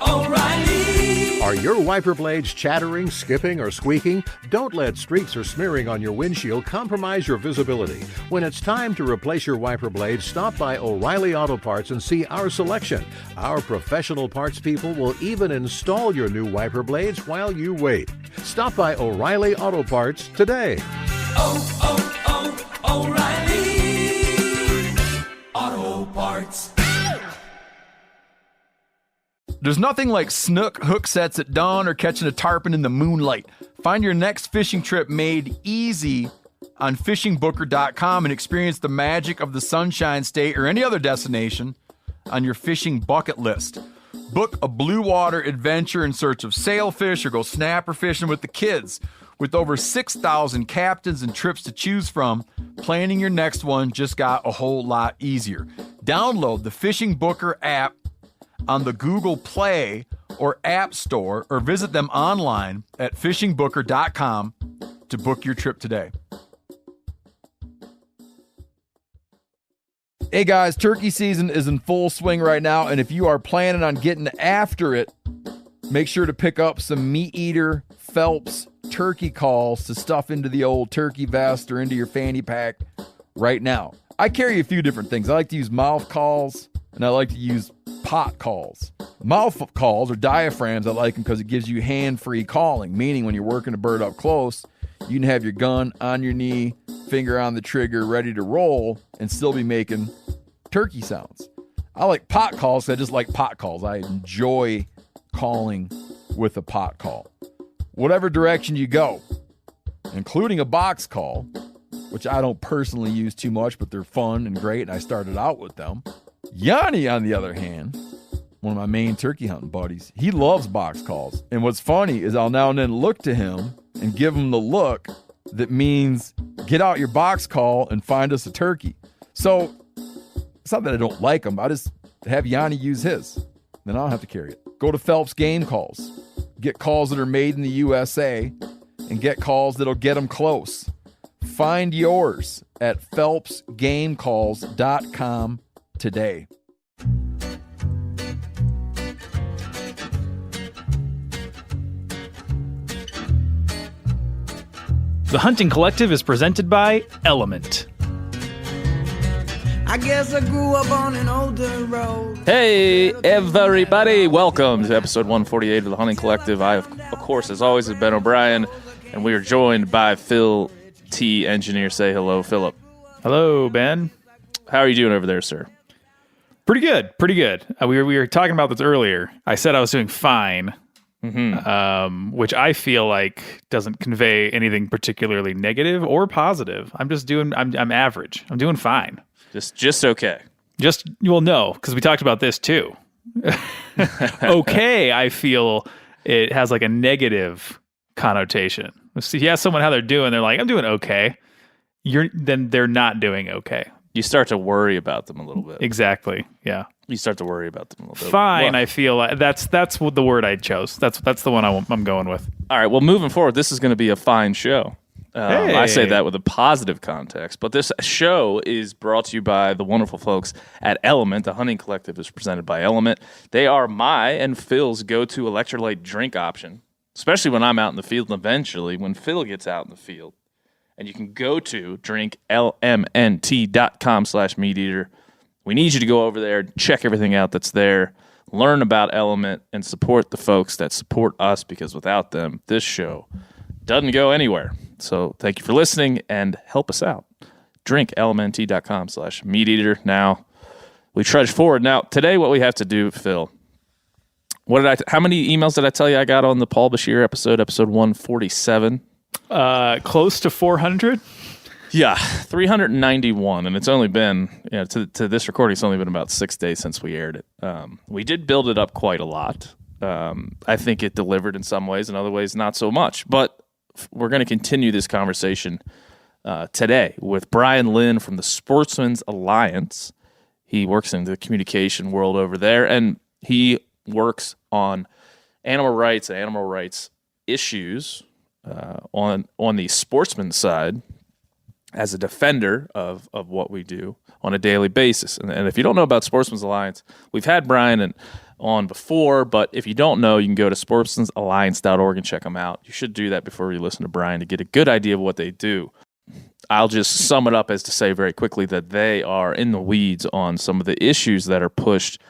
O'Reilly. Are your wiper blades chattering, skipping, or squeaking? Don't let streaks or smearing on your windshield compromise your visibility. When it's time to replace your wiper blades, stop by O'Reilly Auto Parts and see our selection. Our professional parts people will even install your new wiper blades while you wait. Stop by O'Reilly Auto Parts today. O'Reilly Auto Parts. There's nothing like snook hook sets at dawn or catching a tarpon in the moonlight. Find your next fishing trip made easy on fishingbooker.com and experience the magic of the Sunshine State or any other destination on your fishing bucket list. Book a blue water adventure in search of sailfish or go snapper fishing with the kids. With over 6,000 captains and trips to choose from, planning your next one just got a whole lot easier. Download the Fishing Booker app on the Google Play or App Store, or visit them online at fishingbooker.com to book your trip today. Hey guys, turkey season is in full swing right now, and if you are planning on getting after it, make sure to pick up some Meat Eater Phelps turkey calls to stuff into the old turkey vest or into your fanny pack right now. I carry a few different things. I like to use mouth calls, and I like to use pot calls. Mouth calls or diaphragms, I like them because it gives you hand-free calling, meaning when you're working a bird up close, you can have your gun on your knee, finger on the trigger, ready to roll, and still be making turkey sounds. I like pot calls because I just like pot calls. I enjoy calling with a pot call. Whatever direction you go, including a box call, which I don't personally use too much, but they're fun and great, and I started out with them. Yanni, on the other hand, one of my main turkey hunting buddies, he loves box calls. And what's funny is I'll now and then look to him and give him the look that means get out your box call and find us a turkey. So it's not that I don't like him. I just have Yanni use his. Then I don't have to carry it. Go to Phelps Game Calls. Get calls that are made in the USA and get calls that'll get them close. Find yours at phelpsgamecalls.com today. The Hunting Collective is presented by Element. I guess I grew up on an older road. Hey, everybody. Welcome to episode 148 of The Hunting Collective. I, of course, as always, is Ben O'Brien, and we are joined by Phil T. Engineer. Say hello, Philip. Hello, Ben. How are you doing over there, sir? Pretty good. We were talking about this earlier. I said I was doing fine, which I feel like doesn't convey anything particularly negative or positive. I'm average. I'm doing fine. Just okay. No, because we talked about this too. Okay, I feel it has like a negative connotation. So you ask someone how they're doing, they're like, I'm doing okay. Then they're not doing okay. You start to worry about them a little bit. Exactly. Yeah. You start to worry about them a little bit. Fine. Well, I feel like that's what the word I chose. That's the one I'm going with. All right. Well, moving forward, this is going to be a fine show. Hey. I say that with a positive context, but this show is brought to you by the wonderful folks at Element. The Hunting Collective is presented by Element. They are my and Phil's go-to electrolyte drink option, especially when I'm out in the field and eventually when Phil gets out in the field. And you can go to drinklmnt.com/meateater. We need you to go over there, check everything out that's there, learn about Element, and support the folks that support us, because without them, this show doesn't go anywhere. So thank you for listening and help us out. drinklmnt.com/meateater. Now, we trudge forward. Now, today what we have to do, Phil, how many emails did I tell you I got on the Paul Bashir episode 147? Close to 400. Yeah, 391, and it's only been, to this recording, it's only been about 6 days since we aired it. We did build it up quite a lot. I think it delivered in some ways, in other ways not so much. But we're going to continue this conversation today with Brian Lynn from the Sportsman's Alliance. He works in the communication world over there, and he works on animal rights and animal rights issues on the sportsman side. as a defender of what we do on a daily basis. And if you don't know about Sportsman's Alliance, we've had Brian on before, but if you don't know, you can go to sportsmansalliance.org and check them out. You should do that before you listen to Brian to get a good idea of what they do. I'll just sum it up as to say very quickly that they are in the weeds on some of the issues that are pushed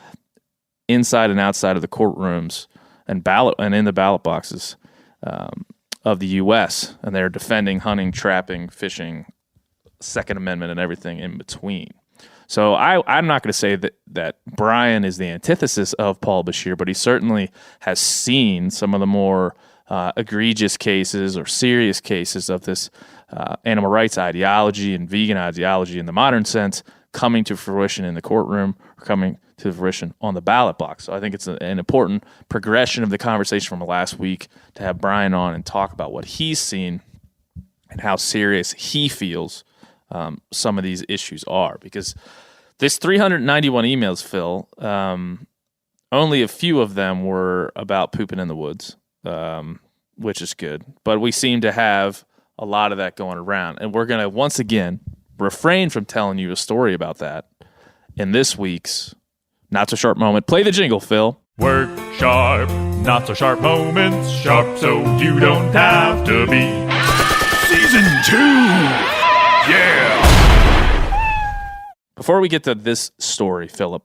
inside and outside of the courtrooms and in the ballot boxes of the U.S. And they're defending hunting, trapping, fishing, Second Amendment, and everything in between. So I'm not going to say that Brian is the antithesis of Paul Bashir, but he certainly has seen some of the more egregious cases or serious cases of this animal rights ideology and vegan ideology in the modern sense coming to fruition in the courtroom or coming to fruition on the ballot box. So I think it's an important progression of the conversation from last week to have Brian on and talk about what he's seen and how serious he feels some of these issues are. Because this 391 emails, Phil, only a few of them were about pooping in the woods, which is good. But we seem to have a lot of that going around. And we're going to, once again, refrain from telling you a story about that in this week's Not So Sharp Moment. Play the jingle, Phil. Work sharp, not so sharp moments, sharp so you don't have to be. Season 2! Yeah! Before we get to this story, Philip,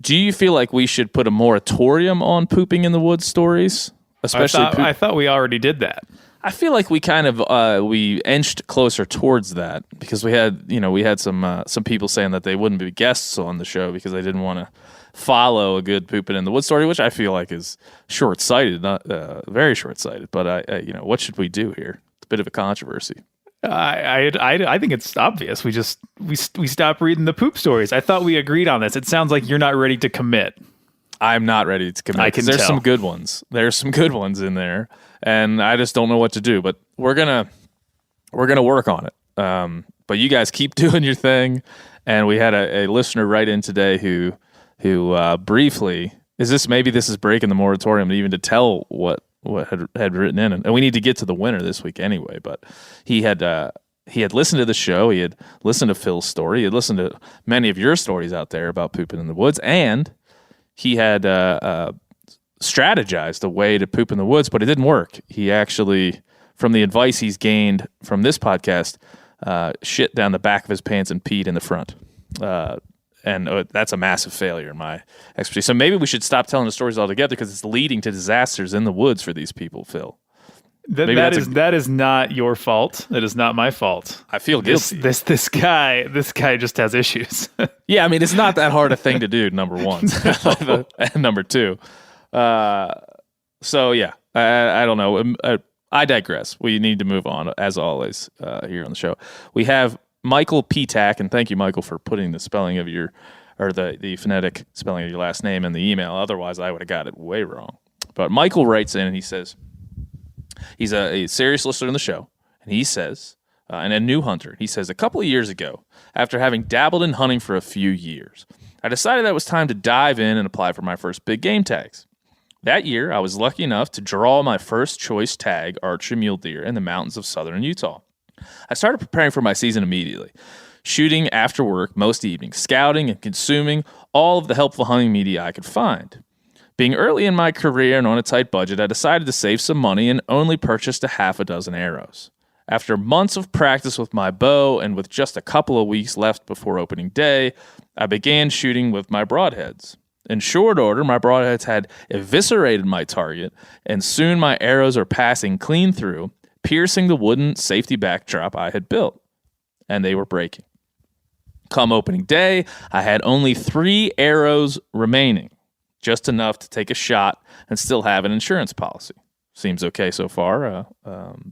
do you feel like we should put a moratorium on pooping in the woods stories? Especially I thought we already did that. I feel like we kind of we inched closer towards that because we had some people saying that they wouldn't be guests on the show because they didn't want to follow a good pooping in the woods story, which I feel like is short-sighted, not very short-sighted. But what should we do here? It's a bit of a controversy. I think it's obvious. We stopped reading the poop stories. I thought we agreed on this. It sounds like you're not ready to commit. I'm not ready to commit. I can There's tell. some good ones. There's some good ones in there, and I just don't know what to do. But we're gonna work on it. But you guys keep doing your thing. And we had a listener write in today who briefly maybe this is breaking the moratorium even to tell what had written in, and we need to get to the winner this week anyway. But he had listened to the show. He had listened to Phil's story. He had listened to many of your stories out there about pooping in the woods, and he had strategized a way to poop in the woods, but it didn't work. He actually, from the advice he's gained from this podcast, shit down the back of his pants and peed in the front. And that's a massive failure in my expertise. So maybe we should stop telling the stories altogether because it's leading to disasters in the woods for these people, Phil. That is not your fault. That is not my fault. I feel guilty. This guy just has issues. Yeah, I mean, it's not that hard a thing to do, number one. And number two. So, yeah, I don't know. I digress. We need to move on, as always, here on the show. We have Michael Petak, and thank you, Michael, for putting the spelling of the phonetic spelling of your last name in the email. Otherwise, I would have got it way wrong. But Michael writes in and he says, he's a serious listener in the show, and he says, and a new hunter, he says, a couple of years ago, after having dabbled in hunting for a few years, I decided that it was time to dive in and apply for my first big game tags. That year, I was lucky enough to draw my first choice tag, archery mule deer, in the mountains of southern Utah. I started preparing for my season immediately, shooting after work most evenings, scouting and consuming all of the helpful hunting media I could find. Being early in my career and on a tight budget, I decided to save some money and only purchased a half a dozen arrows. After months of practice with my bow and with just a couple of weeks left before opening day, I began shooting with my broadheads. In short order, my broadheads had eviscerated my target, and soon my arrows are passing clean through, piercing the wooden safety backdrop I had built, and they were breaking. Come opening day, I had only 3 arrows remaining, just enough to take a shot and still have an insurance policy. Seems okay so far.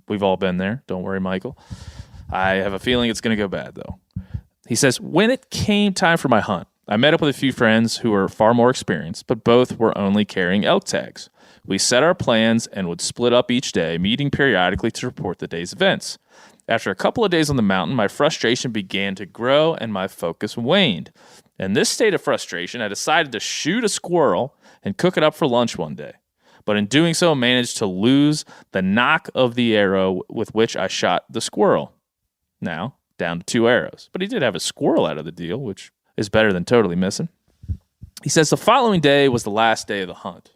We've all been there. Don't worry, Michael. I have a feeling it's going to go bad, though. He says, when it came time for my hunt, I met up with a few friends who were far more experienced, but both were only carrying elk tags. We set our plans and would split up each day, meeting periodically to report the day's events. After a couple of days on the mountain, my frustration began to grow and my focus waned. In this state of frustration, I decided to shoot a squirrel and cook it up for lunch one day. But in doing so, managed to lose the nock of the arrow with which I shot the squirrel. now down to 2 arrows. But he did have a squirrel out of the deal, which is better than totally missing. He says the following day was the last day of the hunt.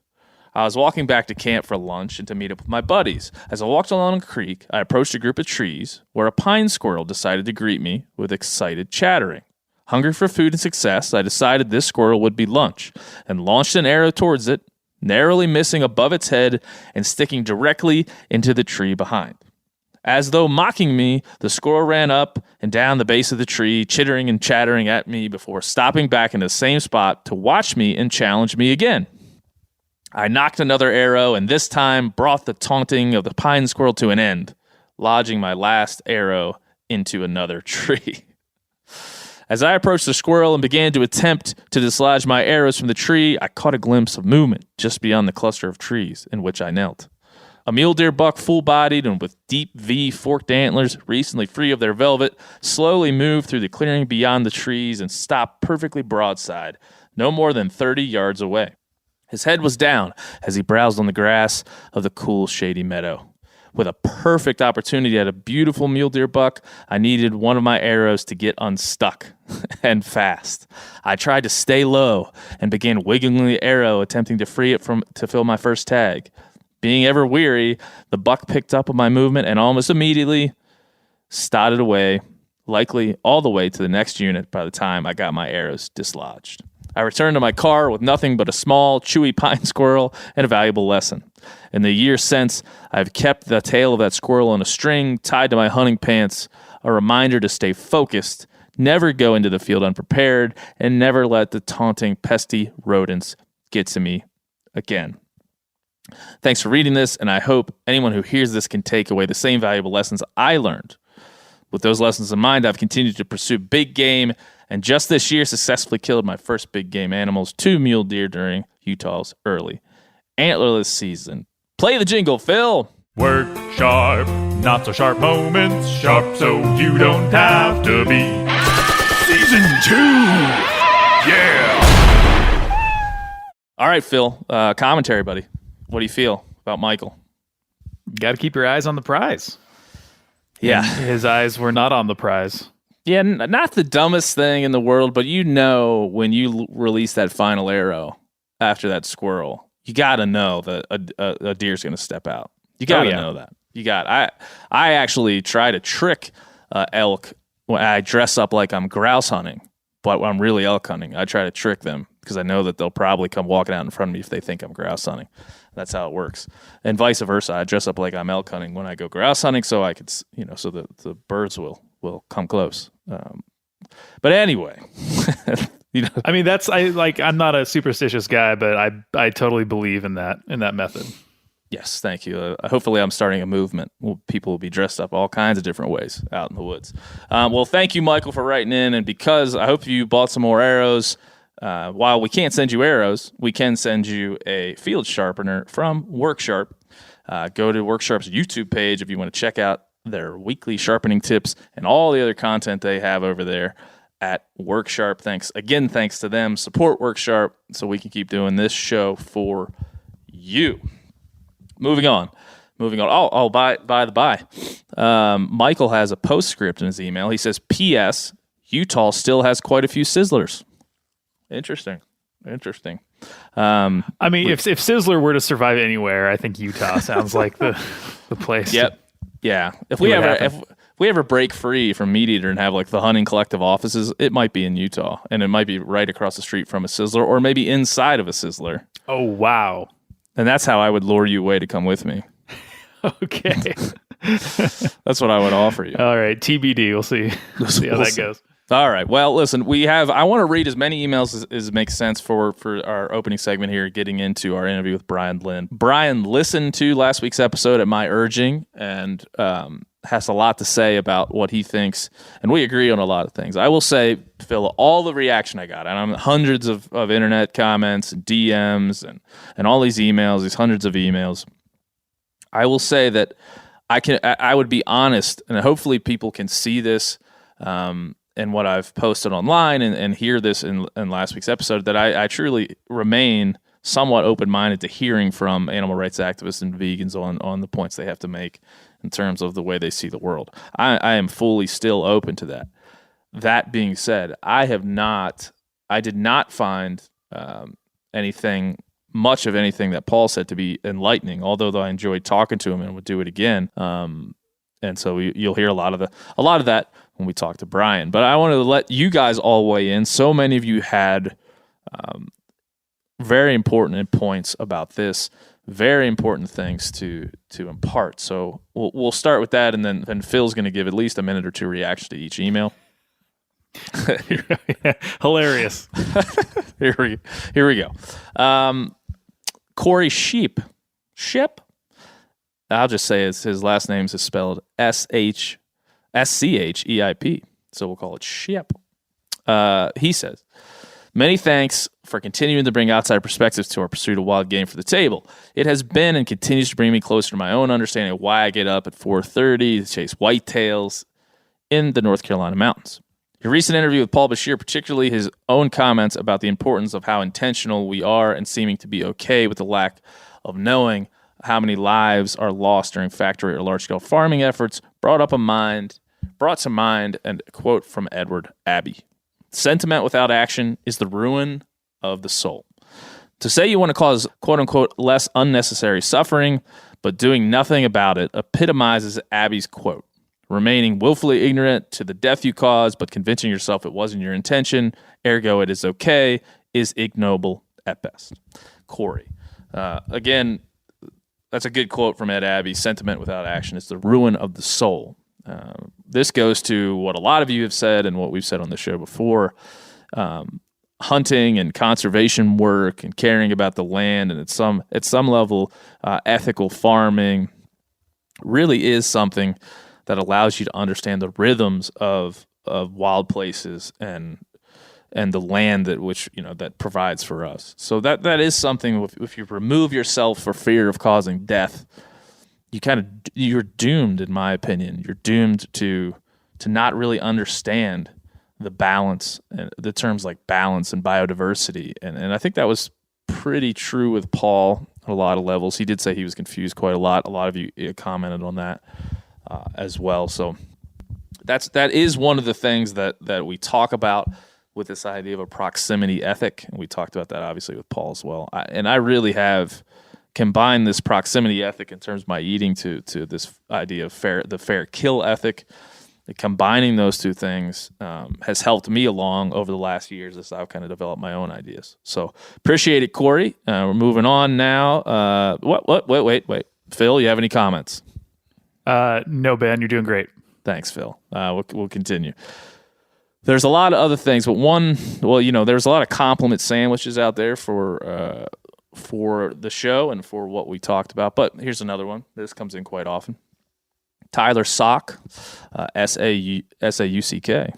I was walking back to camp for lunch and to meet up with my buddies. As I walked along a creek, I approached a group of trees where a pine squirrel decided to greet me with excited chattering. Hungry for food and success, I decided this squirrel would be lunch and launched an arrow towards it, narrowly missing above its head and sticking directly into the tree behind. As though mocking me, the squirrel ran up and down the base of the tree, chittering and chattering at me before stopping back in the same spot to watch me and challenge me again. I knocked another arrow and this time brought the taunting of the pine squirrel to an end, lodging my last arrow into another tree. As I approached the squirrel and began to attempt to dislodge my arrows from the tree, I caught a glimpse of movement just beyond the cluster of trees in which I knelt. A mule deer buck, full-bodied and with deep V forked antlers, recently free of their velvet, slowly moved through the clearing beyond the trees and stopped perfectly broadside, no more than 30 yards away. His head was down as he browsed on the grass of the cool, shady meadow. With a perfect opportunity at a beautiful mule deer buck, I needed one of my arrows to get unstuck, and fast. I tried to stay low and began wiggling the arrow, attempting to free it to fill my first tag. Being ever weary, the buck picked up on my movement and almost immediately started away, likely all the way to the next unit by the time I got my arrows dislodged. I returned to my car with nothing but a small, chewy pine squirrel and a valuable lesson. In the years since, I've kept the tail of that squirrel on a string tied to my hunting pants, a reminder to stay focused, never go into the field unprepared, and never let the taunting, pesky rodents get to me again. Thanks for reading this, and I hope anyone who hears this can take away the same valuable lessons I learned. With those lessons in mind, I've continued to pursue big game, and just this year successfully killed my first big game animals, 2 mule deer during Utah's early antlerless season. Play the jingle, Phil. Work sharp, not so sharp moments, sharp so you don't have to be. Season 2! Yeah! All right, Phil. Commentary, buddy. What do you feel about Michael? Got to keep your eyes on the prize. Yeah. And his eyes were not on the prize. Yeah, not the dumbest thing in the world, but you know when you release that final arrow after that squirrel, you got to know that a deer's going to step out. You got to know that. I actually try to trick elk when I dress up like I'm grouse hunting, but when I'm really elk hunting, I try to trick them because I know that they'll probably come walking out in front of me if they think I'm grouse hunting. That's how it works. And vice versa. I dress up like I'm elk hunting when I go grouse hunting so I could, so the birds will come close. But anyway, I mean, I'm not a superstitious guy, but I totally believe in that method. Yes, thank you. Hopefully I'm starting a movement. People will be dressed up all kinds of different ways out in the woods. Well, thank you, Michael, for writing in. And because I hope you bought some more arrows, while we can't send you arrows, we can send you a field sharpener from Worksharp. Go to Worksharp's YouTube page if you want to check out their weekly sharpening tips and all the other content they have over there at Worksharp. Thanks to them. Support Worksharp so we can keep doing this show for you. Moving on. Oh, by the by, Michael has a postscript in his email. He says, P.S. Utah still has quite a few sizzlers. Interesting. I mean, if Sizzler were to survive anywhere, I think Utah sounds like the place. Yep. Yeah. If we ever break free from Meat Eater and have like the hunting collective offices, it might be in Utah, and it might be right across the street from a Sizzler, or maybe inside of a Sizzler. Oh wow! And that's how I would lure you away to come with me. Okay. That's what I would offer you. All right, TBD. We'll see. How that goes. All right. Well, listen, I want to read as many emails as makes sense for our opening segment here, getting into our interview with Brian Lynn. Brian listened to last week's episode at my urging and has a lot to say about what he thinks, and we agree on a lot of things. I will say, Phil, all the reaction I got, and I'm hundreds of internet comments and DMs and all these emails, these hundreds of emails, I will say that I would be honest, and hopefully people can see this and what I've posted online and hear this in last week's episode, that I truly remain somewhat open-minded to hearing from animal rights activists and vegans on the points they have to make in terms of the way they see the world. I am fully still open to that. That being said, I did not find much of anything that Paul said to be enlightening, although I enjoyed talking to him and would do it again. And so you'll hear a lot of that when we talk to Brian. But I wanted to let you guys all weigh in. So many of you had very important points about this, very important things to impart. So we'll start with that, and then Phil's going to give at least a minute or two reaction to each email. Hilarious. Here we go. Corey Sheep. I'll just say his last name is spelled SCHEIP, so we'll call it Ship. He says, many thanks for continuing to bring outside perspectives to our pursuit of wild game for the table. It has been and continues to bring me closer to my own understanding of why I get up at 4:30 to chase whitetails in the North Carolina mountains. Your recent interview with Paul Bashir, particularly his own comments about the importance of how intentional we are and seeming to be okay with the lack of knowing how many lives are lost during factory or large-scale farming efforts, brought to mind and a quote from Edward Abbey. Sentiment without action is the ruin of the soul. To say you want to cause quote-unquote less unnecessary suffering, but doing nothing about it epitomizes Abbey's quote. Remaining willfully ignorant to the death you caused, but convincing yourself it wasn't your intention, ergo it is okay, is ignoble at best. Corey. Again, that's a good quote from Ed Abbey. Sentiment without action is the ruin of the soul. This goes to what a lot of you have said and what we've said on the show before. Hunting and conservation work and caring about the land and at some level ethical farming really is something that allows you to understand the rhythms of wild places and the land that provides for us. So that is something. If you remove yourself for fear of causing death, you're doomed, in my opinion. You're doomed to not really understand the balance, the terms like balance and biodiversity, and I think that was pretty true with Paul at a lot of levels. He did say he was confused quite a lot. A lot of you commented on that. As well. So that is one of the things that we talk about with this idea of a proximity ethic. And we talked about that obviously with Paul as well. I really have combined this proximity ethic in terms of my eating to this idea of the fair kill ethic. Combining those two things has helped me along over the last years as I've kind of developed my own ideas. So appreciate it, Corey. We're moving on now. Wait. Phil, you have any comments? No, Ben, you're doing great. Thanks, Phil. We'll continue. There's a lot of other things, but there's a lot of compliment sandwiches out there for the show and for what we talked about. But here's another one. This comes in quite often. Tyler Sock, S-A-U-C-K.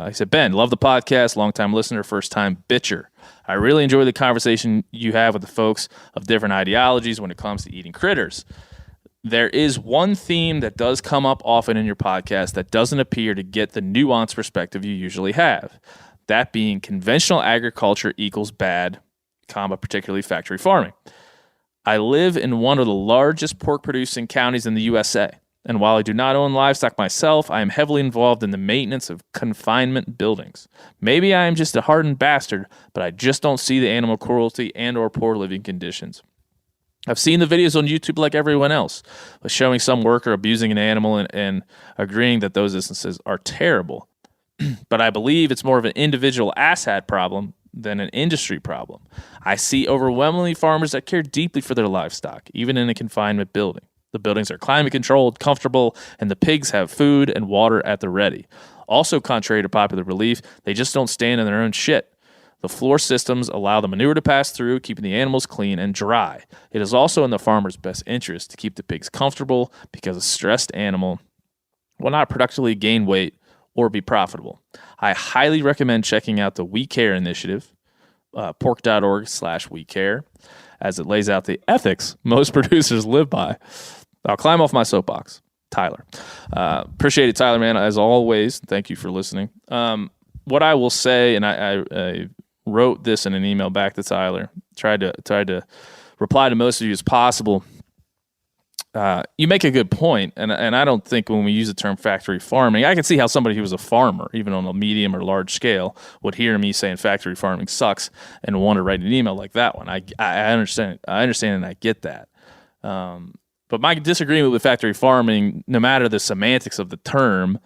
He said, Ben, love the podcast, longtime listener, first-time bitcher. I really enjoy the conversation you have with the folks of different ideologies when it comes to eating critters. There is one theme that does come up often in your podcast that doesn't appear to get the nuanced perspective you usually have. That being conventional agriculture equals bad, particularly factory farming. I live in one of the largest pork-producing counties in the USA, and while I do not own livestock myself, I am heavily involved in the maintenance of confinement buildings. Maybe I am just a hardened bastard, but I just don't see the animal cruelty and or poor living conditions. I've seen the videos on YouTube like everyone else, showing some worker abusing an animal and agreeing that those instances are terrible. But I believe it's more of an individual asshat problem than an industry problem. I see overwhelmingly farmers that care deeply for their livestock, even in a confinement building. The buildings are climate controlled, comfortable, and the pigs have food and water at the ready. Also, contrary to popular belief, they just don't stand in their own shit. The floor systems allow the manure to pass through, keeping the animals clean and dry. It is also in the farmer's best interest to keep the pigs comfortable because a stressed animal will not productively gain weight or be profitable. I highly recommend checking out the We Care initiative, pork.org/WeCare, as it lays out the ethics most producers live by. I'll climb off my soapbox. Tyler. Appreciate it, Tyler, man. As always, thank you for listening. What I will say, and I wrote this in an email back to Tyler, tried to reply to most of you as possible. you make a good point, and I don't think when we use the term factory farming, I can see how somebody who was a farmer, even on a medium or large scale, would hear me saying factory farming sucks and want to write an email like that one. I understand. I understand, and I get that. But my disagreement with factory farming, no matter the semantics of the term,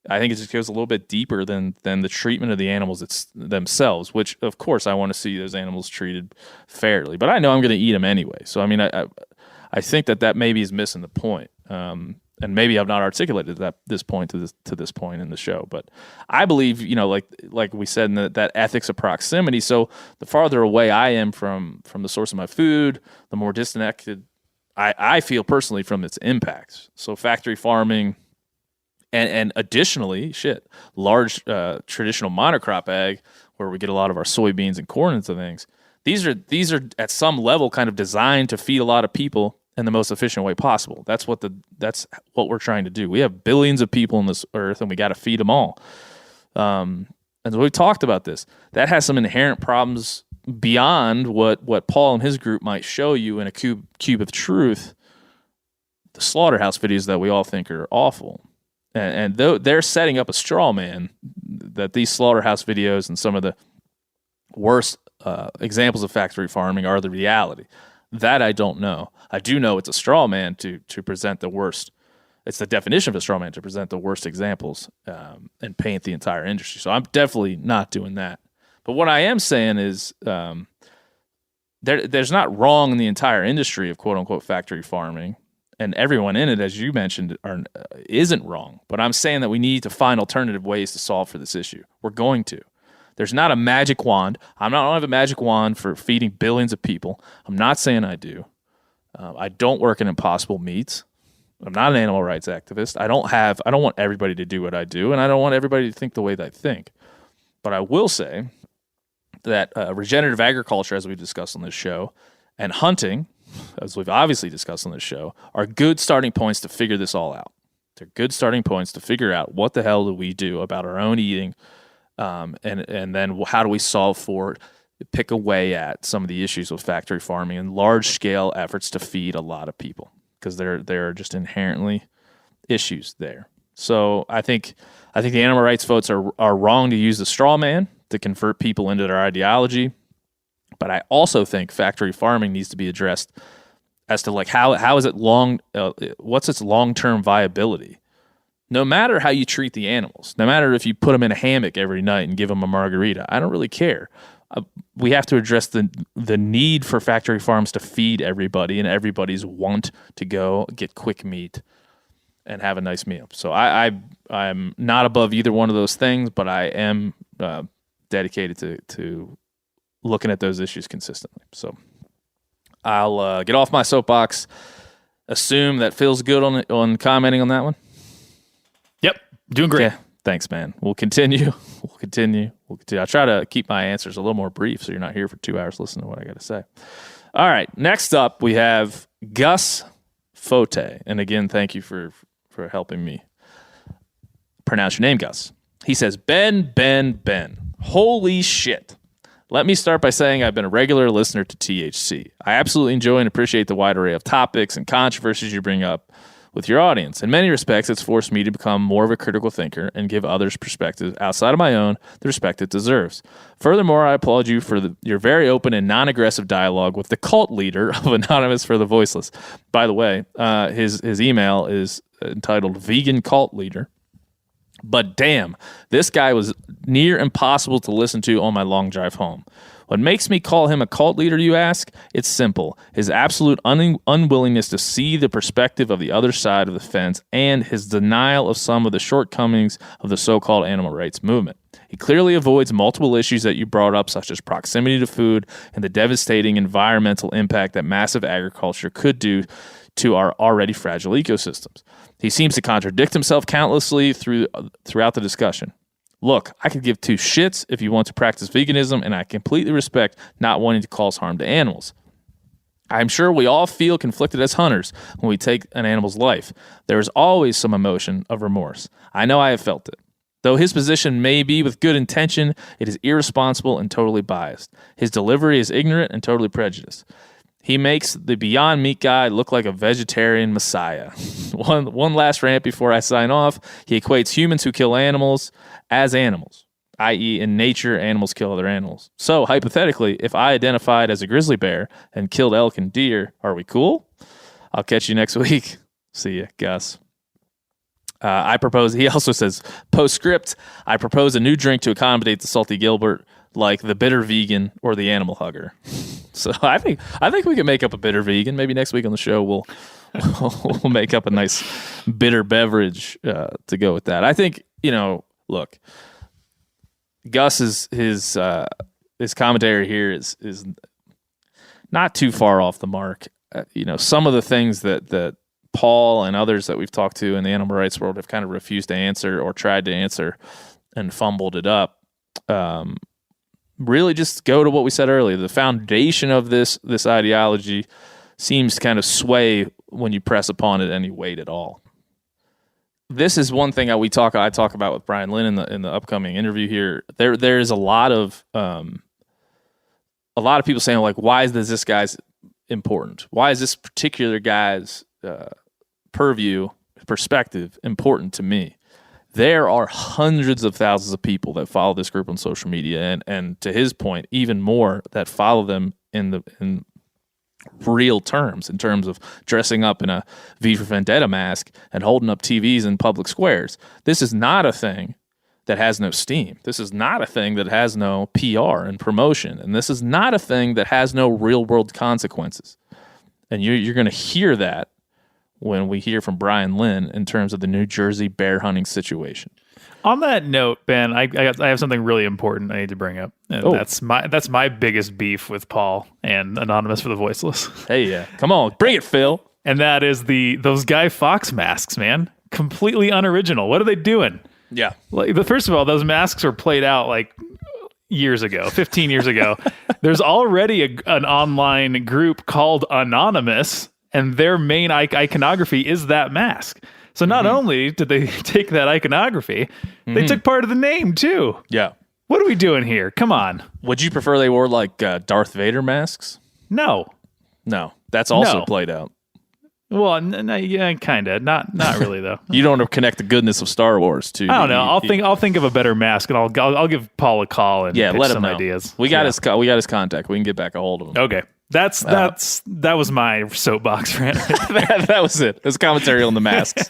I think it just goes a little bit deeper than the treatment of the animals themselves, which, of course, I want to see those animals treated fairly. But I know I'm going to eat them anyway. So, I mean, I think that maybe is missing the point. And maybe I've not articulated this point to this point in the show. But I believe, like we said, in that ethics of proximity. So the farther away I am from the source of my food, the more disconnected I feel personally from its impacts. So factory farming and additionally, large traditional monocrop ag, where we get a lot of our soybeans and corn into things. These are at some level kind of designed to feed a lot of people in the most efficient way possible. That's what we're trying to do. We have billions of people on this earth, and we got to feed them all. And so we talked about this. That has some inherent problems beyond what Paul and his group might show you in a cube of truth. The slaughterhouse videos that we all think are awful, and they're setting up a straw man that these slaughterhouse videos and some of the worst examples of factory farming are the reality. That I don't know. I do know it's a straw man to present the worst. It's the definition of a straw man to present the worst examples and paint the entire industry. So I'm definitely not doing that. But what I am saying is there's not wrong in the entire industry of quote-unquote factory farming, and everyone in it, as you mentioned, isn't wrong. But I'm saying that we need to find alternative ways to solve for this issue. We're going to. There's not a magic wand. I don't have a magic wand for feeding billions of people. I'm not saying I do. I don't work in Impossible Meats. I'm not an animal rights activist. I don't want everybody to do what I do, and I don't want everybody to think the way they think. But I will say that regenerative agriculture, as we've discussed on this show, and hunting, as we've obviously discussed on this show, are good starting points to figure this all out. They're good starting points to figure out what the hell do we do about our own eating, and then how do we solve for it, pick away at some of the issues with factory farming and large-scale efforts to feed a lot of people, because there are just inherently issues there. So I think the animal rights folks are wrong to use the straw man to convert people into their ideology. But I also think factory farming needs to be addressed as to how is it what's its long-term viability? No matter how you treat the animals, no matter if you put them in a hammock every night and give them a margarita, I don't really care. We have to address the need for factory farms to feed everybody and everybody's want to go get quick meat and have a nice meal. So I'm not above either one of those things, but I am dedicated to looking at those issues consistently. So I'll get off my soapbox. Assume that feels good on commenting on that one. Yep, doing great. Yeah, thanks, man. We'll continue. I'll try to keep my answers a little more brief so you're not here for 2 hours listening to what I got to say. All right, next up we have Gus Fote. And again, thank you for helping me pronounce your name, Gus. He says, Ben. Holy shit. Let me start by saying I've been a regular listener to THC. I absolutely enjoy and appreciate the wide array of topics and controversies you bring up with your audience. In many respects, it's forced me to become more of a critical thinker and give others perspectives outside of my own the respect it deserves. Furthermore, I applaud you for your very open and non-aggressive dialogue with the cult leader of Anonymous for the Voiceless. By the way, his email is entitled Vegan Cult Leader. But damn, this guy was near impossible to listen to on my long drive home. What makes me call him a cult leader, you ask? It's simple. His absolute unwillingness to see the perspective of the other side of the fence and his denial of some of the shortcomings of the so-called animal rights movement. He clearly avoids multiple issues that you brought up, such as proximity to food and the devastating environmental impact that massive agriculture could do to our already fragile ecosystems. He seems to contradict himself countlessly throughout the discussion. Look, I could give two shits if you want to practice veganism, and I completely respect not wanting to cause harm to animals. I'm sure we all feel conflicted as hunters when we take an animal's life. There is always some emotion of remorse. I know I have felt it. Though his position may be with good intention, it is irresponsible and totally biased. His delivery is ignorant and totally prejudiced. He makes the Beyond Meat guy look like a vegetarian messiah. One last rant before I sign off. He equates humans who kill animals as animals, i.e. in nature, animals kill other animals. So, hypothetically, if I identified as a grizzly bear and killed elk and deer, are we cool? I'll catch you next week. See ya, Gus. I propose, he also says, postscript, I propose a new drink to accommodate the Salty Gilbert, like the bitter vegan or the animal hugger. So I think we can make up a bitter vegan. Maybe next week on the show we'll make up a nice bitter beverage to go with that. I think, look, Gus his commentary here is not too far off the mark. Some of the things that Paul and others that we've talked to in the animal rights world have kind of refused to answer or tried to answer and fumbled it up. Really just go to what we said earlier. The foundation of this ideology seems to kind of sway when you press upon it any weight at all. This is one thing I talk about with Brian Lynn in the upcoming interview here. There is a lot of people saying, like, why is this guy's important? Why is this particular guy's perspective important to me? There are hundreds of thousands of people that follow this group on social media, and to his point, even more that follow them in real terms, in terms of dressing up in a V for Vendetta mask and holding up TVs in public squares. This is not a thing that has no steam. This is not a thing that has no PR and promotion, and this is not a thing that has no real-world consequences. And you're going to hear that when we hear from Brian Lynn in terms of the New Jersey bear hunting situation. On that note, Ben, I have something really important I need to bring up. And that's my biggest beef with Paul and Anonymous for the Voiceless. Hey, yeah. Come on, bring it, Phil. And that is those Guy Fawkes masks, man. Completely unoriginal. What are they doing? Yeah. First of all, those masks were played out like years ago, 15 years ago. There's already an online group called Anonymous, and their main iconography is that mask. So not only did they take that iconography, they took part of the name too. Yeah. What are we doing here? Come on. Would you prefer they wore like Darth Vader masks? No. That's also played out. Well, yeah, kind of. Not really though. You don't connect the goodness of Star Wars to. I don't know. I'll think of a better mask, and I'll give Paul a call and pitch let him some know. Ideas. We got his contact. We can get back a hold of him. Okay. That was my soapbox rant. that was it. It was commentary on the masks.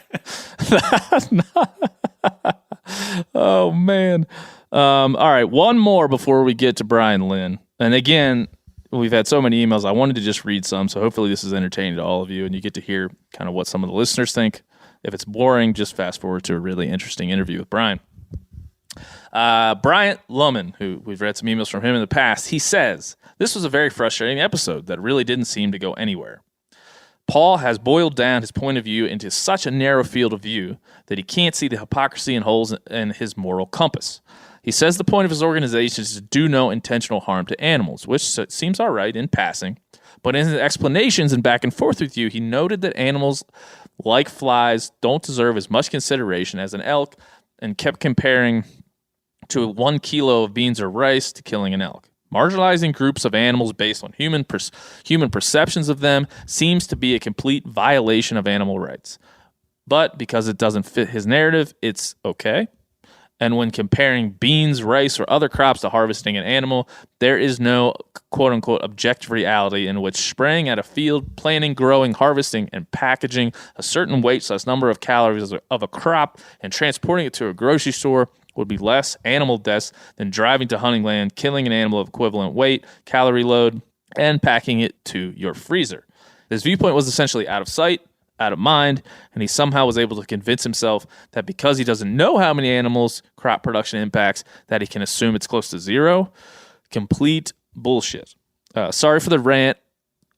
Oh man. All right, one more before we get to Brian Lynn. And again, we've had so many emails. I wanted to just read some, so hopefully this is entertaining to all of you and you get to hear kind of what some of the listeners think. If it's boring, just fast forward to a really interesting interview with Brian. Bryant Lumen, who we've read some emails from him in the past, he says, this was a very frustrating episode that really didn't seem to go anywhere. Paul has boiled down his point of view into such a narrow field of view that he can't see the hypocrisy and holes in his moral compass. He says the point of his organization is to do no intentional harm to animals, which seems all right in passing. But in his explanations and back and forth with you, he noted that animals, like flies, don't deserve as much consideration as an elk, and kept comparing to 1 kilo of beans or rice to killing an elk. Marginalizing groups of animals based on human perceptions of them seems to be a complete violation of animal rights. But because it doesn't fit his narrative, it's okay. And when comparing beans, rice, or other crops to harvesting an animal, there is no quote-unquote objective reality in which spraying at a field, planting, growing, harvesting, and packaging a certain weight/number number of calories of a crop and transporting it to a grocery store would be less animal deaths than driving to hunting land, killing an animal of equivalent weight, calorie load, and packing it to your freezer. This viewpoint was essentially out of sight, out of mind, and he somehow was able to convince himself that because he doesn't know how many animals crop production impacts, that he can assume it's close to zero. Complete bullshit. Sorry for the rant.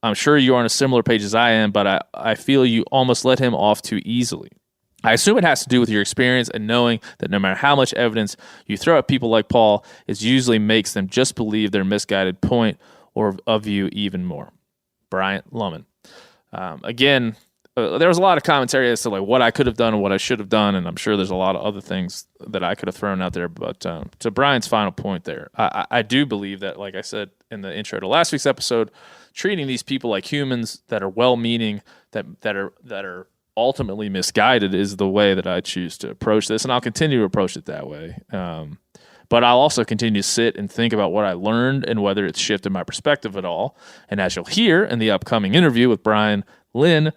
I'm sure you are on a similar page as I am, but I feel you almost let him off too easily. I assume it has to do with your experience and knowing that no matter how much evidence you throw at people like Paul, it usually makes them just believe their misguided point or of view even more. Bryant Lumen. Again, there was a lot of commentary as to like what I could have done and what I should have done, and I'm sure there's a lot of other things that I could have thrown out there. But to Brian's final point there, I do believe that, like I said in the intro to last week's episode, treating these people like humans that are well-meaning, that are ultimately misguided is the way that I choose to approach this, and I'll continue to approach it that way. But I'll also continue to sit and think about what I learned and whether it's shifted my perspective at all. And as you'll hear in the upcoming interview with Brian Lynn,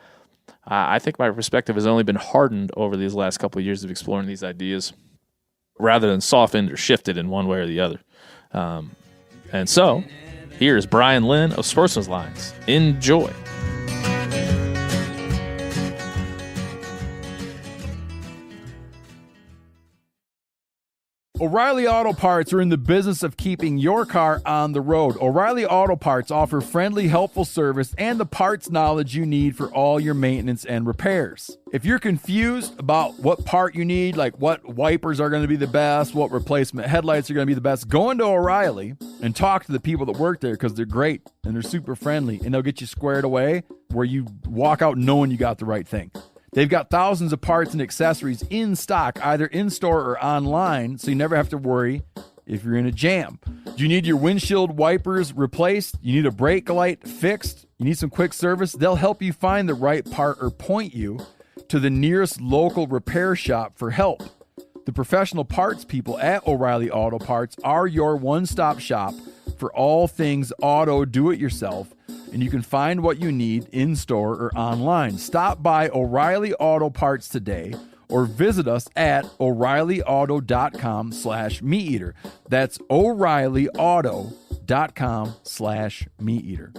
I think my perspective has only been hardened over these last couple of years of exploring these ideas rather than softened or shifted in one way or the other. And so, here's Brian Lynn of Sportsman's Lines. Enjoy. O'Reilly Auto Parts are in the business of keeping your car on the road. O'Reilly Auto Parts offer friendly, helpful service and the parts knowledge you need for all your maintenance and repairs. If you're confused about what part you need, like what wipers are going to be the best, what replacement headlights are going to be the best, go into O'Reilly and talk to the people that work there because they're great and they're super friendly and they'll get you squared away where you walk out knowing you got the right thing. They've got thousands of parts and accessories in stock, either in-store or online, so you never have to worry if you're in a jam. Do you need your windshield wipers replaced? You need a brake light fixed? You need some quick service? They'll help you find the right part or point you to the nearest local repair shop for help. The professional parts people at O'Reilly Auto Parts are your one-stop shop for all things auto do-it-yourself, and you can find what you need in-store or online. Stop by O'Reilly Auto Parts today or visit us at O'ReillyAuto.com/MeatEater. That's O'ReillyAuto.com/MeatEater.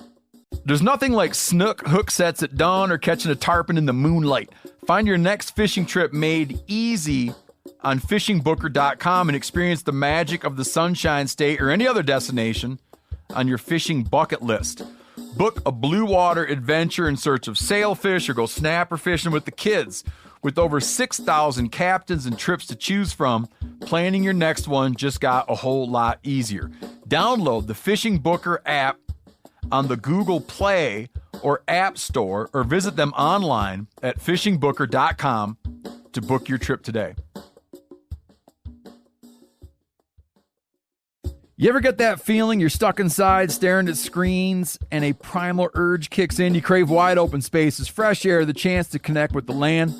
There's nothing like snook hook sets at dawn or catching a tarpon in the moonlight. Find your next fishing trip made easy on fishingbooker.com and experience the magic of the Sunshine State or any other destination on your fishing bucket list. Book a blue water adventure in search of sailfish or go snapper fishing with the kids. With over 6,000 captains and trips to choose from, planning your next one just got a whole lot easier. Download the Fishing Booker app on the Google Play or App Store or visit them online at fishingbooker.com to book your trip today. You ever get that feeling you're stuck inside staring at screens and a primal urge kicks in? You crave wide open spaces, fresh air, the chance to connect with the land.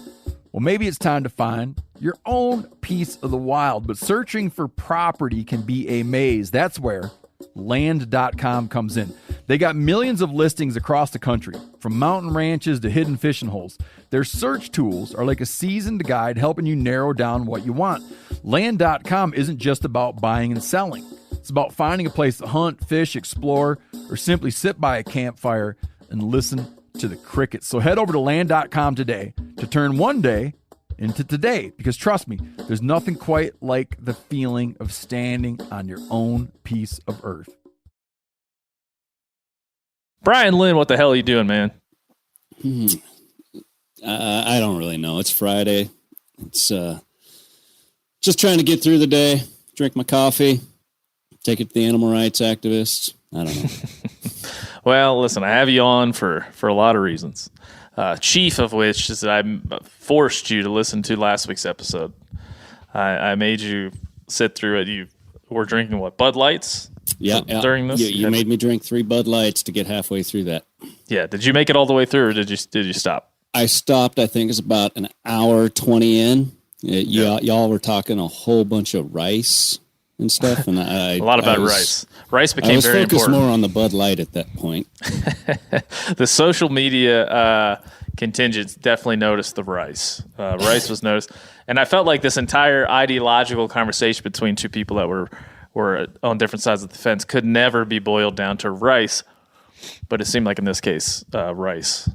Well, maybe it's time to find your own piece of the wild, but searching for property can be a maze. That's where Land.com comes in. They got millions of listings across the country, from mountain ranches to hidden fishing holes. Their search tools are like a seasoned guide helping you narrow down what you want. Land.com isn't just about buying and selling. It's about finding a place to hunt, fish, explore, or simply sit by a campfire and listen to the crickets. So head over to Land.com today to turn one day into today, because trust me, there's nothing quite like the feeling of standing on your own piece of earth. Brian Lynn, what the hell are you doing, man? I don't really know. It's Friday. It's just trying to get through the day, drink my coffee, take it to the animal rights activists. I don't know. Well, listen, I have you on for a lot of reasons. Chief of which is that I forced you to listen to last week's episode. I made you sit through it. You were drinking what, Bud Lights? Yeah. During this, you made me drink 3 Bud Lights to get halfway through that. Yeah. Did you make it all the way through, or did you stop? I stopped. I think it's about an hour 20 in. Y'all were talking a whole bunch of rice and stuff, and a lot about rice. Rice became very important. I was focused more on the Bud Light at that point. The social media contingents definitely noticed the rice. Rice was noticed, and I felt like this entire ideological conversation between two people that were on different sides of the fence could never be boiled down to rice, but it seemed like in this case, rice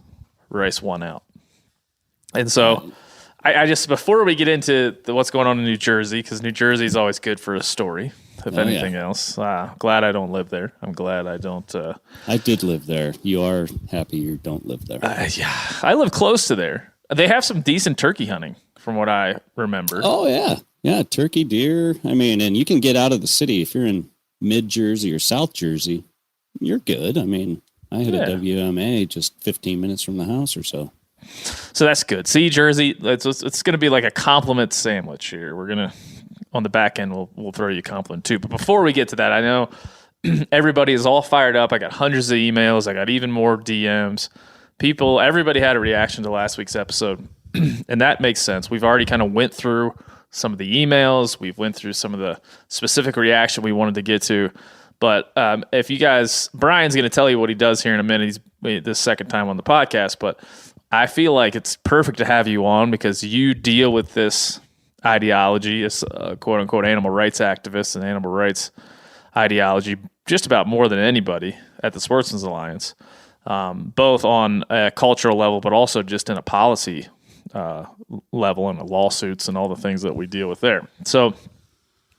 won out. And so I just, before we get into what's going on in New Jersey, because New Jersey is always good for a story, if anything else. Glad I don't live there. I'm glad I don't. I did live there. You are happy you don't live there. Yeah, I live close to there. They have some decent turkey hunting, from what I remember. Oh, yeah. Yeah, turkey, deer. I mean, and you can get out of the city. If you're in mid-Jersey or South Jersey, you're good. I mean, I had a WMA just 15 minutes from the house or so. So that's good. See, Jersey, it's going to be like a compliment sandwich here. We're going to, on the back end, we'll throw you a compliment too. But before we get to that, I know everybody is all fired up. I got hundreds of emails. I got even more DMs. Everybody had a reaction to last week's episode, and that makes sense. We've already kind of went through some of the emails. We've went through some of the specific reaction we wanted to get to. But if you guys, Brian's going to tell you what he does here in a minute. He's this second time on the podcast, but I feel like it's perfect to have you on because you deal with this ideology as a quote-unquote animal rights activist and animal rights ideology just about more than anybody at the Sportsman's Alliance, both on a cultural level, but also just in a policy level and the lawsuits and all the things that we deal with there. So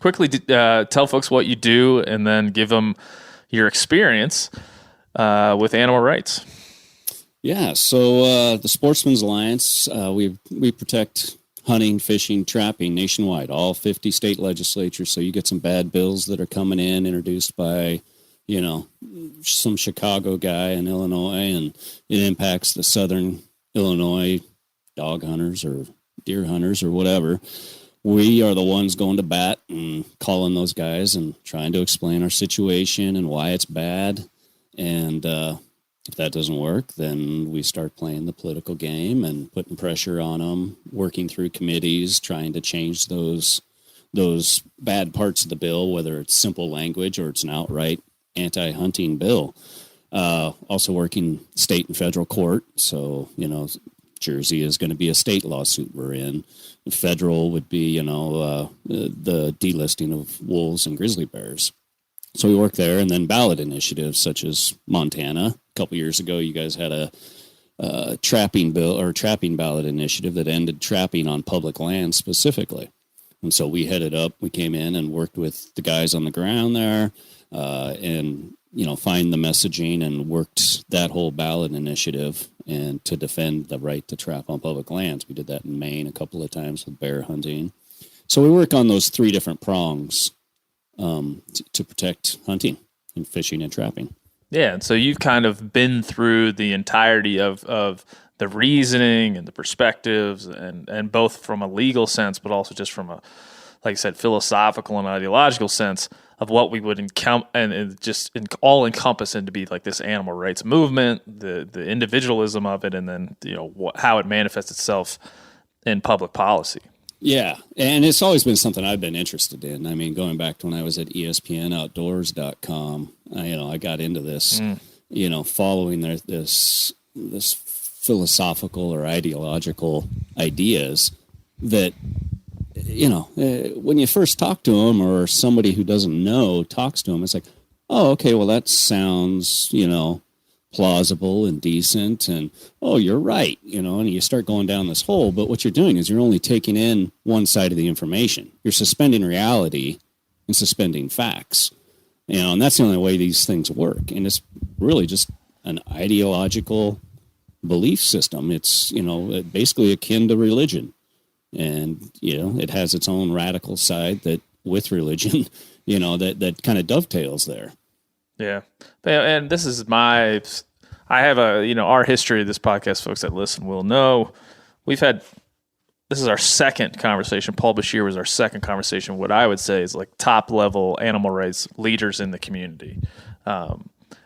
quickly tell folks what you do and then give them your experience with animal rights. Yeah, so the Sportsman's Alliance, we protect hunting, fishing, trapping nationwide, all 50 state legislatures. So you get some bad bills that are coming in, introduced by, some Chicago guy in Illinois, and it impacts the southern Illinois dog hunters or deer hunters or whatever. We are the ones going to bat and calling those guys and trying to explain our situation and why it's bad. And if that doesn't work, then we start playing the political game and putting pressure on them, working through committees, trying to change those bad parts of the bill, whether it's simple language or it's an outright anti-hunting bill. Also working state and federal court. So, Jersey is going to be a state lawsuit we're in. The federal would be, the delisting of wolves and grizzly bears. So we work there, and then ballot initiatives such as Montana. A couple years ago, you guys had a trapping bill or trapping ballot initiative that ended trapping on public land specifically. And so we headed up. We came in and worked with the guys on the ground there, and find the messaging and worked that whole ballot initiative and to defend the right to trap on public lands. We did that in Maine a couple of times with bear hunting. So we work on those three different prongs to protect hunting and fishing and trapping. Yeah, and so you've kind of been through the entirety of the reasoning and the perspectives, and both from a legal sense, but also just from a, like I said, philosophical and ideological sense of what we would all encompass into be like this animal rights movement, the individualism of it, and then how it manifests itself in public policy. Yeah, and it's always been something I've been interested in. I mean, going back to when I was at ESPNOutdoors.com, I got into this, following this philosophical or ideological ideas that, when you first talk to them or somebody who doesn't know talks to them, it's like, oh, okay, well, that sounds, plausible and decent, and oh, you're right, and you start going down this hole. But what you're doing is you're only taking in one side of the information. You're suspending reality and suspending facts, and that's the only way these things work. And it's really just an ideological belief system. It's basically akin to religion, and it has its own radical side that with religion, that kind of dovetails there. Yeah. And this is I have our history of this podcast, folks that listen will know. This is our second conversation. Paul Bashir was our second conversation. What I would say is like top level animal rights leaders in the community. A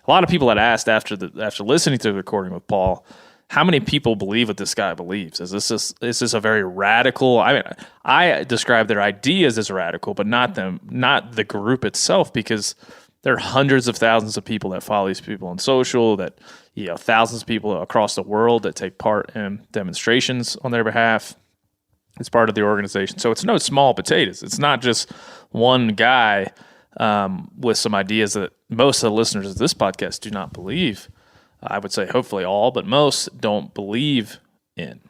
lot of people had asked after listening to the recording with Paul, how many people believe what this guy believes? Is this a very radical? I mean, I describe their ideas as radical, but not the group itself, because there are hundreds of thousands of people that follow these people on social, that thousands of people across the world that take part in demonstrations on their behalf. It's part of the organization. So it's no small potatoes. It's not just one guy with some ideas that most of the listeners of this podcast do not believe. I would say hopefully all, but most don't believe in.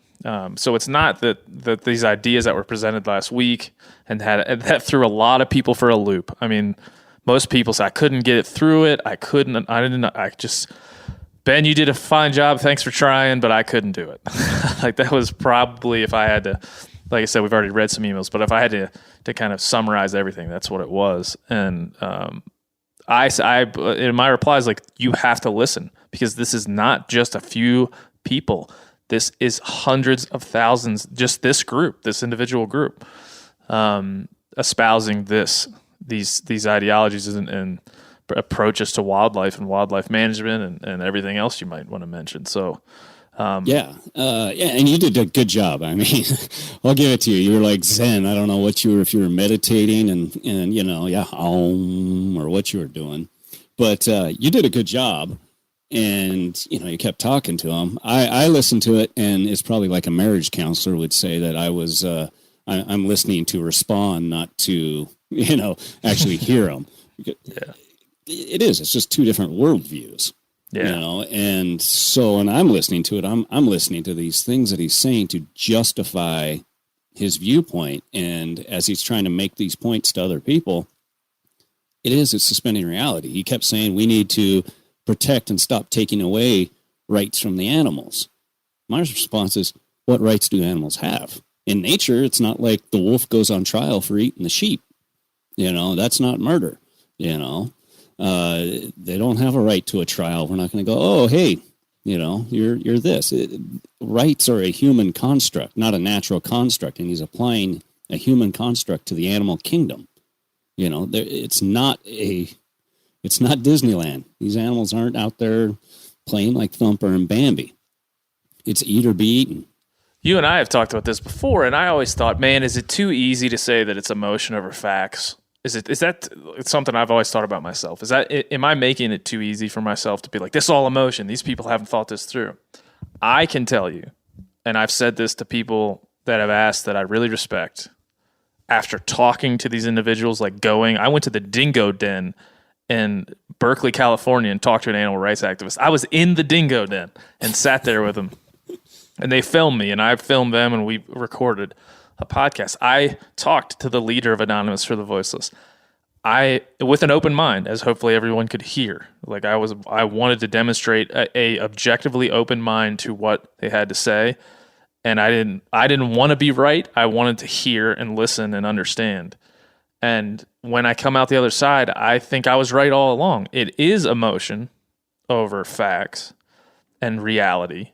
So it's not that these ideas that were presented last week and that threw a lot of people for a loop. I mean, most people say, I couldn't get it through it. Ben, you did a fine job. Thanks for trying, but I couldn't do it. Like that was probably, if I had to, like I said, we've already read some emails, but if I had to kind of summarize everything, that's what it was. And I in my reply is like, you have to listen, because this is not just a few people. This is hundreds of thousands, just this individual group, espousing these ideologies and approaches to wildlife and wildlife management and everything else you might want to mention. So, and you did a good job. I mean, I'll give it to you. You were like Zen. I don't know what if you were meditating or what you were doing, but you did a good job. And, you kept talking to him. I listened to it, and it's probably like a marriage counselor would say that I was, I'm listening to respond, not to, actually hear him. Yeah. It is. It's just two different worldviews. Yeah. And so when I'm listening to it, I'm listening to these things that he's saying to justify his viewpoint. And as he's trying to make these points to other people, it's suspending reality. He kept saying we need to protect and stop taking away rights from the animals. My response is, what rights do animals have? In nature, it's not like the wolf goes on trial for eating the sheep. That's not murder. They don't have a right to a trial. We're not going to go, oh, hey, you're this. Rights are a human construct, not a natural construct. And he's applying a human construct to the animal kingdom. It's not Disneyland. These animals aren't out there playing like Thumper and Bambi. It's eat or be eaten. You and I have talked about this before, and I always thought, man, is it too easy to say that it's emotion over facts? Is that it's something I've always thought about myself? Am I making it too easy for myself to be like, this is all emotion? These people haven't thought this through. I can tell you, and I've said this to people that have asked that I really respect, after talking to these individuals, I went to the Dingo Den in Berkeley, California, and talked to an animal rights activist. I was in the Dingo Den and sat there with them. And they filmed me, and I filmed them, and we recorded a podcast. I talked to the leader of Anonymous for the Voiceless. With an open mind, as hopefully everyone could hear. I wanted to demonstrate a objectively open mind to what they had to say. And I didn't want to be right. I wanted to hear and listen and understand. And when I come out the other side, I think I was right all along. It is emotion over facts and reality.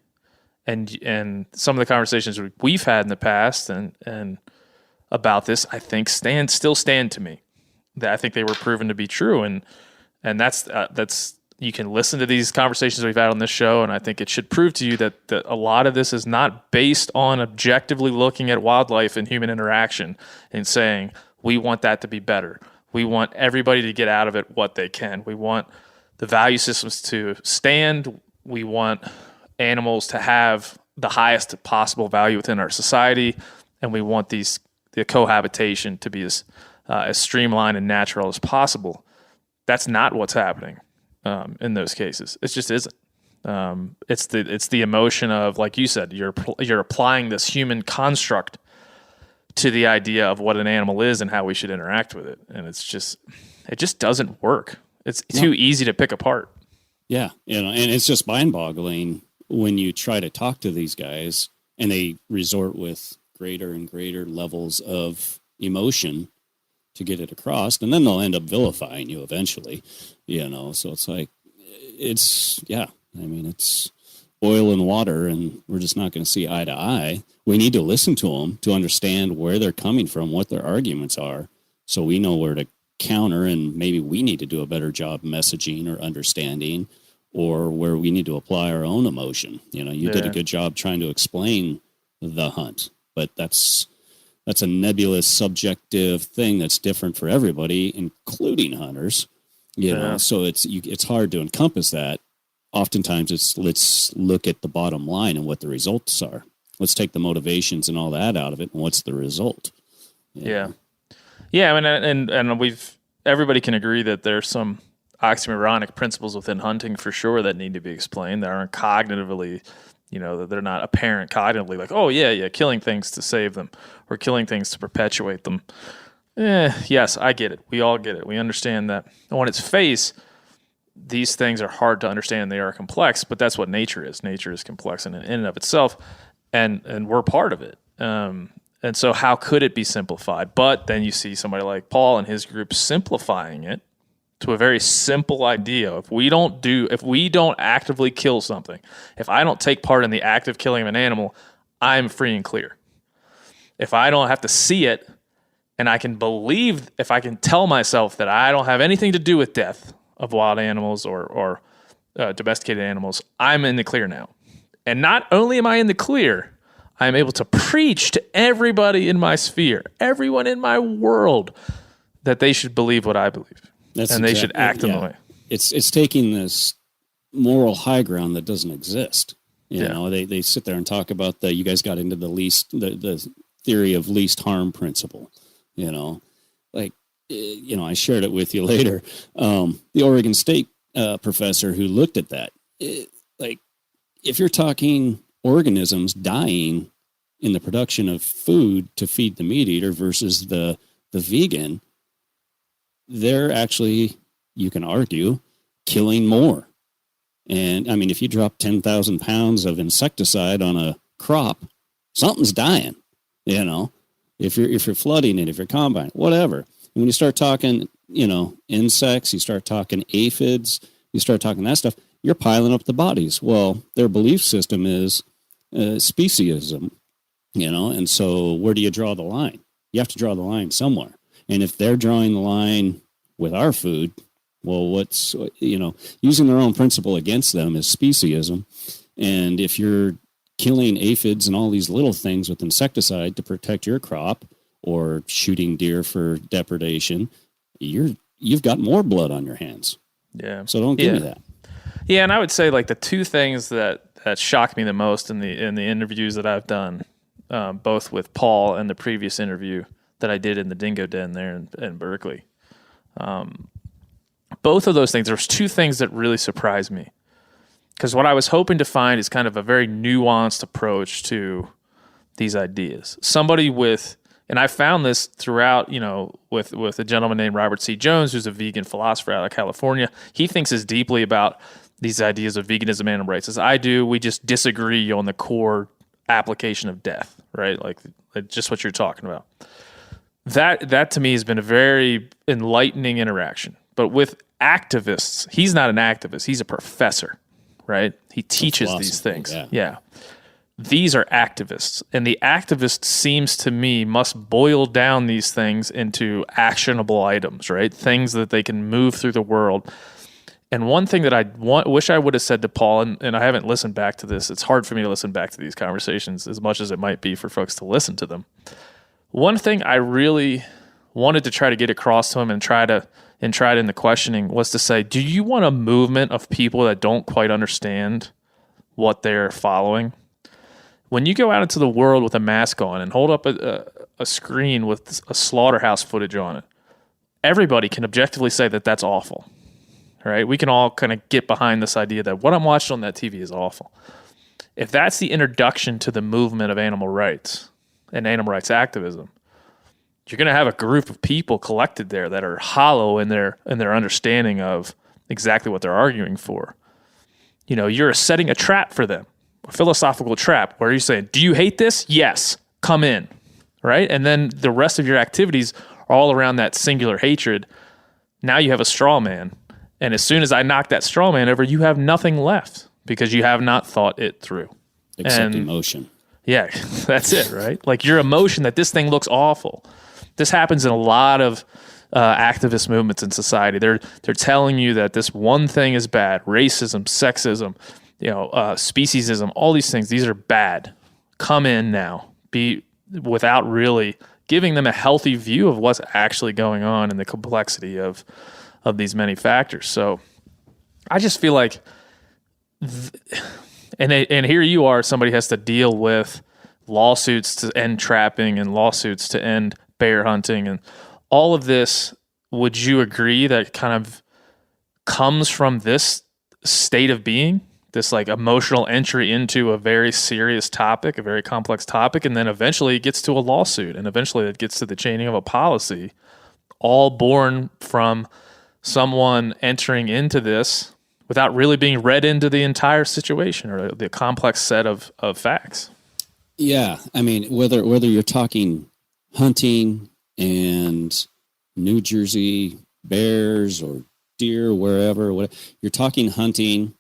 And some of the conversations we've had in the past and about this, I think still stand to me. That I think they were proven to be true. And that's you can listen to these conversations we've had on this show, and I think it should prove to you that a lot of this is not based on objectively looking at wildlife and human interaction and saying, we want that to be better. We want everybody to get out of it what they can. We want the value systems to stand. We want animals to have the highest possible value within our society, and we want the cohabitation to be as streamlined and natural as possible. That's not what's happening in those cases. It just isn't. It's the emotion of, like you said, you're applying this human construct to the idea of what an animal is and how we should interact with it, and it just doesn't work. It's too easy to pick apart. Yeah, and it's just mind-boggling when you try to talk to these guys and they resort with greater and greater levels of emotion to get it across, and then they'll end up vilifying you eventually, so it's like, it's oil and water, and we're just not going to see eye to eye. We need to listen to them to understand where they're coming from, what their arguments are, so we know where to counter, and maybe we need to do a better job messaging or understanding, or where we need to apply our own emotion. You did a good job trying to explain the hunt, but that's a nebulous, subjective thing that's different for everybody, including hunters. So it's hard to encompass that. Oftentimes, let's look at the bottom line and what the results are. Let's take the motivations and all that out of it, and what's the result? Yeah. I mean, and everybody can agree that there's some oxymoronic principles within hunting for sure that need to be explained. That aren't cognitively, that they're not apparent cognitively, like, oh yeah, killing things to save them or killing things to perpetuate them. Yes, I get it. We all get it. We understand that on its face, these things are hard to understand. They are complex, but that's what nature is. Nature is complex in and of itself, and we're part of it. And so how could it be simplified? But then you see somebody like Paul and his group simplifying it to a very simple idea. If we don't actively kill something, if I don't take part in the active killing of an animal, I'm free and clear. If I don't have to see it, and if I can tell myself that I don't have anything to do with death of wild animals or domesticated animals, I'm in the clear now. And not only am I in the clear, I'm able to preach to everybody in my sphere, everyone in my world, that they should believe what I believe. They should act in the way. It's taking this moral high ground that doesn't exist. You know, they sit there and talk about you guys got into the theory of least harm principle. You know, like, you know, I shared it with you later. The Oregon State professor who looked at that, like, if you're talking organisms dying in the production of food to feed the meat eater versus the vegan, they're actually, you can argue, killing more. And I mean, if you drop 10,000 pounds of insecticide on a crop, something's dying. You know, if you're flooding it, if you're combining, whatever. And when you start talking, you know, insects, you start talking aphids, you start talking that stuff, you're piling up the bodies. Well, their belief system is speciesism, you know, and so where do you draw the line? You have to draw the line somewhere. And if they're drawing the line with our food, well, what's, you know, using their own principle against them is speciesism. And if you're killing aphids and all these little things with insecticide to protect your crop or shooting deer for depredation, you've got more blood on your hands. Yeah. So don't give me that. Yeah, and I would say like the two things that shocked me the most in the interviews that I've done, both with Paul and the previous interview that I did in the Dingo Den there in Berkeley. Both of those things, there's two things that really surprised me. Because what I was hoping to find is kind of a very nuanced approach to these ideas. Somebody with, and I found this throughout, you know, with a gentleman named Robert C. Jones, who's a vegan philosopher out of California. He thinks as deeply about these ideas of veganism and animal rights as I do. We just disagree on the core application of death, right? Like just what you're talking about. That to me has been a very enlightening interaction. But with activists, he's not an activist. He's a professor, right? He teaches these things. Yeah. These are activists. And the activist seems to me must boil down these things into actionable items, right? Things that they can move through the world. And one thing that I wish I would have said to Paul, and I haven't listened back to this. It's hard for me to listen back to these conversations as much as it might be for folks to listen to them. One thing I really wanted to try to get across to him and tried in the questioning was to say, do you want a movement of people that don't quite understand what they're following? When you go out into the world with a mask on and hold up a screen with a slaughterhouse footage on it, everybody can objectively say that that's awful, right? We can all kind of get behind this idea that what I'm watching on that TV is awful. If that's the introduction to the movement of animal rights and animal rights activism, you're going to have a group of people collected there that are hollow in their understanding of exactly what they're arguing for. You know, you're setting a trap for them, a philosophical trap, where you're saying, do you hate this? Yes, come in, right? And then the rest of your activities are all around that singular hatred. Now you have a straw man. And as soon as I knock that straw man over, you have nothing left because you have not thought it through. Except emotion. Yeah, that's it, right? Like your emotion that this thing looks awful. This happens in a lot of activist movements in society. They're telling you that this one thing is bad: racism, sexism, speciesism. All these things, these are bad. Come in now, without really giving them a healthy view of what's actually going on and the complexity of these many factors. So, I just feel like, and here you are, somebody has to deal with lawsuits to end trapping and lawsuits to end bear hunting and all of this. Would you agree that kind of comes from this state of being, this like emotional entry into a very serious topic, a very complex topic, and then eventually it gets to a lawsuit, and eventually it gets to the chaining of a policy, all born from someone entering into this without really being read into the entire situation or the complex set of facts? Yeah, I mean, whether you're talking hunting and New Jersey bears or deer, wherever, you're talking hunting,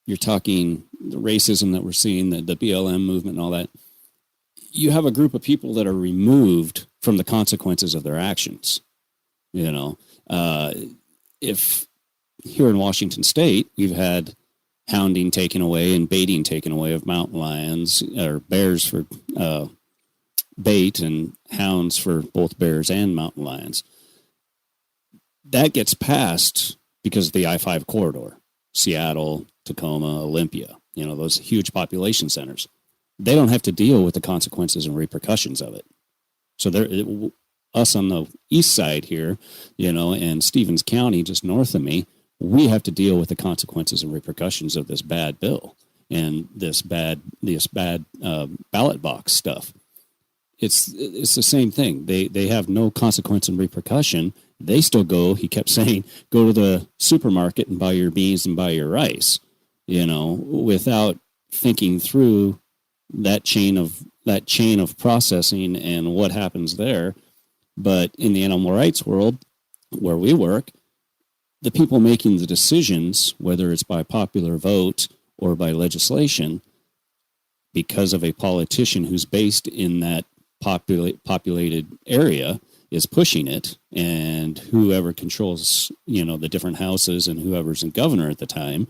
you're talking the racism that we're seeing, the BLM movement and all that. You have a group of people that are removed from the consequences of their actions. You know, if here in Washington State, we've had hounding taken away and baiting taken away of mountain lions or bears for bait and hounds for both bears and mountain lions. That gets passed because of the I-5 corridor, Seattle, Tacoma, Olympia, those huge population centers. They don't have to deal with the consequences and repercussions of it. So us on the east side here, and Stevens County, just north of me, we have to deal with the consequences and repercussions of this bad bill and this bad ballot box stuff. It's the same thing. They have no consequence and repercussion. They still go, he kept saying, go to the supermarket and buy your beans and buy your rice, without thinking through that chain of processing and what happens there. But in the animal rights world where we work, the people making the decisions, whether it's by popular vote or by legislation, because of a politician who's based in that populated area, is pushing it, and whoever controls, the different houses and whoever's in governor at the time,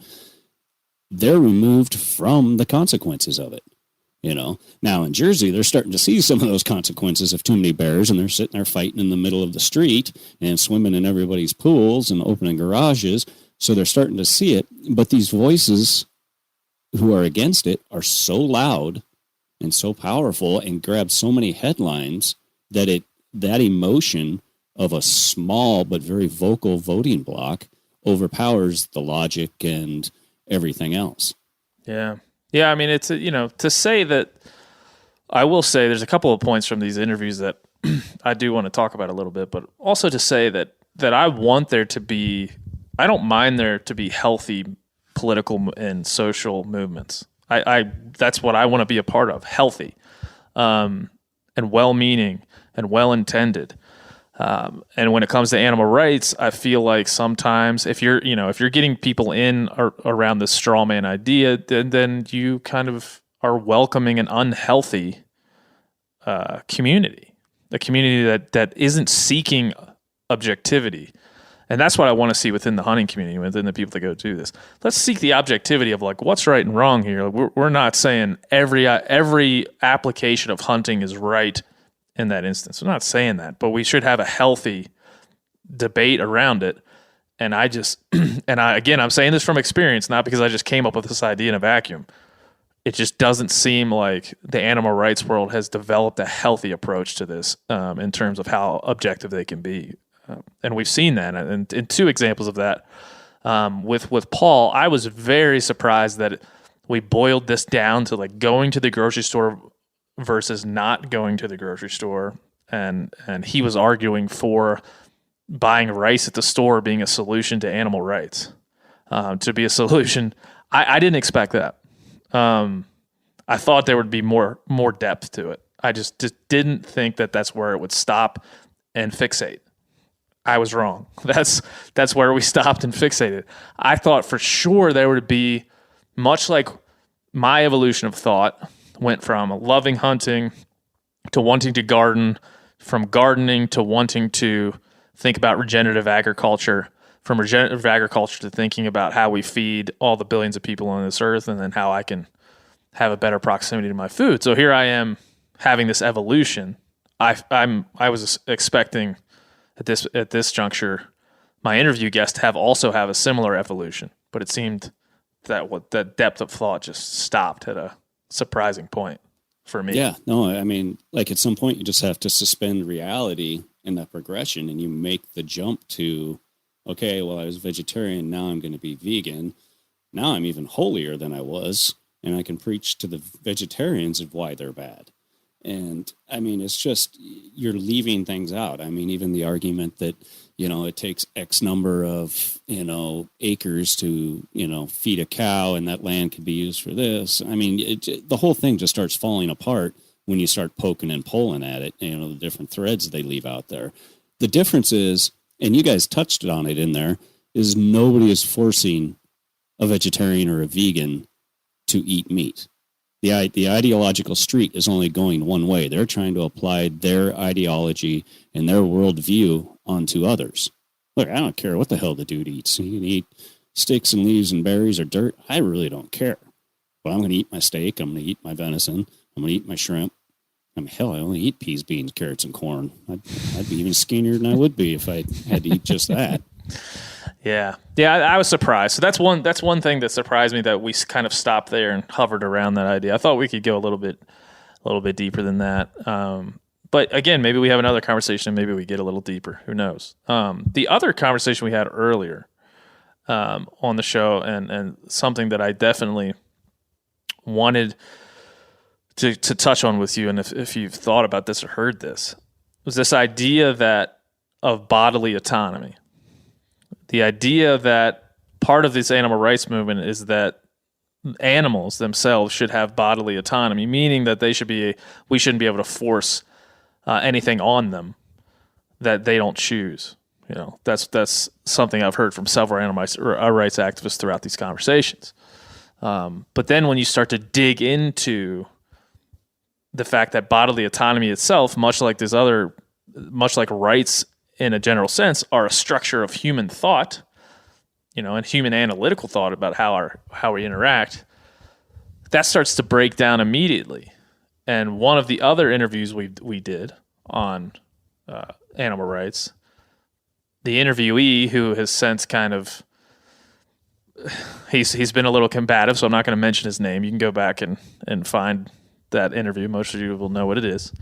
they're removed from the consequences of it. Now in Jersey, they're starting to see some of those consequences of too many bears, and they're sitting there fighting in the middle of the street and swimming in everybody's pools and opening garages. So they're starting to see it. But these voices who are against it are so loud and so powerful and grab so many headlines that that emotion of a small but very vocal voting bloc overpowers the logic and everything else. Yeah. Yeah, I mean, it's, to say that, I will say there's a couple of points from these interviews that I do want to talk about a little bit, but also to say that I want there to be, I don't mind there to be healthy political and social movements. That's what I want to be a part of, healthy, and well-meaning and well-intended. And when it comes to animal rights, I feel like sometimes if you're getting people in or around this straw man idea, then you kind of are welcoming an unhealthy community, a community that isn't seeking objectivity. And that's what I want to see within the hunting community, within the people that go do this. Let's seek the objectivity of like what's right and wrong here. We're not saying every application of hunting is right in that instance. I'm not saying that, but we should have a healthy debate around it. And I'm saying this from experience, not because I just came up with this idea in a vacuum. It just doesn't seem like the animal rights world has developed a healthy approach to this in terms of how objective they can be. And we've seen that. And in two examples of that, with Paul, I was very surprised that we boiled this down to like going to the grocery store versus not going to the grocery store. And he was arguing for buying rice at the store being a solution to animal rights, to be a solution. I didn't expect that. I thought there would be more depth to it. I just didn't think that that's where it would stop and fixate. I was wrong. That's where we stopped and fixated. I thought for sure there would be, much like my evolution of thought went from loving hunting to wanting to garden, from gardening to wanting to think about regenerative agriculture, from regenerative agriculture to thinking about how we feed all the billions of people on this earth, and then how I can have a better proximity to my food. So here I am having this evolution. I was expecting at this juncture my interview guest also have a similar evolution, but it seemed that that depth of thought just stopped at a surprising point for me. Yeah, no, I mean, like at some point you just have to suspend reality in that progression, and you make the jump to, okay, well, I was vegetarian, now I'm going to be vegan. Now I'm even holier than I was, and I can preach to the vegetarians of why they're bad. And I mean, it's just, you're leaving things out. I mean, even the argument that, it takes X number of, acres to, feed a cow, and that land could be used for this. I mean, the whole thing just starts falling apart when you start poking and pulling at it, the different threads they leave out there. The difference is, and you guys touched on it in there, is nobody is forcing a vegetarian or a vegan to eat meat. The ideological street is only going one way. They're trying to apply their ideology and their worldview onto others. Look, I don't care what the hell the dude eats. He can eat sticks and leaves and berries or dirt. I really don't care. But I'm going to eat my steak. I'm going to eat my venison. I'm going to eat my shrimp. I mean, hell, I only eat peas, beans, carrots, and corn. I'd be even skinnier than I would be if I had to eat just that. Yeah. I was surprised. So that's one thing that surprised me, that we kind of stopped there and hovered around that idea. I thought we could go a little bit deeper than that. But again, maybe we have another conversation and maybe we get a little deeper. Who knows? The other conversation we had earlier on the show, and something that I definitely wanted to touch on with you, and if you've thought about this or heard this, was this idea of bodily autonomy. The idea that part of this animal rights movement is that animals themselves should have bodily autonomy, meaning that we shouldn't be able to force anything on them that they don't choose. You know, that's something I've heard from several animal rights activists throughout these conversations. But then when you start to dig into the fact that bodily autonomy itself, much like rights in a general sense, are a structure of human thought, you know, and human analytical thought about how we interact, that starts to break down immediately. And one of the other interviews we did on animal rights, the interviewee, who has since kind of he's been a little combative, so I'm not going to mention his name. You can go back and find that interview. Most of you will know what it is.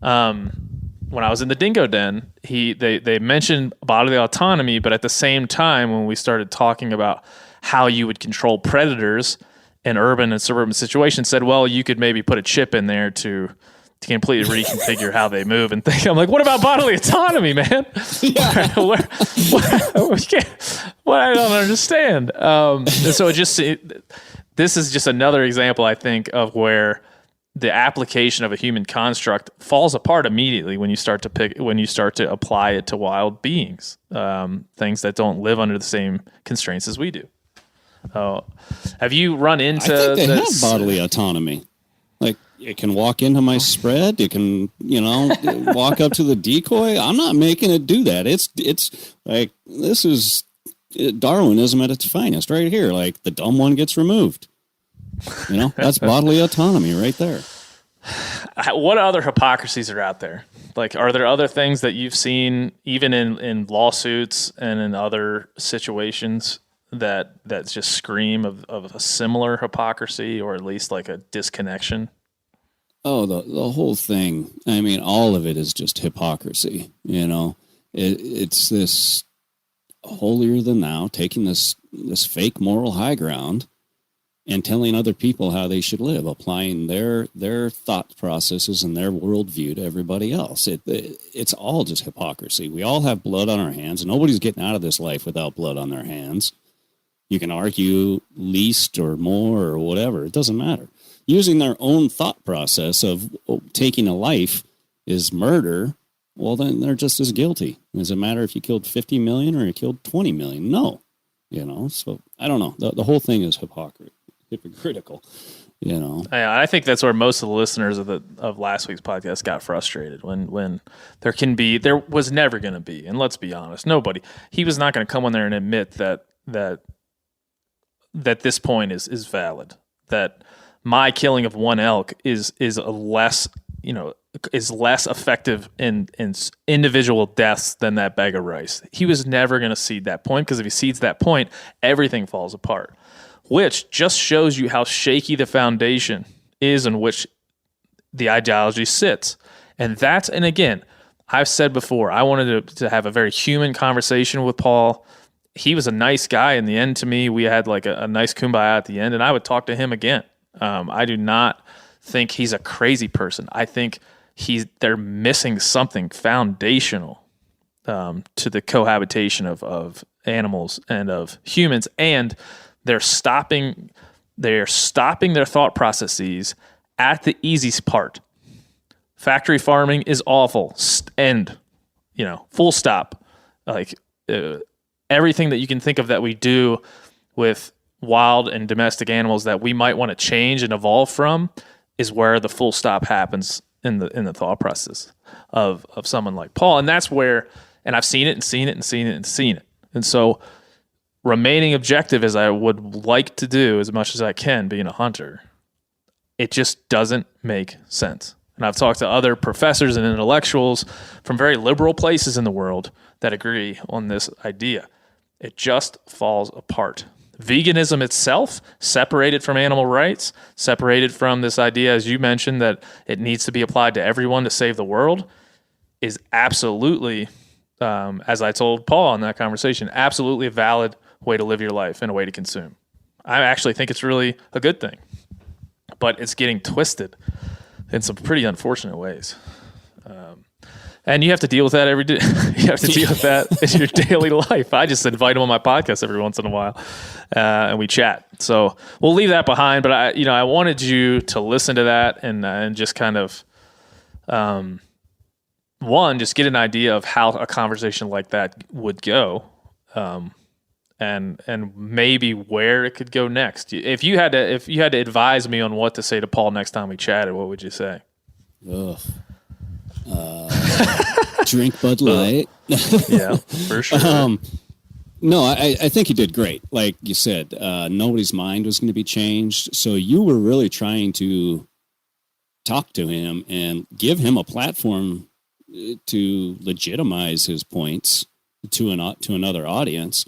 When I was in the Dingo Den, they mentioned bodily autonomy, but at the same time, when we started talking about how you would control predators in urban and suburban situations, said, well, you could maybe put a chip in there to completely reconfigure how they move and think. I'm like, what about bodily autonomy, man? Yeah. What I don't understand. And so this is just another example, I think, of where the application of a human construct falls apart immediately when you start to apply it to wild beings, things that don't live under the same constraints as we do. Have you run into? I think they have bodily autonomy. Like, it can walk into my spread. It can, walk up to the decoy. I'm not making it do that. It's like, this is Darwinism at its finest right here. Like, the dumb one gets removed. That's bodily autonomy right there. What other hypocrisies are out there? Like, are there other things that you've seen, even in lawsuits and in other situations, that just scream of a similar hypocrisy, or at least like a disconnection? Oh, the whole thing. I mean, all of it is just hypocrisy. It's this holier than thou, taking this fake moral high ground and telling other people how they should live, applying their thought processes and their worldview to everybody else. It's all just hypocrisy. We all have blood on our hands. Nobody's getting out of this life without blood on their hands. You can argue least or more or whatever. It doesn't matter. Using their own thought process of taking a life is murder, well, then they're just as guilty. Does it matter if you killed 50 million or you killed 20 million? No. So I don't know. The whole thing is hypocritical. Yeah, I think that's where most of the listeners of last week's podcast got frustrated when there was never going to be, and let's be honest, he was not going to come on there and admit that this point is valid, that my killing of one elk is less effective in individual deaths than that bag of rice. He was never going to cede that point, because if he cedes that point, everything falls apart, which just shows you how shaky the foundation is in which the ideology sits. And again, I've said before, I wanted to have a very human conversation with Paul. He was a nice guy in the end to me. We had like a nice kumbaya at the end, and I would talk to him again. I do not think he's a crazy person. I think they're missing something foundational to the cohabitation of animals and of humans, and they're stopping their thought processes at the easiest part. Factory farming is awful. End. Full stop. Like, everything that you can think of that we do with wild and domestic animals that we might want to change and evolve from is where the full stop happens in the thought process of someone like Paul. And that's where And I've seen it and seen it and seen it and seen it. And so remaining objective as I would like to do as much as I can being a hunter, it just doesn't make sense. And I've talked to other professors and intellectuals from very liberal places in the world that agree on this idea. It just falls apart. Veganism itself, separated from animal rights, separated from this idea, as you mentioned, that it needs to be applied to everyone to save the world, is absolutely, as I told Paul in that conversation, absolutely a valid way to live your life and a way to consume. I actually think it's really a good thing, but it's getting twisted in some pretty unfortunate ways. And you have to deal with that every day. You have to deal with that in your daily life. I just invite them on my podcast every once in a while, and we chat. So we'll leave that behind. But I wanted you to listen to that and just kind of, just get an idea of how a conversation like that would go, and maybe where it could go next. If you had to advise me on what to say to Paul next time we chatted, what would you say? Ugh. Drink Bud Light. Yeah, for sure. No, I think he did great. Like you said, nobody's mind was going to be changed. So you were really trying to talk to him and give him a platform to legitimize his points to another audience.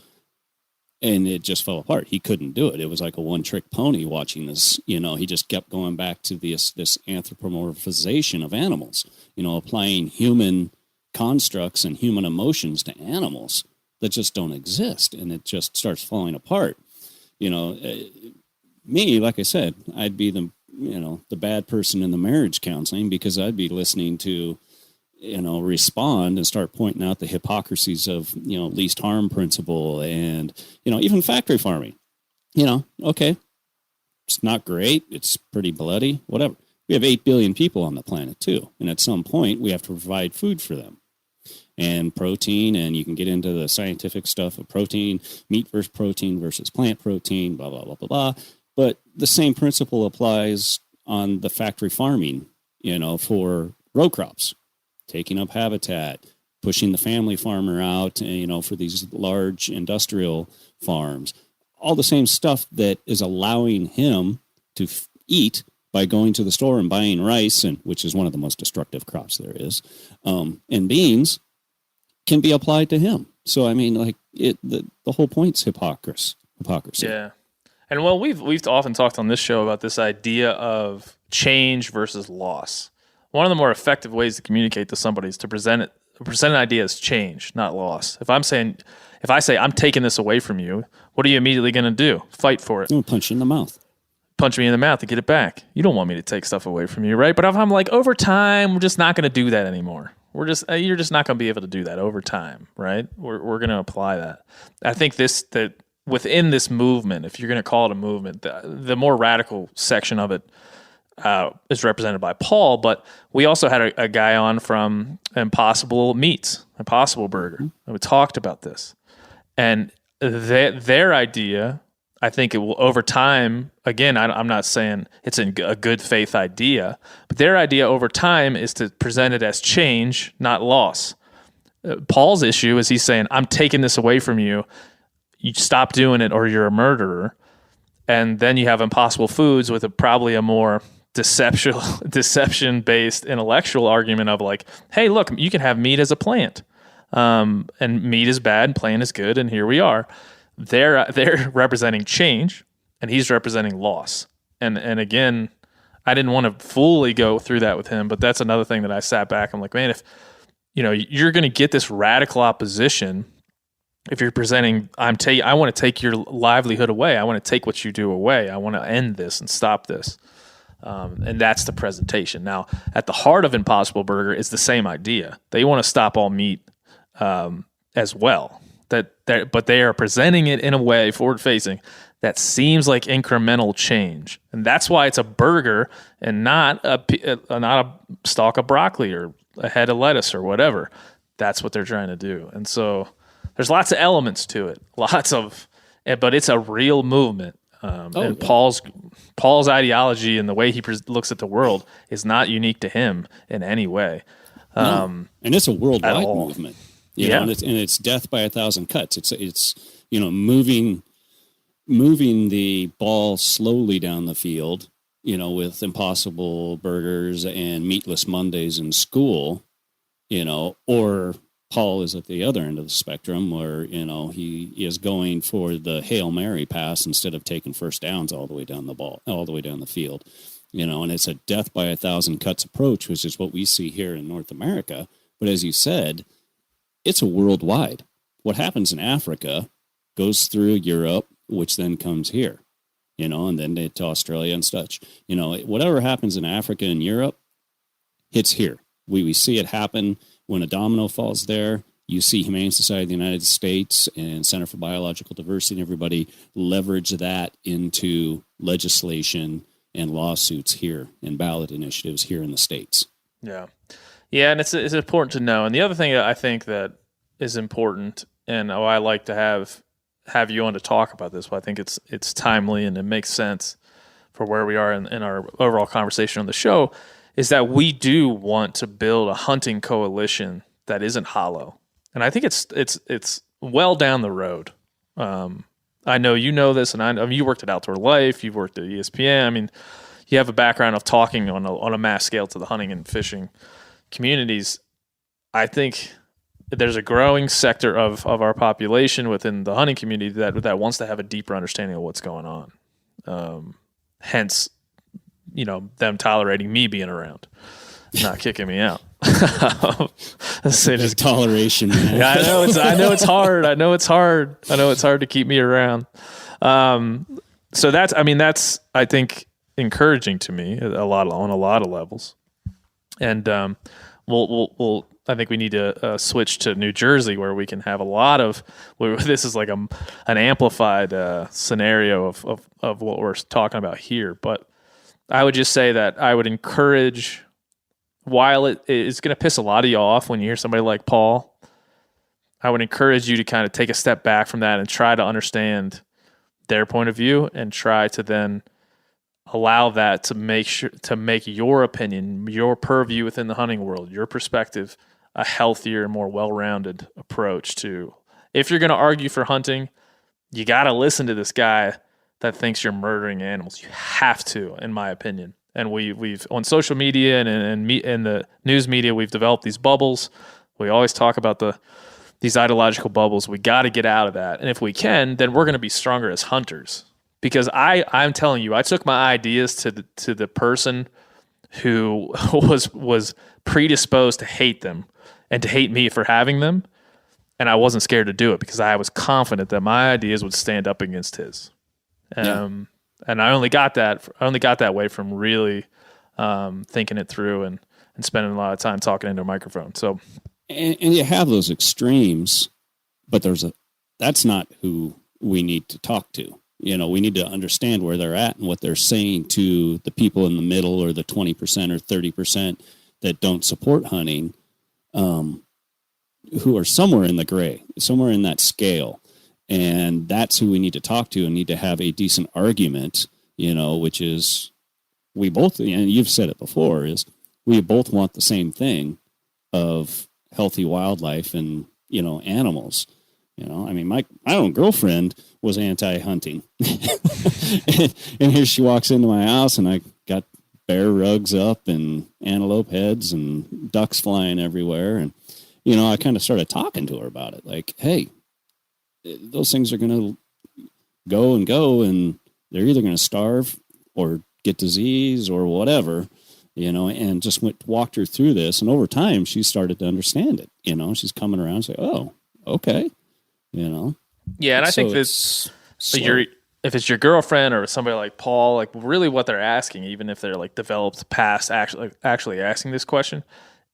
And it just fell apart. He couldn't do it. It was like a one-trick pony watching this. He just kept going back to this anthropomorphization of animals, applying human constructs and human emotions to animals that just don't exist. And it just starts falling apart. Me, like I said, I'd be the bad person in the marriage counseling because I'd be listening to respond and start pointing out the hypocrisies of, least harm principle and, even factory farming. Okay, it's not great. It's pretty bloody, whatever. We have 8 billion people on the planet too. And at some point we have to provide food for them and protein. And you can get into the scientific stuff of protein, meat versus plant protein, blah, blah, blah, blah, blah. But the same principle applies on the factory farming, for row crops. Taking up habitat, pushing the family farmer out, for these large industrial farms. All the same stuff that is allowing him to eat by going to the store and buying rice, which is one of the most destructive crops there is, and beans, can be applied to him. So, the whole point's hypocrisy. Yeah. And we've often talked on this show about this idea of change versus loss. One of the more effective ways to communicate to somebody is to present an idea as change, not loss. If I say I'm taking this away from you, what are you immediately going to do? Fight for it. Punch you in the mouth. Punch me in the mouth to get it back. You don't want me to take stuff away from you, right? But if I'm like, over time, we're just not going to do that anymore. You're just not going to be able to do that over time, right? We're going to apply that. I think that within this movement, if you're going to call it a movement, the more radical section of it is represented by Paul, but we also had a guy on from Impossible Meats, Impossible Burger, and we talked about this. And their idea, I think it will, over time, again, I'm not saying it's a good faith idea, but their idea over time is to present it as change, not loss. Paul's issue is he's saying, I'm taking this away from you. You stop doing it or you're a murderer. And then you have Impossible Foods with probably a more deception-based intellectual argument of like, hey, look, you can have meat as a plant, and meat is bad, plant is good, and here we are. They're representing change, and he's representing loss. And again, I didn't want to fully go through that with him, but that's another thing that I sat back. I'm like, man, if you're going to get this radical opposition, if you're presenting, I want to take your livelihood away. I want to take what you do away. I want to end this and stop this. And that's the presentation. Now, at the heart of Impossible Burger is the same idea. They want to stop all meat as well. But they are presenting it in a way, forward-facing, that seems like incremental change. And that's why it's a burger and not a stalk of broccoli or a head of lettuce or whatever. That's what they're trying to do. And so there's lots of elements to it, but it's a real movement. And Paul's ideology and the way he looks at the world is not unique to him in any way. And it's a worldwide movement. You know, and it's death by 1,000 cuts. It's moving the ball slowly down the field, with Impossible Burgers and Meatless Mondays in school, or Paul is at the other end of the spectrum where, he is going for the Hail Mary pass instead of taking first downs all the way down the field, and it's a death by 1,000 cuts approach, which is what we see here in North America. But as you said, it's a worldwide. What happens in Africa goes through Europe, which then comes here, and then to Australia and such. Whatever happens in Africa and Europe hits here. We see it happen when a domino falls there. You see Humane Society of the United States and Center for Biological Diversity and everybody leverage that into legislation and lawsuits here and ballot initiatives here in the States. Yeah. Yeah, and it's important to know. And the other thing that I think that is important, and I like to have you on to talk about this, but I think it's timely and it makes sense for where we are in our overall conversation on the show, is that we do want to build a hunting coalition that isn't hollow. And I think it's well down the road. I know you know this, and I mean, you worked at Outdoor Life, you've worked at ESPN. I mean, you have a background of talking on a mass scale to the hunting and fishing communities. I think there's a growing sector of our population within the hunting community that wants to have a deeper understanding of what's going on. Hence, them tolerating me being around, not kicking me out. Just toleration, man. Yeah, I know it's hard. I know it's hard to keep me around. So that's I think encouraging to me on a lot of levels. And we'll I think we need to switch to New Jersey, where we can have a lot of. This is like an amplified scenario of what we're talking about here. But I would just say that I would encourage, while it is going to piss a lot of you off when you hear somebody like Paul, I would encourage you to kind of take a step back from that and try to understand their point of view and try to then allow that to make your opinion, your purview within the hunting world, your perspective, a healthier, more well-rounded approach to. If you're going to argue for hunting, you got to listen to this guy that thinks you're murdering animals. You have to, in my opinion. And we've on social media and the news media, we've developed these bubbles. We always talk about these ideological bubbles. We got to get out of that. And if we can, then we're going to be stronger as hunters. Because I'm telling you, I took my ideas to the person who was predisposed to hate them and to hate me for having them, and I wasn't scared to do it because I was confident that my ideas would stand up against his. And I only got that way from really thinking it through and spending a lot of time talking into a microphone. So, and you have those extremes, but that's not who we need to talk to. We need to understand where they're at and what they're saying to the people in the middle, or the 20% or 30% that don't support hunting, who are somewhere in the gray, somewhere in that scale. And that's who we need to talk to and need to have a decent argument, which is we both, and you've said it before, is we both want the same thing of healthy wildlife and, animals. My own girlfriend was anti-hunting. and here she walks into my house and I got bear rugs up and antelope heads and ducks flying everywhere. And, I kind of started talking to her about it. Like, hey, those things are going to go and they're either going to starve or get disease or whatever, and just walked her through this. And over time, she started to understand it. She's coming around and say, oh, okay. Yeah, and I think this, if it's your girlfriend or somebody like Paul, like really what they're asking, even if they're like developed past actually asking this question,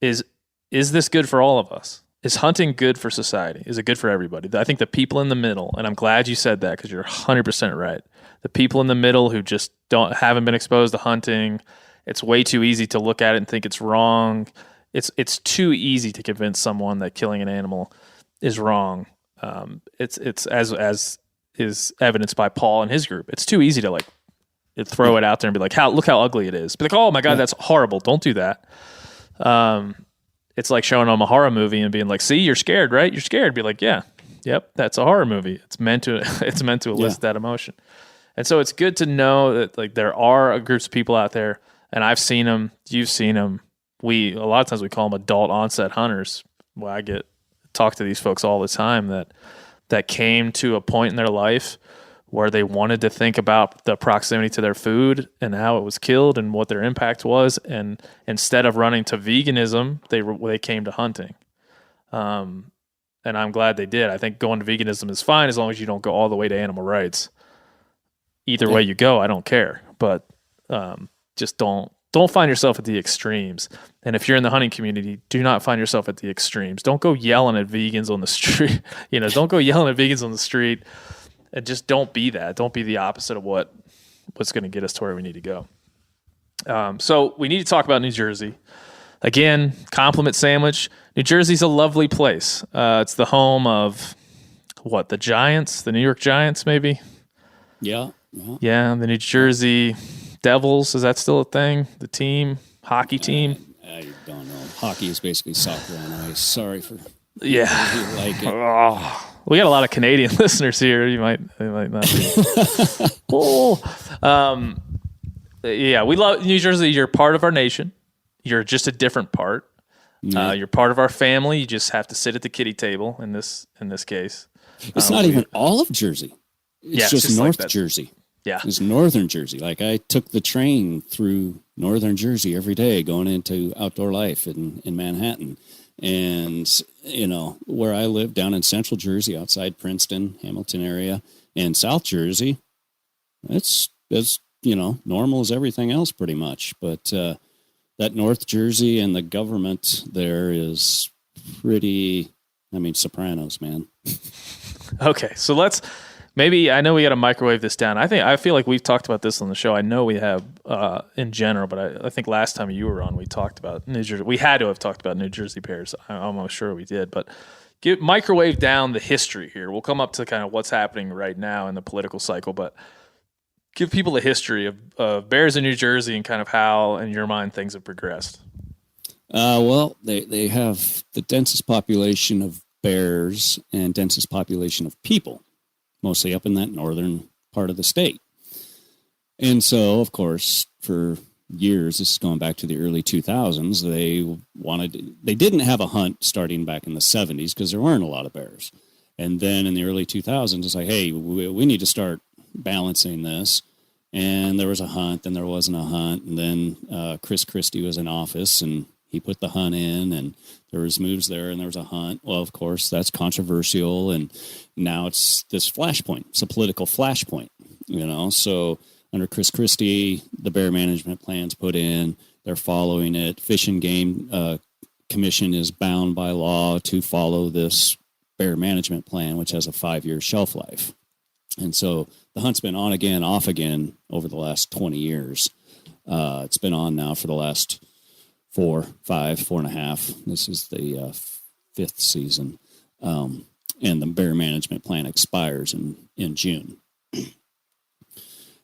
is this good for all of us? Is hunting good for society? Is it good for everybody? I think the people in the middle, and I'm glad you said that because you're 100% right. The people in the middle who just haven't been exposed to hunting, it's way too easy to look at it and think it's wrong. It's too easy to convince someone that killing an animal is wrong. It's as is evidenced by Paul and his group. It's too easy to throw it out there and be like, look how ugly it is. Be like, oh my God, that's horrible. Don't do that. it's like showing them a horror movie and being like, see, you're scared, right? You're scared. Be like, yeah, yep, that's a horror movie. It's meant to elicit that emotion. And so it's good to know that like there are groups of people out there, and I've seen them, you've seen them. A lot of times we call them adult onset hunters. Well, I talk to these folks all the time that came to a point in their life where they wanted to think about the proximity to their food and how it was killed and what their impact was. And instead of running to veganism, they came to hunting. And I'm glad they did. I think going to veganism is fine as long as you don't go all the way to animal rights. Either way you go, I don't care. But just don't find yourself at the extremes. And if you're in the hunting community, do not find yourself at the extremes. Don't go yelling at vegans on the street. Don't go yelling at vegans on the street. And just don't be that. Don't be the opposite of what's going to get us to where we need to go. So we need to talk about New Jersey. Again, compliment sandwich. New Jersey's a lovely place. It's the home of, the Giants? The New York Giants, maybe? Yeah. Yeah, the New Jersey Devils. Is that still a thing? The team? Hockey team? I don't know. Hockey is basically soccer on ice. Sorry for... Yeah. Like it. Oh. We got a lot of Canadian listeners here. They might not be. Yeah, we love New Jersey. You're part of our nation. You're just a different part. You're part of our family. You just have to sit at the kiddie table in this case. It's not even all of Jersey. It's just North like Jersey. Yeah. It's northern Jersey. Like I took the train through northern Jersey every day going into Outdoor Life in Manhattan. And, where I live down in central Jersey, outside Princeton, Hamilton area, and South Jersey, it's as, normal as everything else pretty much. But that North Jersey and the government there is pretty, Sopranos, man. Okay, so I know we got to microwave this down. I feel like we've talked about this on the show. I know we have in general, but I think last time you were on, we talked about New Jersey. We had to have talked about New Jersey bears. I'm almost sure we did. But microwave down the history here. We'll come up to kind of what's happening right now in the political cycle, but give people the history of bears in New Jersey and kind of how, in your mind, things have progressed. Well, they have the densest population of bears and densest population of people, mostly up in that northern part of the state. And so, of course, for years, this is going back to the early 2000s, they didn't have a hunt starting back in the 70s because there weren't a lot of bears. And then in the early 2000s, it's like, hey, we need to start balancing this. And there was a hunt, and there wasn't a hunt. And then Chris Christie was in office, and he put the hunt in, and there was moves there, and there was a hunt. Well, of course, that's controversial, and now it's this flashpoint. It's a political flashpoint, So under Chris Christie, the bear management plan's put in. They're following it. Fish and Game Commission is bound by law to follow this bear management plan, which has a 5-year shelf life. And so the hunt's been on again, off again over the last 20 years. It's been on now for the last 4 and a half. This is the 5th season. And the bear management plan expires in June.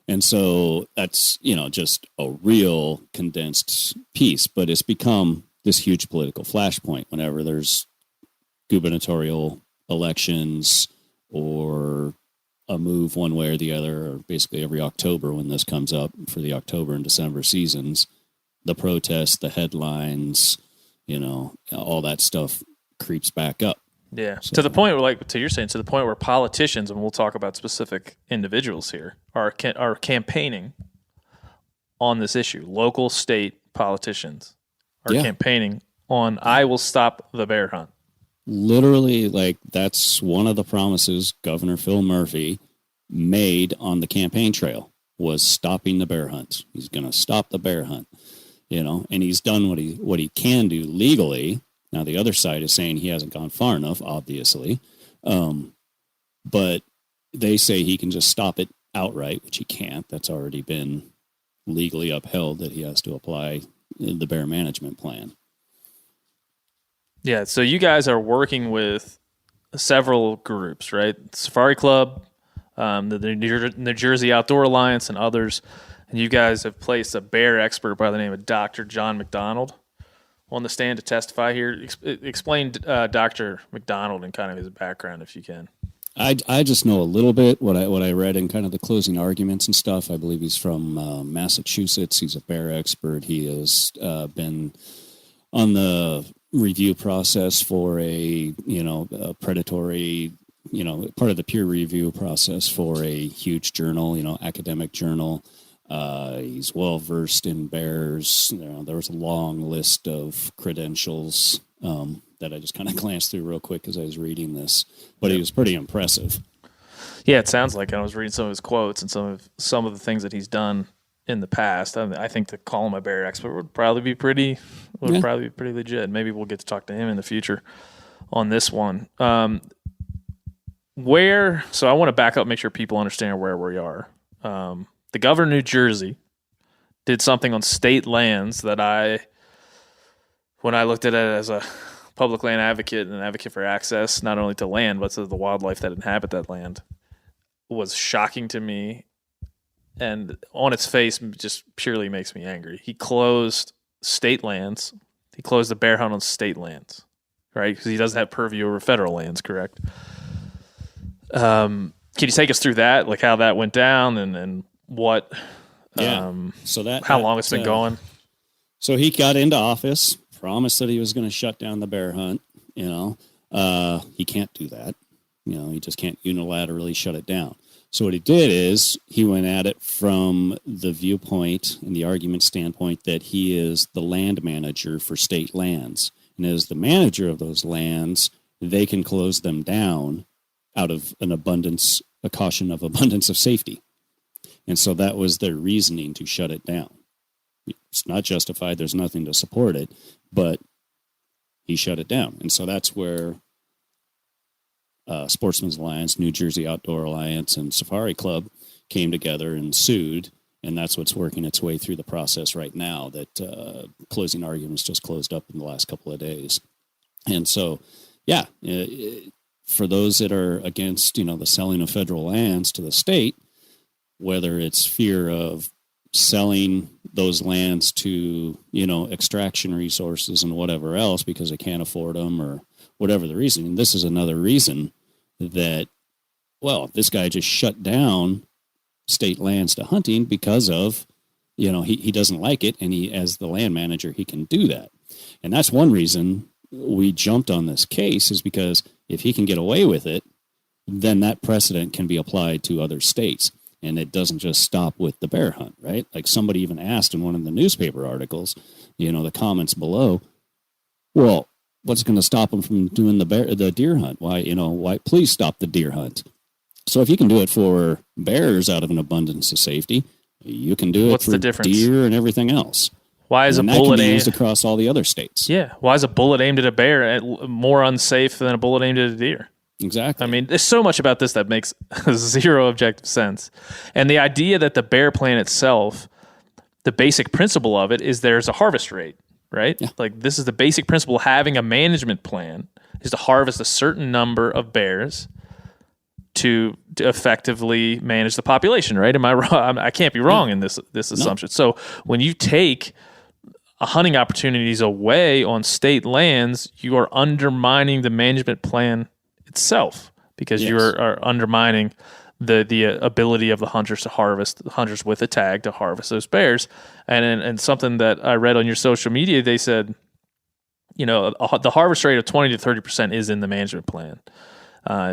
And so that's, just a real condensed piece, but it's become this huge political flashpoint whenever there's gubernatorial elections or a move one way or the other, or basically every October when this comes up for the October and December seasons, the protests, the headlines, all that stuff creeps back up. Yeah, so, to the point where, you're saying, to the point where politicians, and we'll talk about specific individuals here, are campaigning on this issue. Local, state politicians are campaigning on, I will stop the bear hunt. Literally, that's one of the promises Governor Phil Murphy made on the campaign trail was stopping the bear hunt. He's going to stop the bear hunt, and he's done what he can do legally. Now, the other side is saying he hasn't gone far enough, obviously. But they say he can just stop it outright, which he can't. That's already been legally upheld that he has to apply the bear management plan. Yeah, so you guys are working with several groups, right? Safari Club, the New Jersey Outdoor Alliance, and others. And you guys have placed a bear expert by the name of Dr. John McDonald on the stand to testify here. Explain Dr. McDonald and kind of his background, if you can. I just know a little bit what I read in kind of the closing arguments and stuff. I believe he's from Massachusetts. He's a bear expert. He has been on the review process for a predatory, part of the peer review process for a huge journal, academic journal. He's well versed in bears. There was a long list of credentials that I just kind of glanced through real quick as I was reading this, but he was pretty impressive. Yeah, it sounds like I was reading some of his quotes and some of the things that he's done in the past. I think to call him a bear expert would probably be pretty legit. Maybe we'll get to talk to him in the future on this one. So I want to back up, make sure people understand where we are. The governor of New Jersey did something on state lands that when I looked at it as a public land advocate and an advocate for access, not only to land, but to the wildlife that inhabit that land, was shocking to me. And on its face, just purely makes me angry. He closed state lands. He closed the bear hunt on state lands, right? Because he doesn't have purview over federal lands, correct? Can you take us through that, like how that went down and what? So how long it's been going? So he got into office, promised that he was going to shut down the bear hunt. He can't do that. He just can't unilaterally shut it down. So what he did is he went at it from the viewpoint and the argument standpoint that he is the land manager for state lands. And as the manager of those lands, they can close them down out of a caution of abundance of safety. And so that was their reasoning to shut it down. It's not justified. There's nothing to support it, but he shut it down. And so that's where Sportsman's Alliance, New Jersey Outdoor Alliance, and Safari Club came together and sued. And that's what's working its way through the process right now, that closing arguments just closed up in the last couple of days. And so, for those that are against, the selling of federal lands to the state, whether it's fear of selling those lands to, extraction resources and whatever else because they can't afford them or whatever the reason. And this is another reason that, this guy just shut down state lands to hunting because of, he doesn't like it. And he, as the land manager, he can do that. And that's one reason we jumped on this case, is because if he can get away with it, then that precedent can be applied to other states. And it doesn't just stop with the bear hunt, right? Like somebody even asked in one of the newspaper articles, the comments below, well, what's going to stop them from doing the deer hunt? Why please stop the deer hunt? So if you can do it for bears out of an abundance of safety, you can do it for deer and everything else. Why is a bullet aimed across all the other states? Yeah. Why is a bullet aimed at a bear more unsafe than a bullet aimed at a deer? Exactly. I mean, there's so much about this that makes zero objective sense. And the idea that the bear plan itself, the basic principle of it is there's a harvest rate, right? Yeah. Like this is the basic principle. Having a management plan is to harvest a certain number of bears to effectively manage the population, right? Am I wrong? I can't be wrong in this assumption. So when you take hunting opportunities away on state lands, you are undermining the management plan itself, because you are undermining the ability of the hunters to harvest, the hunters with a tag to harvest those bears. And something that I read on your social media, they said, the harvest rate of 20 to 30% is in the management plan.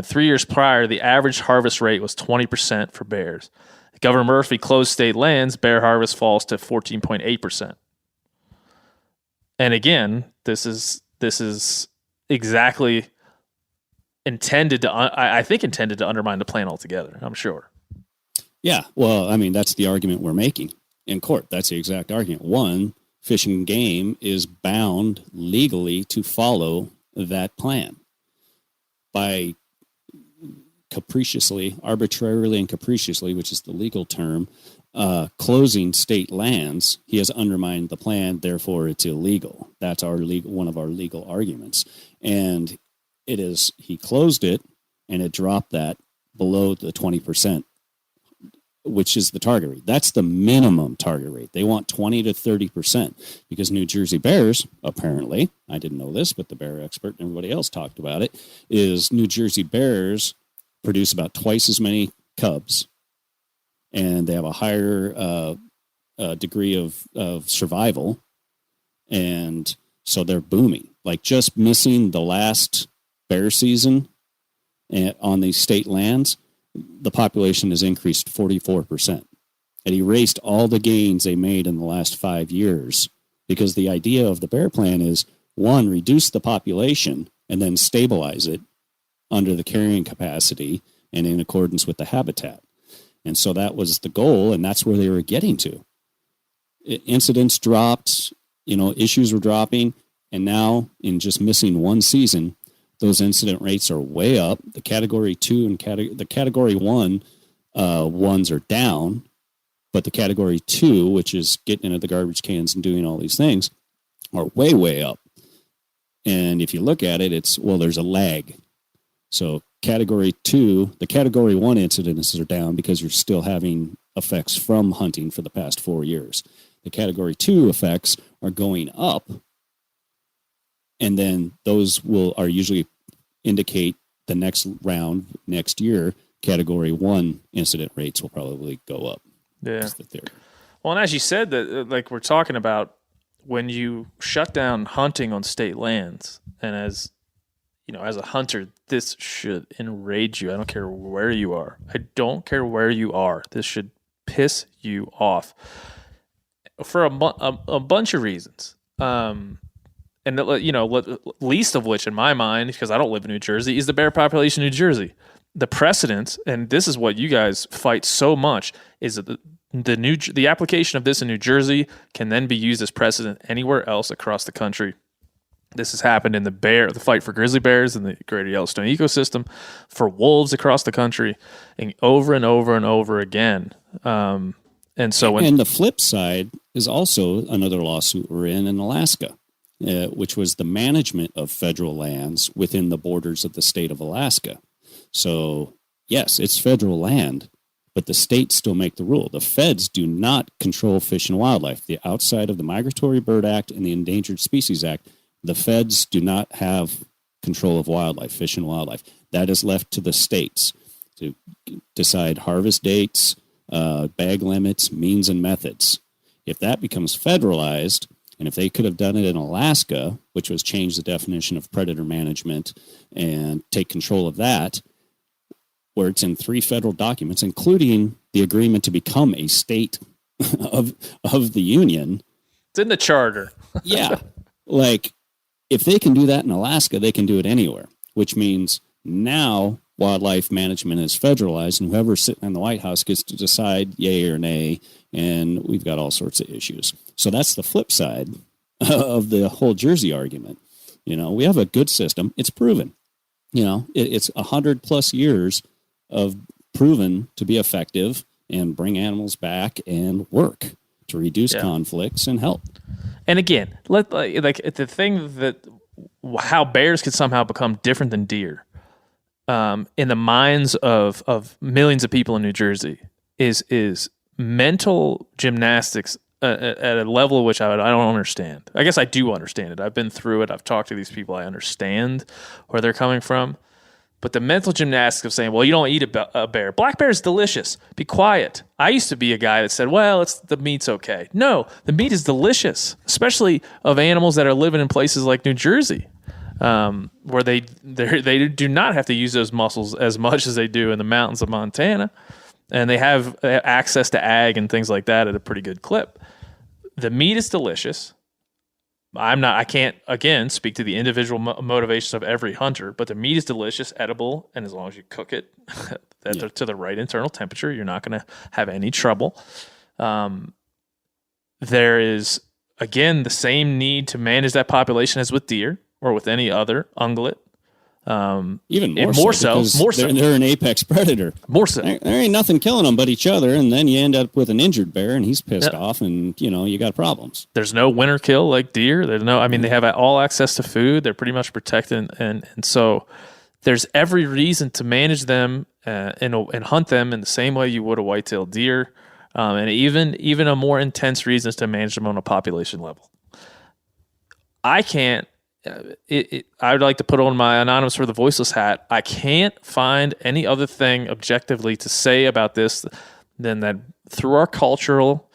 3 years prior, the average harvest rate was 20% for bears. Governor Murphy closed state lands, bear harvest falls to 14.8%. And again, this is exactly intended to undermine the plan altogether, I'm sure. Yeah, well, I mean, that's the argument we're making in court. That's the exact argument. One, Fish and Game is bound legally to follow that plan. By arbitrarily and capriciously, which is the legal term, closing state lands, he has undermined the plan, therefore it's illegal. That's one of our legal arguments. And he closed it, and it dropped that below the 20% which is the target rate. That's the minimum target rate. They want 20 to 30% because New Jersey bears, apparently, I didn't know this, but the bear expert and everybody else talked about it, is New Jersey bears produce about twice as many cubs, and they have a higher degree of survival, and so they're booming. Like just missing the last bear season on these state lands, the population has increased 44%. It erased all the gains they made in the last 5 years because the idea of the bear plan is, one, reduce the population and then stabilize it under the carrying capacity and in accordance with the habitat. And so that was the goal, and that's where they were getting to. Incidents dropped, issues were dropping, and now in just missing one season, those incident rates are way up. The Category 2 and the Category 1 ones are down, but the Category 2, which is getting into the garbage cans and doing all these things, are way, way up. And if you look at it, there's a lag. So Category 2, the Category 1 incidences are down because you're still having effects from hunting for the past 4 years. The Category 2 effects are going up, and then those are usually indicate the next round, next year, Category 1 incident rates will probably go up. Yeah. That's the theory. Well, and as you said, that like we're talking about when you shut down hunting on state lands, and as a hunter, this should enrage you. I don't care where you are. This should piss you off for a bunch of reasons. And least of which in my mind, because I don't live in New Jersey, is the bear population in New Jersey. The precedent, and this is what you guys fight so much, is that the application of this in New Jersey can then be used as precedent anywhere else across the country. This has happened in the fight for grizzly bears in the greater Yellowstone ecosystem, for wolves across the country, and over and over and over again. And the flip side is also another lawsuit we're in Alaska. Which was the management of federal lands within the borders of the state of Alaska. So, yes, it's federal land, but the states still make the rule. The feds do not control fish and wildlife. Outside of the Migratory Bird Act and the Endangered Species Act, the feds do not have control of wildlife, fish and wildlife. That is left to the states to decide harvest dates, bag limits, means and methods. If that becomes federalized, and if they could have done it in Alaska, which was change the definition of predator management and take control of that, where it's in 3 federal documents, including the agreement to become a state of the union. It's in the charter. Yeah. Like, if they can do that in Alaska, they can do it anywhere, which means now wildlife management is federalized, and whoever's sitting in the White House gets to decide yay or nay, and we've got all sorts of issues. So that's the flip side of the whole Jersey argument. We have a good system. It's proven. It's 100+ years of proven to be effective and bring animals back and work to reduce conflicts and help. And again, the thing that how bears could somehow become different than deer in the minds of millions of people in New Jersey is mental gymnastics at a level which I don't understand. I guess I do understand it. I've been through it. I've talked to these people. I understand where they're coming from. But the mental gymnastics of saying, well, you don't eat a bear. Black bear is delicious. Be quiet. I used to be a guy that said, well, the meat's okay. No, the meat is delicious, especially of animals that are living in places like New Jersey, where they do not have to use those muscles as much as they do in the mountains of Montana. And they have access to ag and things like that at a pretty good clip. The meat is delicious. I can't, again, speak to the individual motivations of every hunter, but the meat is delicious, edible, and as long as you cook it to the right internal temperature, you're not going to have any trouble. There is, again, the same need to manage that population as with deer or with any other ungulate. Even more so. They're an apex predator. More so. There ain't nothing killing them but each other, and then you end up with an injured bear, and he's pissed off, and you got problems. There's no winter kill like deer. They have all access to food. They're pretty much protected, and so there's every reason to manage them and hunt them in the same way you would a white-tailed deer, and even a more intense reason is to manage them on a population level. I can't. I would like to put on my anonymous for the voiceless hat. I can't find any other thing objectively to say about this than that through our cultural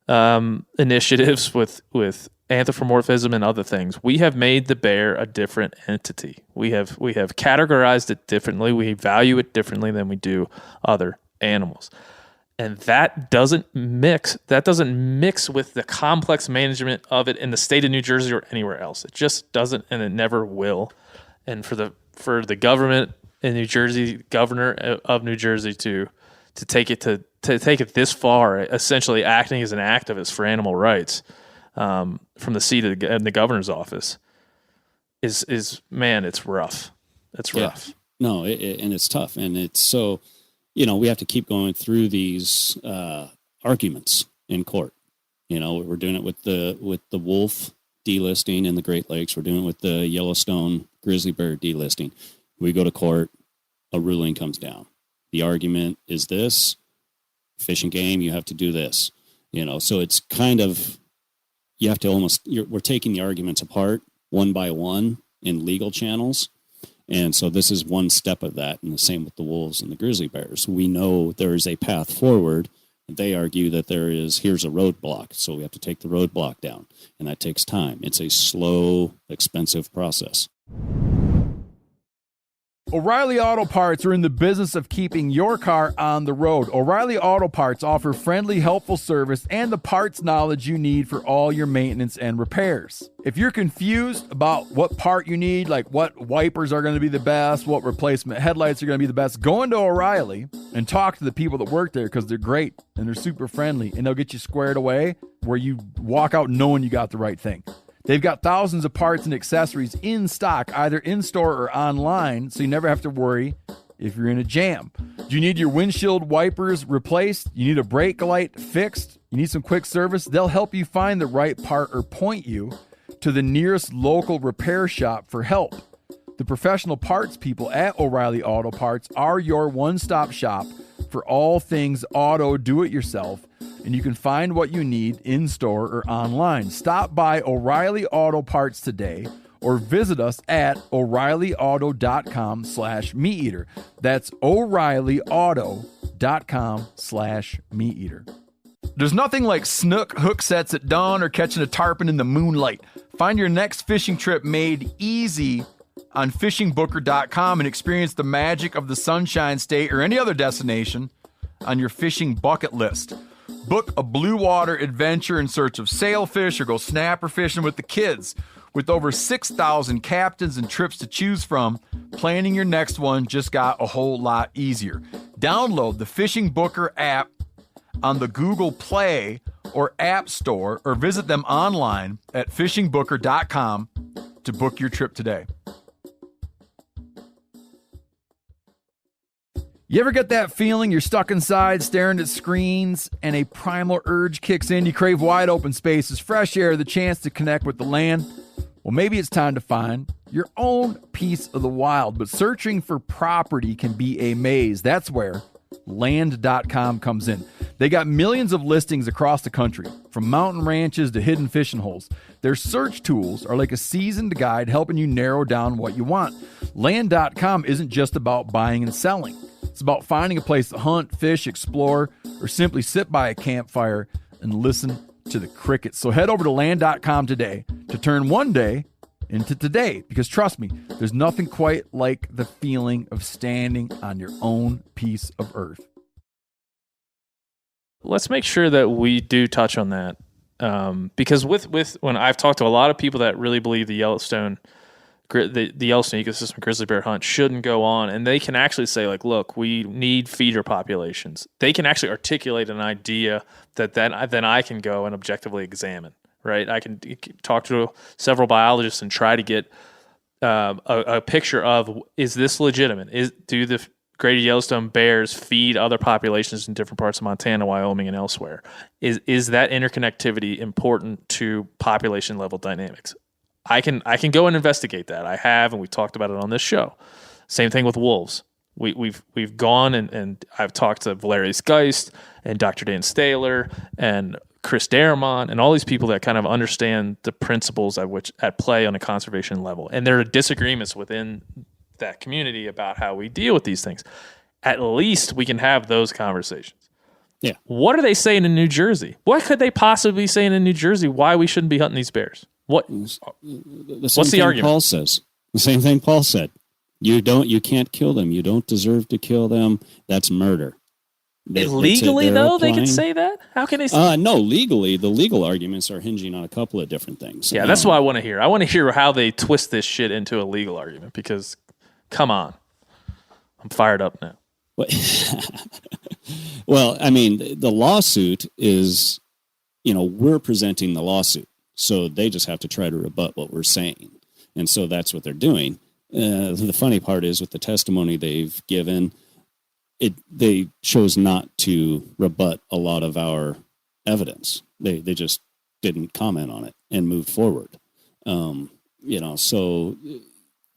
initiatives with anthropomorphism and other things, we have made the bear a different entity. We have categorized it differently. We value it differently than we do other animals. And that doesn't mix with the complex management of it in the state of New Jersey or anywhere else. It just doesn't, and it never will. And for the government in New Jersey, governor of New Jersey to take it this far, essentially acting as an activist for animal rights, from the seat of the governor's office, is man, it's rough. It's rough. Yeah. No, and it's tough, and it's so. We have to keep going through these arguments in court. We're doing it with the wolf delisting in the Great Lakes. We're doing it with the Yellowstone grizzly bear delisting. We go to court, a ruling comes down. The argument is this: Fish and Game, you have to do this. So it's kind of, you have to we're taking the arguments apart one by one in legal channels. And so this is one step of that, and the same with the wolves and the grizzly bears. We know there is a path forward. They argue that here's a roadblock, so we have to take the roadblock down, and that takes time. It's a slow, expensive process. O'Reilly Auto Parts are in the business of keeping your car on the road. O'Reilly Auto Parts offer friendly, helpful service and the parts knowledge you need for all your maintenance and repairs. If you're confused about what part you need, like what wipers are going to be the best, what replacement headlights are going to be the best, go into O'Reilly and talk to the people that work there, because they're great and they're super friendly, and they'll get you squared away where you walk out knowing you got the right thing. They've got thousands of parts and accessories in stock, either in-store or online, so you never have to worry if you're in a jam. Do you need your windshield wipers replaced? You need a brake light fixed? You need some quick service? They'll help you find the right part or point you to the nearest local repair shop for help. The professional parts people at O'Reilly Auto Parts are your one-stop shop for all things auto do-it-yourself, and you can find what you need in-store or online. Stop by O'Reilly Auto Parts today or visit us at O'ReillyAuto.com/MeatEater. That's O'ReillyAuto.com/MeatEater. There's nothing like snook hook sets at dawn or catching a tarpon in the moonlight. Find your next fishing trip made easy on fishingbooker.com and experience the magic of the Sunshine State or any other destination on your fishing bucket list. Book a blue water adventure in search of sailfish or go snapper fishing with the kids. With over 6,000 captains and trips to choose from, planning your next one just got a whole lot easier. Download the Fishing Booker app on the Google Play or App Store, or visit them online at fishingbooker.com to book your trip today. You ever get that feeling you're stuck inside staring at screens and a primal urge kicks in? You crave wide open spaces, fresh air, the chance to connect with the land. Well, maybe it's time to find your own piece of the wild, but searching for property can be a maze. That's where Land.com comes in. They got millions of listings across the country, from mountain ranches to hidden fishing holes. Their search tools are like a seasoned guide helping you narrow down what you want. Land.com isn't just about buying and selling. It's about finding a place to hunt, fish, explore, or simply sit by a campfire and listen to the crickets. So head over to Land.com today to turn one day into today, because trust me, there's nothing quite like the feeling of standing on your own piece of earth. Let's make sure that we do touch on that, because with when I've talked to a lot of people that really believe the Yellowstone ecosystem grizzly bear hunt shouldn't go on, and they can actually say, like, look, we need feeder populations. They can actually articulate an idea that then I can go and objectively examine, right? I can talk to several biologists and try to get a picture of, is this legitimate? Do the Greater Yellowstone bears feed other populations in different parts of Montana, Wyoming, and elsewhere? Is that interconnectivity important to population level dynamics? I can go and investigate that. I have, and we talked about it on this show. Same thing with wolves. We've gone and I've talked to Valerius Geist and Dr. Dan Staler and Chris Darramont and all these people that kind of understand the principles at play on a conservation level. And there are disagreements within that community about how we deal with these things. At least we can have those conversations. Yeah. What are they saying in New Jersey? What could they possibly be saying in New Jersey why we shouldn't be hunting these bears? What's the argument? Paul says. The same thing Paul said. You can't kill them. You don't deserve to kill them. That's murder. Legally, though, they can say that? How can they say no, legally, the legal arguments are hinging on a couple of different things. Yeah, that's what I want to hear. I want to hear how they twist this shit into a legal argument because, come on. I'm fired up now. Well, I mean, the lawsuit is, we're presenting the lawsuit. So they just have to try to rebut what we're saying. And so that's what they're doing. The funny part is with the testimony they've given, they chose not to rebut a lot of our evidence. They just didn't comment on it and moved forward. So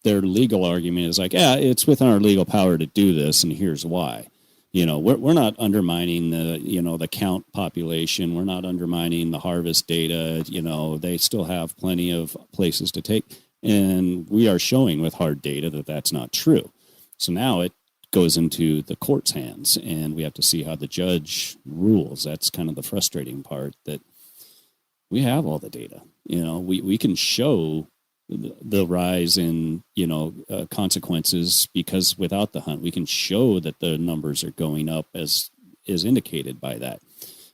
their legal argument is like, yeah, it's within our legal power to do this, and here's why. We're not undermining the count population. We're not undermining the harvest data. They still have plenty of places to take, and we are showing with hard data that that's not true. So now it goes into the court's hands, and we have to see how the judge rules. That's kind of the frustrating part, that we have all the data. We can show the rise in, consequences, because without the hunt, we can show that the numbers are going up as is indicated by that.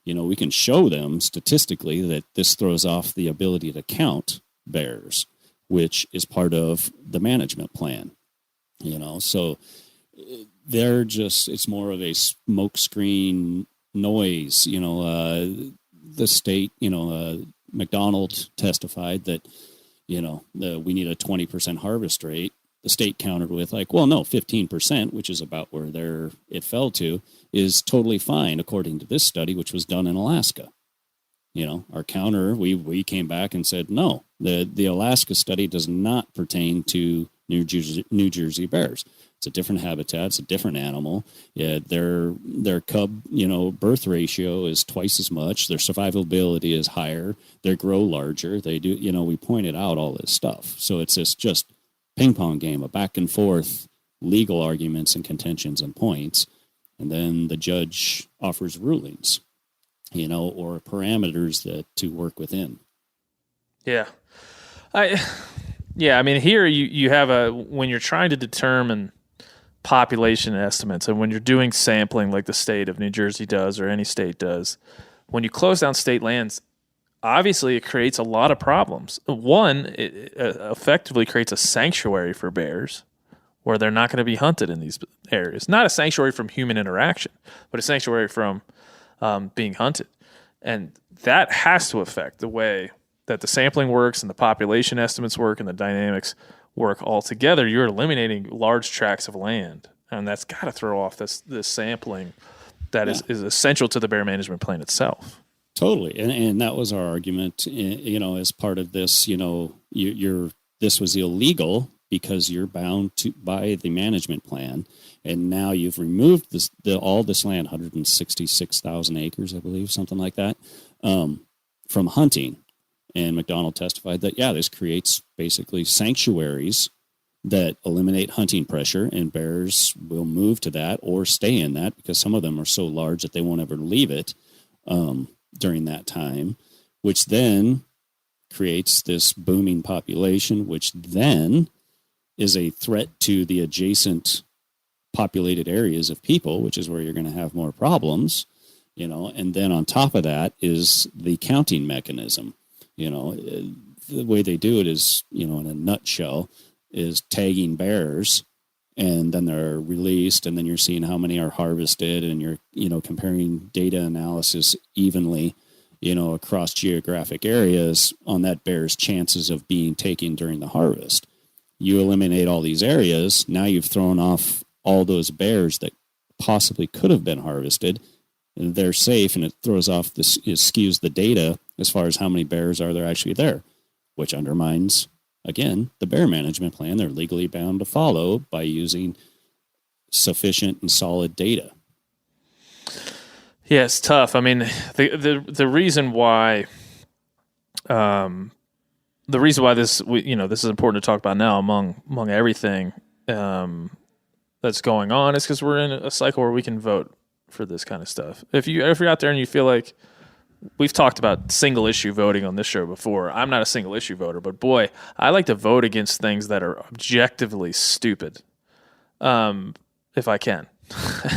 We can show them statistically that this throws off the ability to count bears, which is part of the management plan. So it's more of a smokescreen noise. The state, McDonald testified that, we need a 20% harvest rate. The state countered with like, well, no, 15%, which is about where it fell to, is totally fine according to this study, which was done in Alaska. Our counter, we came back and said, no, the Alaska study does not pertain to New Jersey bears. It's a different habitat. It's a different animal. Yeah, their cub, birth ratio is twice as much. Their survivability is higher. They grow larger. They do, we pointed out all this stuff. So it's this just ping pong game of back and forth legal arguments and contentions and points. And then the judge offers rulings, or parameters to work within. Yeah. I mean, here you have when you're trying to determine population estimates, and when you're doing sampling like the state of New Jersey does or any state does, when you close down state lands, obviously it creates a lot of problems. One, it effectively creates a sanctuary for bears where they're not going to be hunted in these areas. Not a sanctuary from human interaction, but a sanctuary from being hunted. And that has to affect the way that the sampling works and the population estimates work and the dynamics work all together. You're eliminating large tracts of land, and that's got to throw off this sampling that is essential to the bear management plan itself. Totally, and that was our argument. As part of this, this was illegal because you're bound by the management plan, and now you've removed all this land, 166,000 acres, I believe, something like that, from hunting. And McDonald testified that, this creates basically sanctuaries that eliminate hunting pressure, and bears will move to that or stay in that because some of them are so large that they won't ever leave it during that time, which then creates this booming population, which then is a threat to the adjacent populated areas of people, which is where you're going to have more problems, and then on top of that is the counting mechanism. The way they do it is, in a nutshell, is tagging bears, and then they're released, and then you're seeing how many are harvested, and you're, comparing data analysis evenly, across geographic areas on that bear's chances of being taken during the harvest. You eliminate all these areas, now you've thrown off all those bears that possibly could have been harvested. They're safe, and it throws off it skews the data as far as how many bears are there actually there, which undermines again, the bear management plan they're legally bound to follow by using sufficient and solid data. Yeah, it's tough. I mean, the reason why, this this is important to talk about now among everything that's going on is because we're in a cycle where we can vote for this kind of stuff. If you're out there and you feel like, we've talked about single issue voting on this show before. I'm not a single issue voter, but boy, I like to vote against things that are objectively stupid, if I can.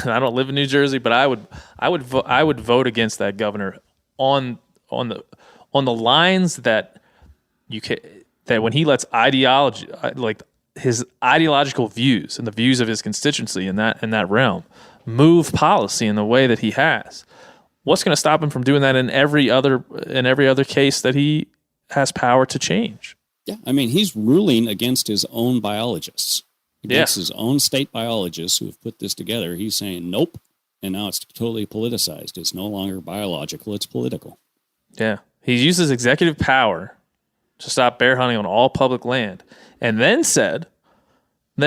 I don't live in New Jersey, but I would vote against that governor on the lines that that when he lets ideology, like his ideological views and the views of his constituency in that realm, move policy in the way that he has. What's going to stop him from doing that in every other case that he has power to change? Yeah, I mean, he's ruling against his own biologists, against his own state biologists who have put this together. He's saying nope, and now it's totally politicized. It's no longer biological; it's political. Yeah, he uses executive power to stop bear hunting on all public land, and then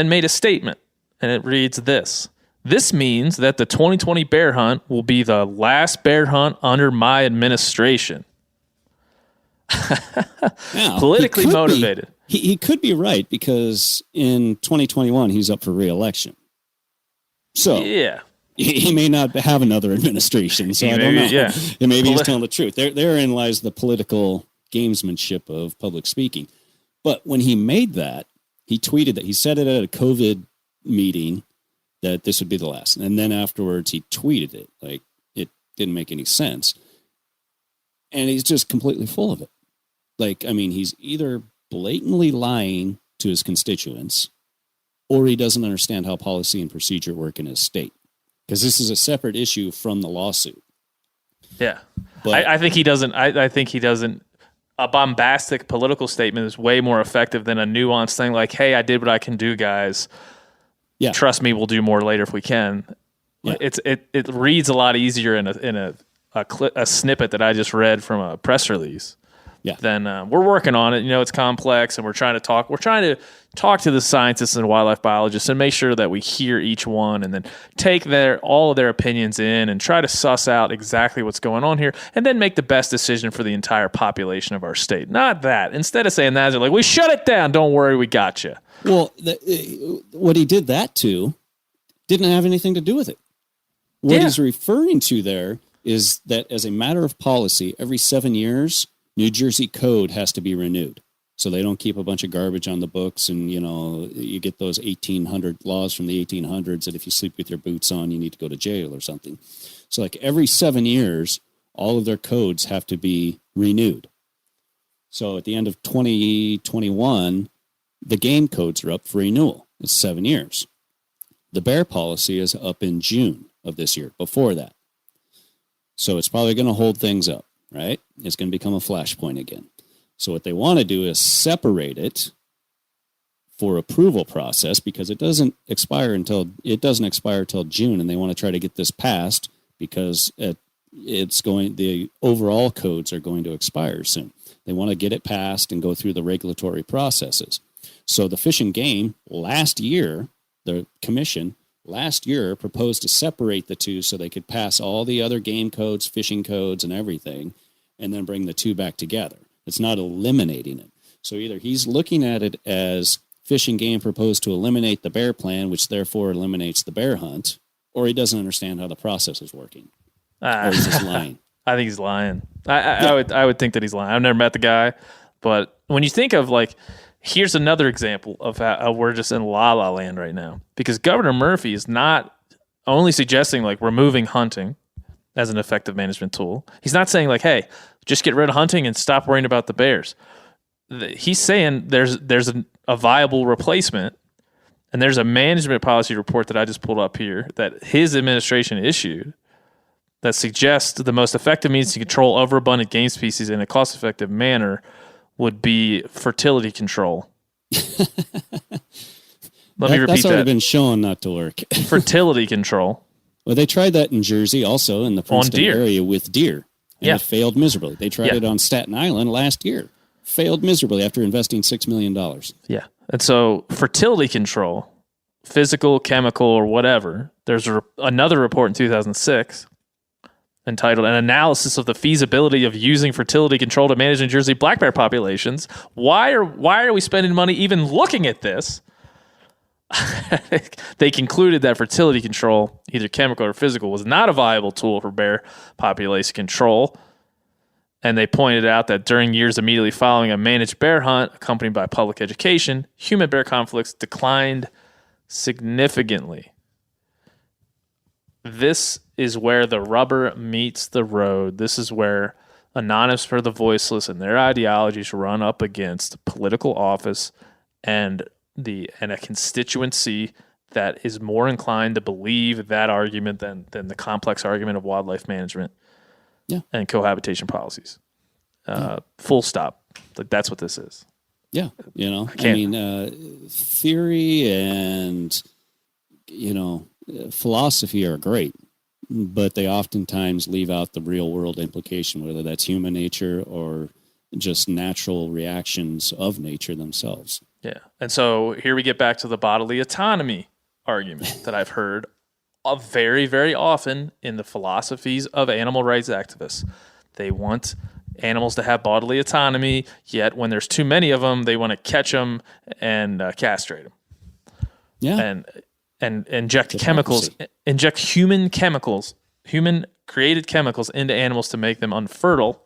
made a statement, and it reads this. This means that the 2020 bear hunt will be the last bear hunt under my administration. Now, politically motivated. He could be right because in 2021 he's up for re-election. So yeah, he may not have another administration. So I don't know. Yeah. And maybe he's telling the truth. Therein lies the political gamesmanship of public speaking. But when he made that, he tweeted that he said it at a COVID meeting that this would be the last. And then afterwards he tweeted it like it didn't make any sense. And he's just completely full of it. Like, I mean, he's either blatantly lying to his constituents or he doesn't understand how policy and procedure work in his state. Because this is a separate issue from the lawsuit. Yeah. But I think he doesn't. I think he doesn't. A bombastic political statement is way more effective than a nuanced thing like, hey, I did what I can do, guys. Yeah. Trust me, we'll do more later if we can. Yeah. It reads a lot easier in a snippet that I just read from a press release. Yeah. Then we're working on it. You know, it's complex, and we're trying to talk to the scientists and wildlife biologists and make sure that we hear each one and then take all of their opinions in and try to suss out exactly what's going on here and then make the best decision for the entire population of our state. Not that. Instead of saying that, they're like, we shut it down. Don't worry, we got you. Well, what he did that to didn't have anything to do with it. What he's referring to there is that as a matter of policy, every 7 years, New Jersey code has to be renewed. So they don't keep a bunch of garbage on the books. And, you know, you get those 1800 laws from the 1800s that if you sleep with your boots on, you need to go to jail or something. So like every 7 years, all of their codes have to be renewed. So at the end of 2021, the game codes are up for renewal. It's 7 years. The bear policy is up in June of this year, before that. So it's probably going to hold things up, right? It's going to become a flashpoint again. So what they want to do is separate it for approval process because it doesn't expire until June, and they want to try to get this passed because the overall codes are going to expire soon. They want to get it passed and go through the regulatory processes. So the Fish and Game last year, the commission last year proposed to separate the two so they could pass all the other game codes, fishing codes, and everything, and then bring the two back together. It's not eliminating it. So either he's looking at it as Fish and Game proposed to eliminate the bear plan, which therefore eliminates the bear hunt, or he doesn't understand how the process is working. Or he's just lying. I think he's lying. I would think that he's lying. I've never met the guy, but when you think of like, here's another example of how we're just in la la land right now, because Governor Murphy is not only suggesting like removing hunting as an effective management tool. He's not saying like, hey, just get rid of hunting and stop worrying about the bears. He's saying there's a viable replacement, and there's a management policy report that I just pulled up here that his administration issued that suggests the most effective means to control overabundant game species in a cost-effective manner would be fertility control. Let me repeat that's already that. been shown not to work. Fertility control. Well, they tried that in Jersey also in the Princeton deer. area with deer. And Yeah. it failed miserably. They tried Yeah. it on Staten Island last year. failed miserably after investing $6 million. Yeah. And so fertility control, physical, chemical, or whatever, there's another report in 2006 entitled An Analysis of the Feasibility of Using Fertility Control to Manage New Jersey Black Bear Populations. Why are we spending money even looking at this? They concluded that fertility control, either chemical or physical, was not a viable tool for bear population control. And they pointed out that during years immediately following a managed bear hunt accompanied by public education, human-bear conflicts declined significantly. This is where the rubber meets the road. This is where Anonymous for the Voiceless and their ideologies run up against political office and a constituency that is more inclined to believe that argument than the complex argument of wildlife management and cohabitation policies. Full stop. Like, that's what this is. Yeah. Theory and, philosophy are great, but they oftentimes leave out the real world implication, whether that's human nature or just natural reactions of nature themselves. Yeah. And so here we get back to the bodily autonomy argument that I've heard very, very often in the philosophies of animal rights activists. They want animals to have bodily autonomy, yet when there's too many of them, they want to catch them and castrate them. Yeah. And inject chemicals, inject human created chemicals into animals to make them unfertile,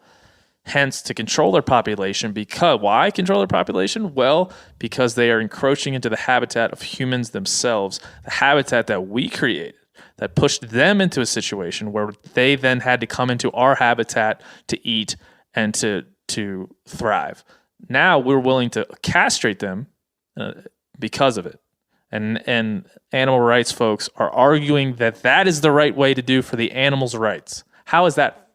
hence to control their population. Why control their population? Well, because they are encroaching into the habitat of humans themselves, the habitat that we created, that pushed them into a situation where they then had to come into our habitat to eat and to thrive. Now we're willing to castrate them because of it. And animal rights folks are arguing that that is the right way to do for the animals' rights. How is that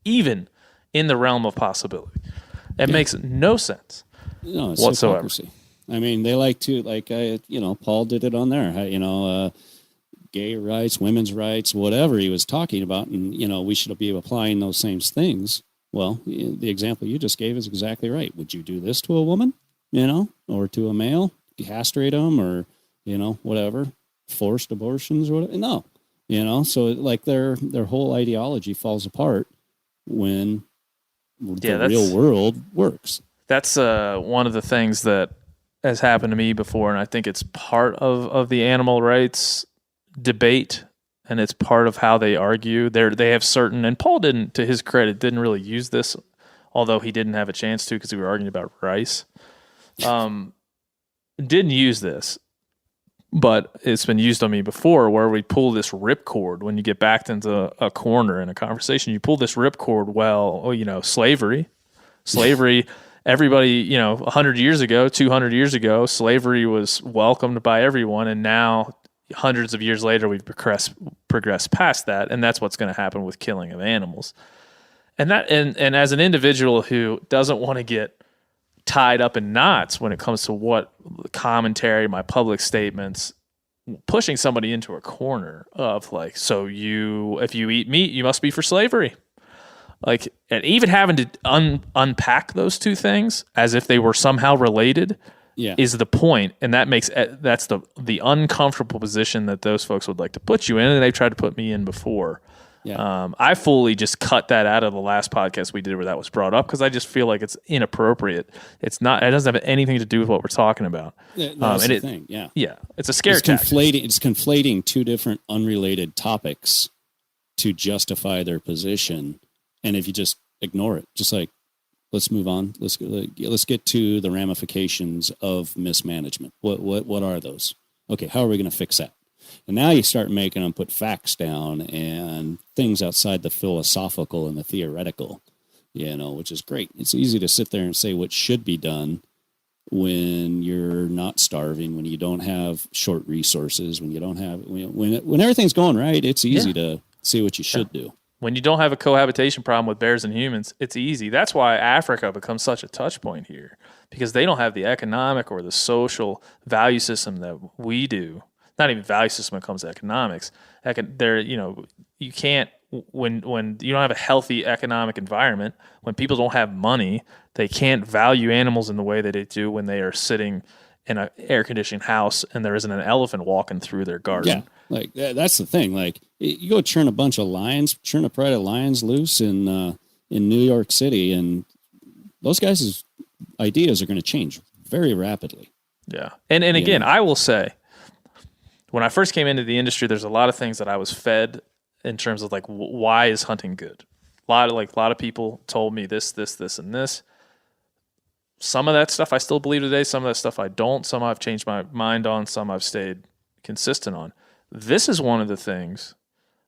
even in the realm of possibility? It makes no sense it's whatsoever. Hypocrisy. I mean, they like to, Paul did it on there, gay rights, women's rights, whatever he was talking about. And, we should be applying those same things. Well, the example you just gave is exactly right. Would you do this to a woman, or to a male? Castrate them or, whatever, forced abortions or whatever. No, so like their whole ideology falls apart when the real world works. That's one of the things that has happened to me before, and I think it's part of the animal rights debate, and it's part of how they argue. They have certain, and Paul didn't, to his credit, didn't really use this, although he didn't have a chance to because we were arguing about rice. Didn't use this, but it's been used on me before, where we pull this ripcord when you get backed into a corner in a conversation. You pull this ripcord. Slavery, everybody, 100 years ago, 200 years ago, slavery was welcomed by everyone. And now hundreds of years later, we've progressed past that. And that's what's going to happen with killing of animals. And as an individual who doesn't want to get tied up in knots when it comes to what commentary, my public statements, pushing somebody into a corner of like, if you eat meat, you must be for slavery. Like, and even having to unpack those two things as if they were somehow related is the point. And that's the uncomfortable position that those folks would like to put you in. And they've tried to put me in before. Yeah. I fully just cut that out of the last podcast we did where that was brought up because I just feel like it's inappropriate. It doesn't have anything to do with what we're talking about. That's the thing. Yeah. Yeah. It's a scare tactic. It's conflating two different unrelated topics to justify their position. And if you just ignore it, just like, let's move on. Let's get to the ramifications of mismanagement. What are those? Okay. How are we going to fix that? And now you start making them put facts down and things outside the philosophical and the theoretical, which is great. It's easy to sit there and say what should be done when you're not starving, when you don't have short resources, when you don't have, when everything's going right, it's easy to see what you should do. When you don't have a cohabitation problem with bears and humans, it's easy. That's why Africa becomes such a touch point here, because they don't have the economic or the social value system that we do. Not even value system when it comes to economics. You can't when you don't have a healthy economic environment, when people don't have money, they can't value animals in the way that they do when they are sitting in an air-conditioned house and there isn't an elephant walking through their garden. Yeah, like that's the thing. Like you go churn a pride of lions loose in New York City, and those guys' ideas are going to change very rapidly. Yeah, and again, I will say, when I first came into the industry, there's a lot of things that I was fed in terms of like, why is hunting good? A lot of people told me this, and this. Some of that stuff I still believe today. Some of that stuff I don't. Some I've changed my mind on. Some I've stayed consistent on. This is one of the things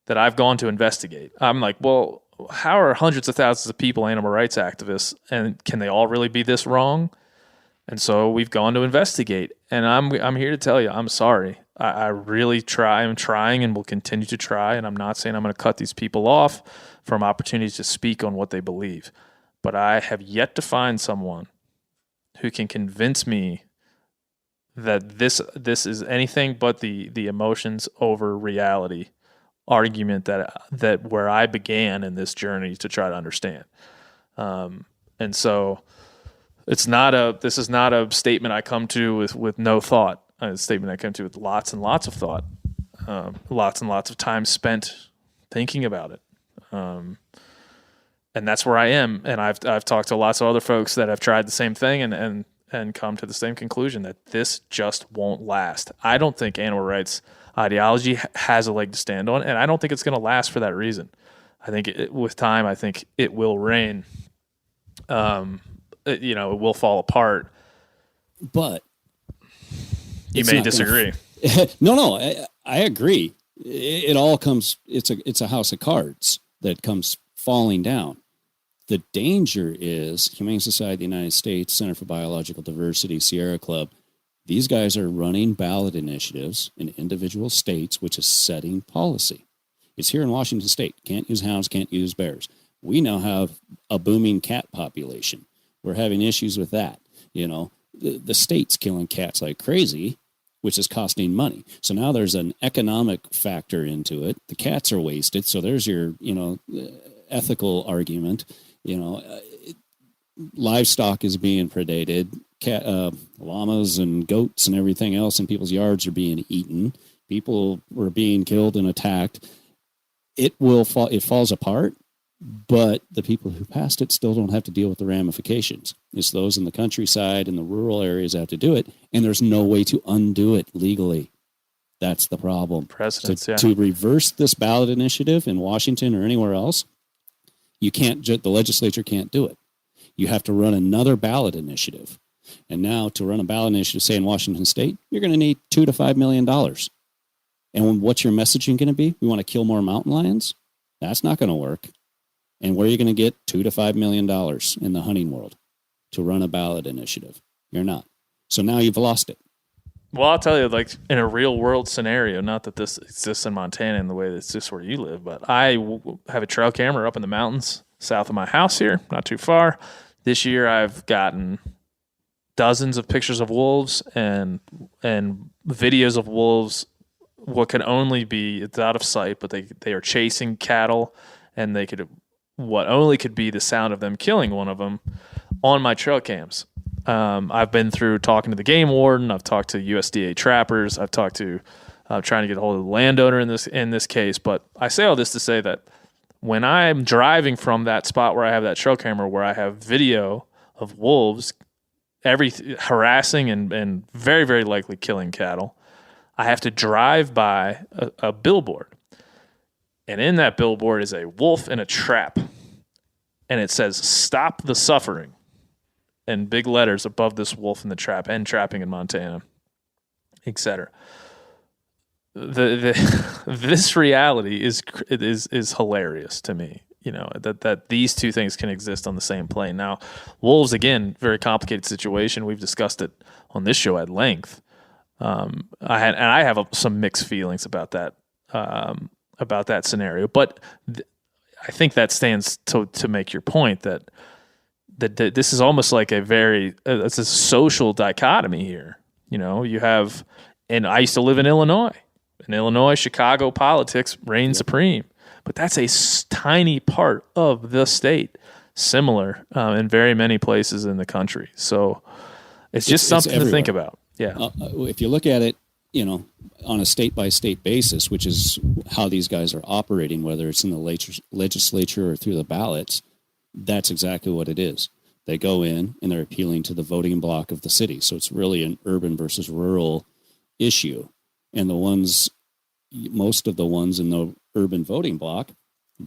that I've gone to investigate. I'm like, well, how are hundreds of thousands of people animal rights activists, and can they all really be this wrong? And so we've gone to investigate. And I'm here to tell you, I'm sorry. I really try. I'm trying and will continue to try. And I'm not saying I'm going to cut these people off from opportunities to speak on what they believe. But I have yet to find someone who can convince me that this is anything but the emotions over reality argument that where I began in this journey to try to understand. And so this is not a statement I come to with no thought. It's a statement I come to with lots and lots of thought, lots and lots of time spent thinking about it. And that's where I am. And I've talked to lots of other folks that have tried the same thing and come to the same conclusion that this just won't last. I don't think animal rights ideology has a leg to stand on, and I don't think it's going to last for that reason. I think with time, I think it will wane. It will fall apart. But you may disagree. No, I agree. It all comes. It's a house of cards that comes falling down. The danger is Humane Society of the United States, Center for Biological Diversity, Sierra Club. These guys are running ballot initiatives in individual states, which is setting policy. It's here in Washington State. Can't use hounds, can't use bears. We now have a booming cat population. We're having issues with that. The state's killing cats like crazy, which is costing money. So now there's an economic factor into it. The cats are wasted. So there's your, ethical argument. Livestock is being predated. Llamas and goats and everything else in people's yards are being eaten. People were being killed and attacked. It falls apart, but the people who passed it still don't have to deal with the ramifications. It's those in the countryside and the rural areas have to do it, and there's no way to undo it legally. That's the problem. To reverse this ballot initiative in Washington or anywhere else, you can't. The legislature can't do it. You have to run another ballot initiative. And now to run a ballot initiative, say in Washington State, you're going to need $2 to $5 million. And what's your messaging going to be? We want to kill more mountain lions? That's not going to work. And where are you going to get $2 to $5 million in the hunting world to run a ballot initiative? You're not. So now you've lost it. Well, I'll tell you, like in a real world scenario, not that this exists in Montana in the way that it's just where you live, but I have a trail camera up in the mountains south of my house here, not too far. This year I've gotten dozens of pictures of wolves and videos of wolves. What can only be, it's out of sight, but they are chasing cattle, and what only could be the sound of them killing one of them on my trail cams. I've been through talking to the game warden. I've talked to USDA trappers. I've talked to trying to get a hold of the landowner in this case. But I say all this to say that when I'm driving from that spot where I have that trail camera, where I have video of wolves harassing and very, very likely killing cattle, I have to drive by a billboard. And in that billboard is a wolf in a trap. And it says, "Stop the suffering," in big letters above this wolf in the trap, and trapping in Montana, etc. This reality is hilarious to me. That these two things can exist on the same plane. Now, wolves, again, very complicated situation. We've discussed it on this show at length. I have some mixed feelings about that scenario, but I think that stands to make your point that this is almost like it's a social dichotomy here. You have, and I used to live in Illinois. In Illinois, Chicago politics reign supreme. but that's a tiny part of the state, similar in very many places in the country. So it's just something to think about. Yeah. If you look at it, on a state-by-state basis, which is how these guys are operating, whether it's in the legislature or through the ballots, that's exactly what it is. They go in and they're appealing to the voting bloc of the city. So it's really an urban versus rural issue. And most of the ones in the urban voting bloc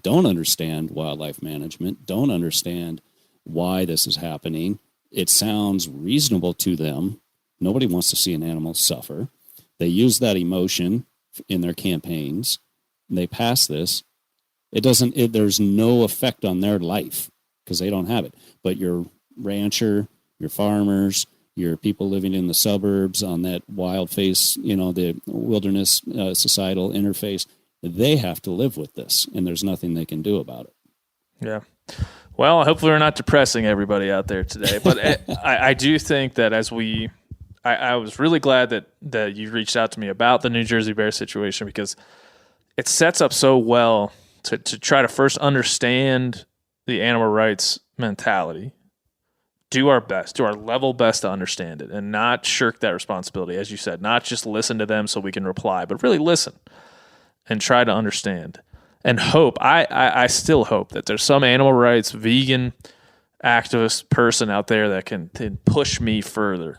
don't understand wildlife management, don't understand why this is happening. It sounds reasonable to them. Nobody wants to see an animal suffer. They use that emotion in their campaigns. They pass this. There's no effect on their life because they don't have it. But your rancher, your farmers, your people living in the suburbs on that wild face, the wilderness societal interface, they have to live with this, and there's nothing they can do about it. Yeah. Well, hopefully we're not depressing everybody out there today. But I do think that I was really glad that you reached out to me about the New Jersey Bear situation, because it sets up so well to try to first understand the animal rights mentality, do our best, do our level best to understand it, and not shirk that responsibility, as you said, not just listen to them so we can reply, but really listen and try to understand and hope. I still hope that there's some animal rights, vegan activist person out there that can push me further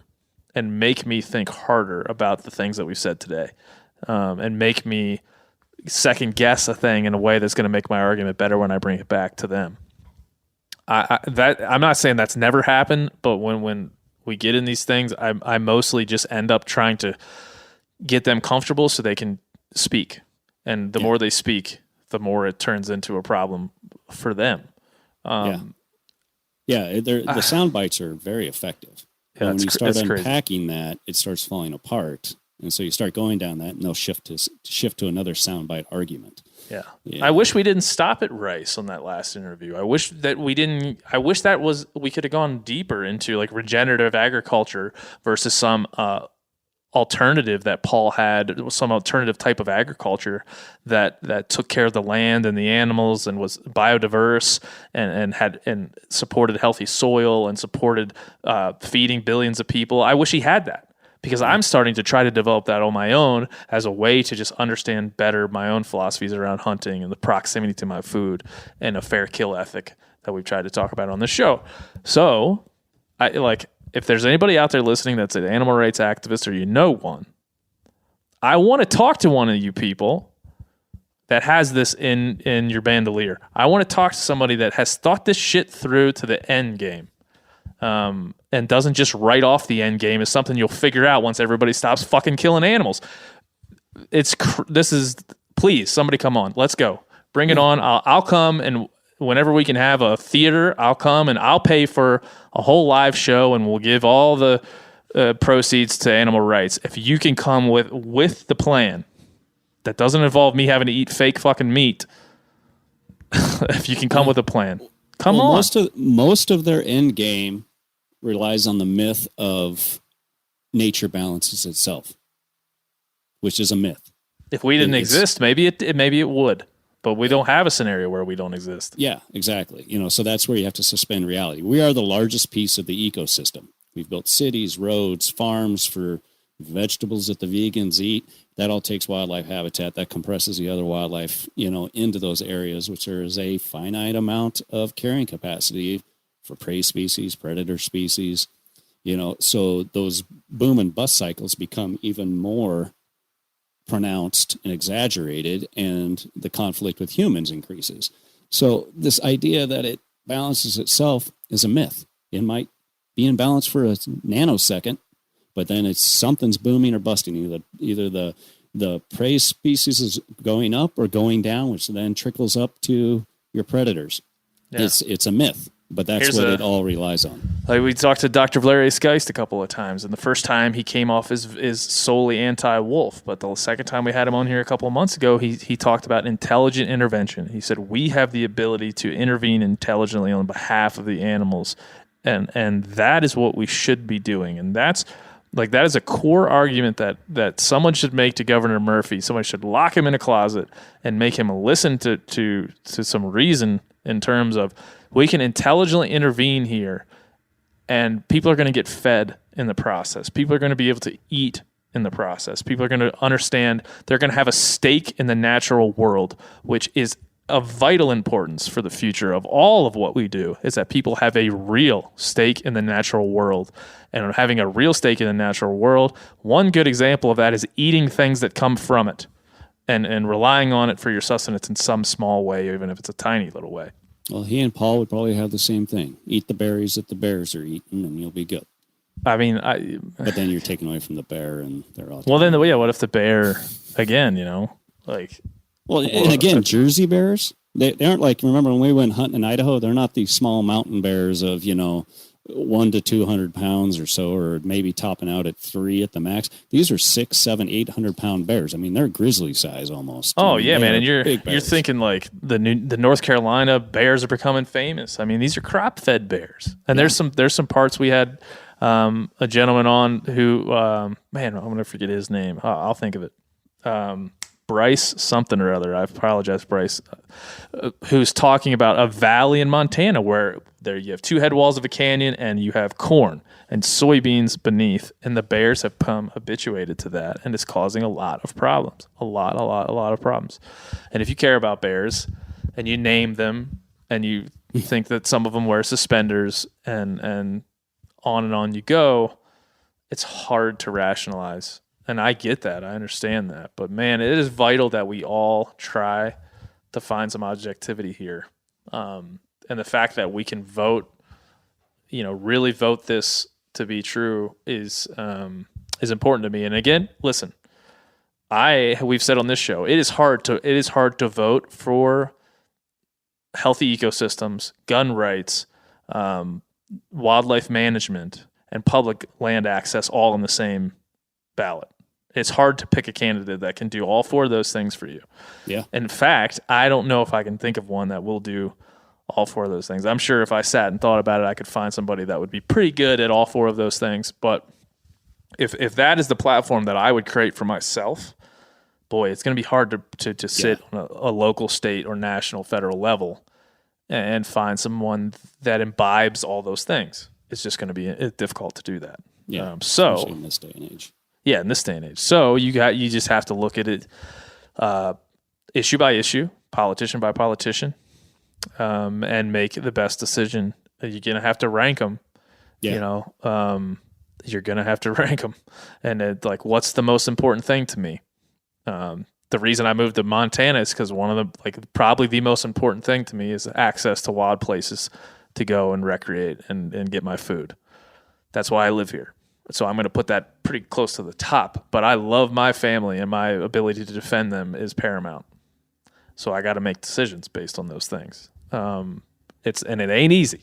and make me think harder about the things that we've said today, and make me second guess a thing in a way that's going to make my argument better when I bring it back to them. I'm not saying that's never happened, but when we get in these things, I mostly just end up trying to get them comfortable so they can speak. And the more they speak, the more it turns into a problem for them. The sound bites are very effective. Yeah, when you start unpacking that, it starts falling apart. And so you start going down that, and they'll shift to another soundbite argument. Yeah. I wish we didn't stop at Rice on that last interview. I wish that we could have gone deeper into like regenerative agriculture versus some alternative that Paul had, some alternative type of agriculture that took care of the land and the animals and was biodiverse and supported healthy soil and supported feeding billions of people. I wish he had that, because I'm starting to try to develop that on my own as a way to just understand better my own philosophies around hunting and the proximity to my food and a fair kill ethic that we've tried to talk about on this show. So if there's anybody out there listening that's an animal rights activist, or one, I want to talk to one of you people that has this in your bandolier. I want to talk to somebody that has thought this shit through to the end game, and doesn't just write off the end game as something you'll figure out once everybody stops fucking killing animals. Please, somebody come on. Let's go. Bring it on. I'll come, and whenever we can have a theater, I'll come and I'll pay for a whole live show, and we'll give all the proceeds to animal rights. If you can come with the plan that doesn't involve me having to eat fake fucking meat, if you can come with a plan, come on. Most of their end game relies on the myth of nature balances itself, which is a myth. If we didn't exist, maybe it would. But we don't have a scenario where we don't exist. Yeah, exactly. So that's where you have to suspend reality. We are the largest piece of the ecosystem. We've built cities, roads, farms for vegetables that the vegans eat. That all takes wildlife habitat. That compresses the other wildlife, into those areas, which there is a finite amount of carrying capacity for prey species, predator species. So those boom and bust cycles become even more pronounced and exaggerated, and the conflict with humans increases. So this idea that it balances itself is a myth. It might be in balance for a nanosecond, but then something's booming or busting. Either the prey species is going up or going down, which then trickles up to your predators. Yeah. It's a myth. But that's what it all relies on. Like we talked to Dr. Valerius Geist a couple of times, and the first time he came off as solely anti-wolf, but the second time we had him on here a couple of months ago, he talked about intelligent intervention. He said we have the ability to intervene intelligently on behalf of the animals, and that is what we should be doing. And that's Like that is a core argument that someone should make to Governor Murphy. Someone should lock him in a closet and make him listen to some reason in terms of we can intelligently intervene here, and people are going to get fed in the process. People are going to be able to eat in the process. People are going to understand they're going to have a stake in the natural world, which is of vital importance for the future of all of what we do, is that people have a real stake in the natural world. And having a real stake in the natural world, one good example of that is eating things that come from it and relying on it for your sustenance in some small way, even if it's a tiny little way. Well, he and Paul would probably have the same thing. Eat the berries that the bears are eating, and you'll be good. I mean, but then you're taking away from the bear, and they're all. Well, then, yeah. What if the bear, again, like? Well, and again, Jersey bears, they aren't like. Remember when we went hunting in Idaho? They're not these small mountain bears of 1 to 200 pounds or so, or maybe topping out at 3 at the max. These are 6, 7, 800-pound bears. I mean, they're grizzly size almost. Oh yeah, man! And you're thinking like the North Carolina bears are becoming famous. I mean, these are crop fed bears, and there's some parts we had. A gentleman on who, man, I'm going to forget his name. I'll think of it. Bryce something or other. I apologize, Bryce, who's talking about a valley in Montana where there you have 2 head walls of a canyon and you have corn and soybeans beneath, and the bears have become habituated to that, and it's causing a lot of problems. A lot of problems. And if you care about bears and you name them and you think that some of them wear suspenders and on you go, it's hard to rationalize. And I get that. I understand that. But, man, it is vital that we all try to find some objectivity here. And the fact that we can vote, really vote this to be true is important to me. And, again, listen, we've said on this show, it is hard to vote for healthy ecosystems, gun rights, wildlife management, and public land access all in the same ballot. It's hard to pick a candidate that can do all 4 of those things for you. Yeah. In fact, I don't know if I can think of one that will do all 4 of those things. I'm sure if I sat and thought about it, I could find somebody that would be pretty good at all 4 of those things. But if that is the platform that I would create for myself, boy, it's going to be hard to sit on a local, state, or national, federal level and find someone that imbibes all those things. It's just going to be difficult to do that. Yeah. Especially in this day and age. Yeah, in this day and age. So you just have to look at it issue by issue, politician by politician, and make the best decision. You're going to have to rank them. Yeah. You're going to have to rank them. And what's the most important thing to me? The reason I moved to Montana is because one of the probably the most important thing to me is access to wild places to go and recreate and get my food. That's why I live here. So I'm going to put that pretty close to the top. But I love my family, and my ability to defend them is paramount. So I got to make decisions based on those things. It ain't easy,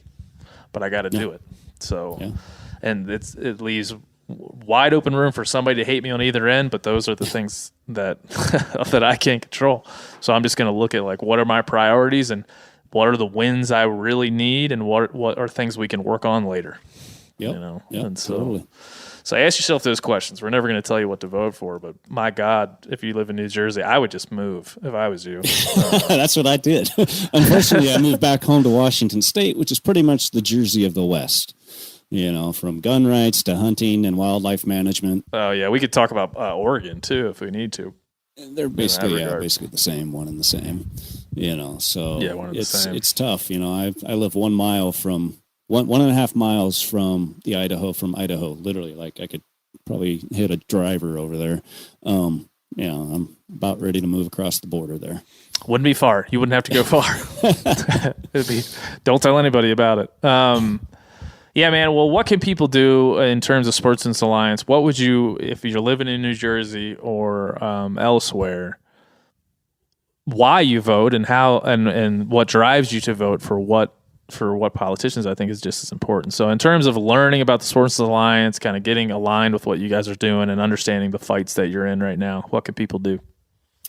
but I got to do it. So, and it leaves wide open room for somebody to hate me on either end. But those are the things that I can't control. So I'm just going to look at what are my priorities and what are the wins I really need, and what are things we can work on later. Yep. And so, totally. So ask yourself those questions. We're never going to tell you what to vote for, but my God, if you live in New Jersey, I would just move if I was you. That's what I did. Unfortunately, I moved back home to Washington State, which is pretty much the Jersey of the West. From gun rights to hunting and wildlife management. Oh yeah, we could talk about Oregon too if we need to. They're basically the same, one and the same. So one and the same. It's tough. I live 1 mile from. 1.5 miles from Idaho, literally. I could probably hit a driver over there. I'm about ready to move across the border there. Wouldn't be far. You wouldn't have to go far. Don't tell anybody about it. Yeah, man. Well, what can people do in terms of Sportsman's Alliance? What would you, if you're living in New Jersey or elsewhere, why you vote and how and what drives you to vote for what politicians, I think is just as important. So in terms of learning about the Sportsman's Alliance, kind of getting aligned with what you guys are doing and understanding the fights that you're in right now, what can people do?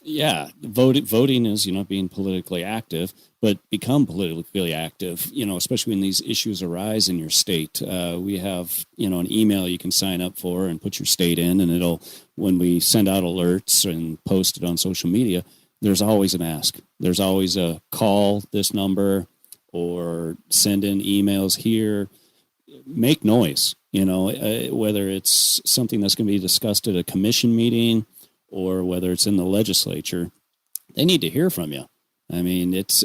Yeah, voting is, being politically active, but become politically active, especially when these issues arise in your state. We have, an email you can sign up for and put your state in, and when we send out alerts and post it on social media, there's always an ask. There's always a call this number or send in emails here. Make noise, whether it's something that's going to be discussed at a commission meeting or whether it's in the legislature, they need to hear from you. I mean, it's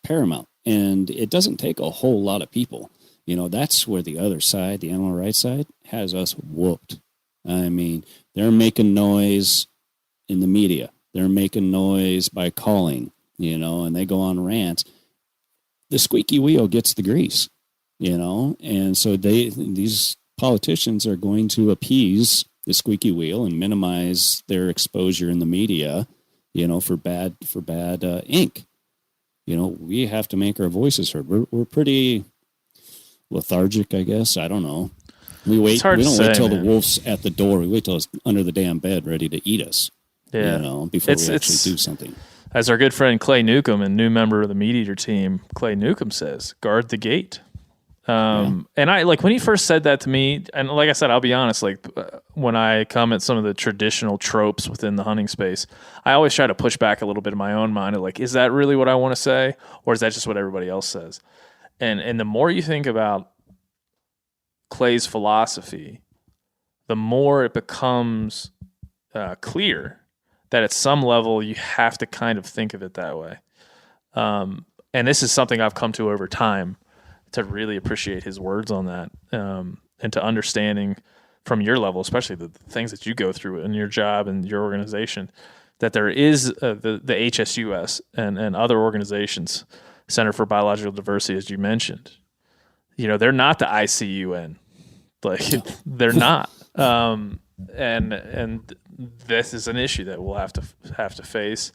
paramount, and it doesn't take a whole lot of people. That's where the other side, the animal rights side, has us whooped. I mean, they're making noise in the media. They're making noise by calling, and they go on rants. The squeaky wheel gets the grease, and so these politicians are going to appease the squeaky wheel and minimize their exposure in the media, for bad ink. We have to make our voices heard. We're pretty lethargic, I guess. I don't know. We don't wait till the wolf's at the door. We wait till it's under the damn bed ready to eat us. Yeah. Before we actually do something. As our good friend Clay Newcomb, and new member of the Meat Eater team, Clay Newcomb says, guard the gate. And I when he first said that to me, and like I said, I'll be honest, when I come at some of the traditional tropes within the hunting space, I always try to push back a little bit in my own mind of is that really what I want to say? Or is that just what everybody else says? And the more you think about Clay's philosophy, the more it becomes clear that at some level you have to kind of think of it that way. And this is something I've come to over time, to really appreciate his words on that, and to understanding from your level, especially the things that you go through in your job and your organization, that there is the HSUS and other organizations, Center for Biological Diversity, as you mentioned. They're not the ICUN, they're not, and this is an issue that we'll have to face.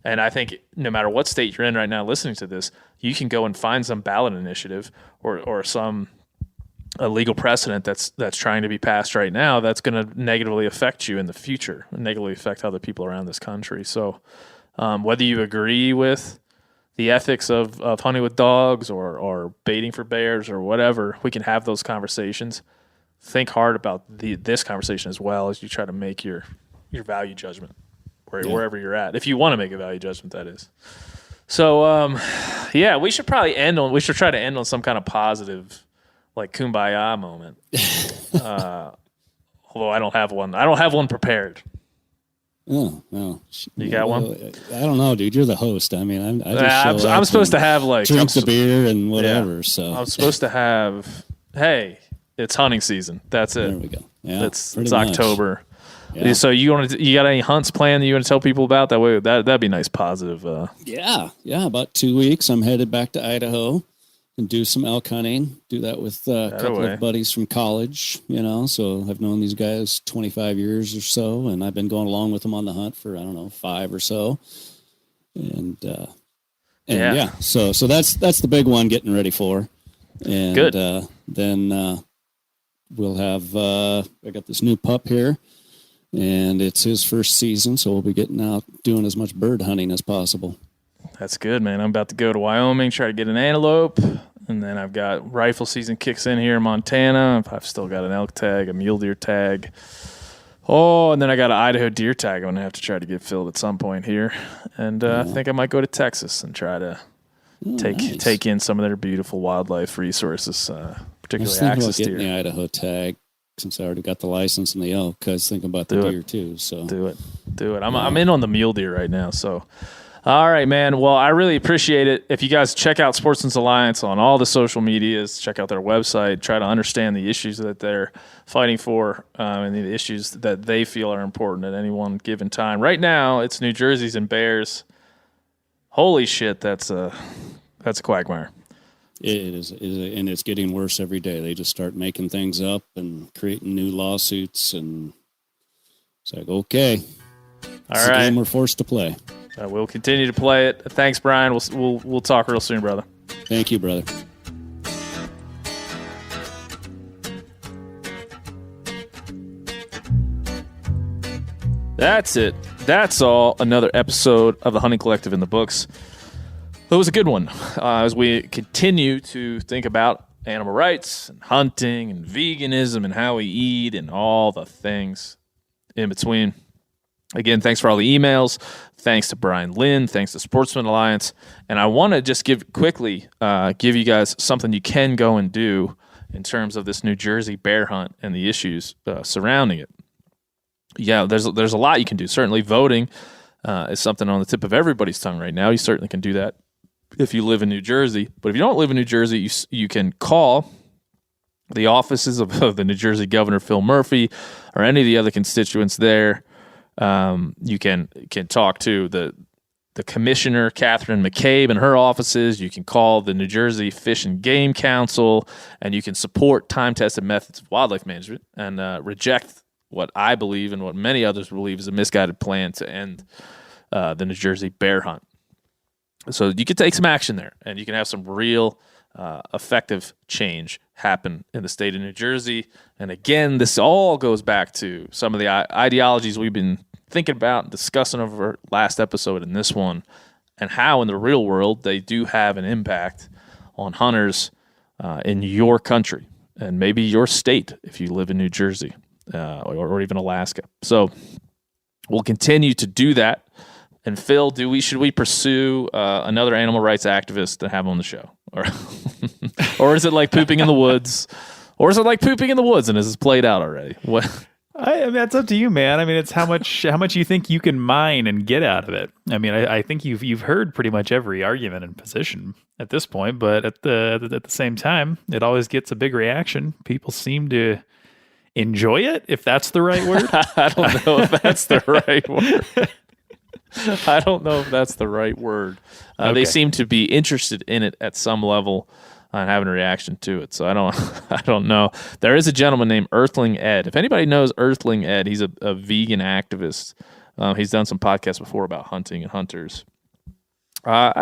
And I think no matter what state you're in right now listening to this, you can go and find some ballot initiative or some legal precedent that's trying to be passed right now that's going to negatively affect you in the future, and negatively affect other people around this country. So whether you agree with the ethics of hunting with dogs or baiting for bears or whatever, we can have those conversations. Think hard about this conversation as well as you try to make your value judgment. Wherever you're at, if you want to make a value judgment, that is. So, we should try to end on some kind of positive, kumbaya moment. Although I don't have one. I don't have one prepared. Oh, no. You got one? I don't know, dude. You're the host. I mean, I'm supposed to have drink the beer and whatever. So I'm supposed to have. Hey, it's hunting season. That's it. There we go. Yeah, it's October. Yeah. So you got any hunts planned that you want to tell people about? That way, that'd be nice, positive. Yeah. About 2 weeks. I'm headed back to Idaho and do some elk hunting. Do that with a couple of buddies from college. So I've known these guys 25 years or so, and I've been going along with them on the hunt for 5 or so. And so that's the big one getting ready for. And good. Then we'll have I got this new pup here. And it's his first season, so we'll be getting out doing as much bird hunting as possible. That's good, man. I'm about to go to Wyoming, try to get an antelope, and then I've got rifle season kicks in here in Montana. I've still got an elk tag, a mule deer tag. Oh, and then I got an Idaho deer tag I'm going to have to try to get filled at some point here. And I think I might go to Texas and try to take in some of their beautiful wildlife resources, particularly access deer. Getting the Idaho tag. Since I already got the license and the elk, because thinking about the deer too. So do it. I'm in on the mule deer right now. So, all right, man. Well, I really appreciate it. If you guys check out Sportsman's Alliance on all the social medias, check out their website, try to understand the issues that they're fighting for, and the issues that they feel are important at any one given time. Right now, it's New Jersey's and Bears. Holy shit, that's a quagmire. It is, and it's getting worse every day. They just start making things up and creating new lawsuits, and it's like, okay, all right, the game we're forced to play. We'll continue to play it. Thanks, Brian. We'll talk real soon, brother. Thank you, brother. That's it. that's all. Another episode of the Hunting Collective in the books. It was a good one as we continue to think about animal rights and hunting and veganism and how we eat and all the things in between. Again, thanks for all the emails. Thanks to Brian Lynn. Thanks to Sportsman Alliance. And I want to just give you guys something you can go and do in terms of this New Jersey bear hunt and the issues surrounding it. Yeah, there's a lot you can do. Certainly voting is something on the tip of everybody's tongue right now. You certainly can do that if you live in New Jersey. But if you don't live in New Jersey, you can call the offices of the New Jersey Governor Phil Murphy or any of the other constituents there. You can talk to the Commissioner Catherine McCabe and her offices. You can call the New Jersey Fish and Game Council, and you can support time-tested methods of wildlife management and reject what I believe and what many others believe is a misguided plan to end the New Jersey bear hunt. So you can take some action there, and you can have some real effective change happen in the state of New Jersey. And again, this all goes back to some of the ideologies we've been thinking about and discussing over last episode and this one, and how in the real world they do have an impact on hunters in your country and maybe your state if you live in New Jersey or even Alaska. So we'll continue to do that. And Phil, should we pursue another animal rights activist to have on the show, or is it like pooping in the woods, or is it like pooping in the woods and is this played out already? What? I mean, that's up to you, man. I mean, it's how much you think you can mine and get out of it. I mean, I think you've heard pretty much every argument and position at this point, but at the same time, it always gets a big reaction. People seem to enjoy it, if that's the right word. I don't know if that's the right word. I don't know if that's the right word. Okay. They seem to be interested in it at some level and having a reaction to it. So I don't know. There is a gentleman named Earthling Ed. If anybody knows Earthling Ed, he's a vegan activist. He's done some podcasts before about hunting and hunters.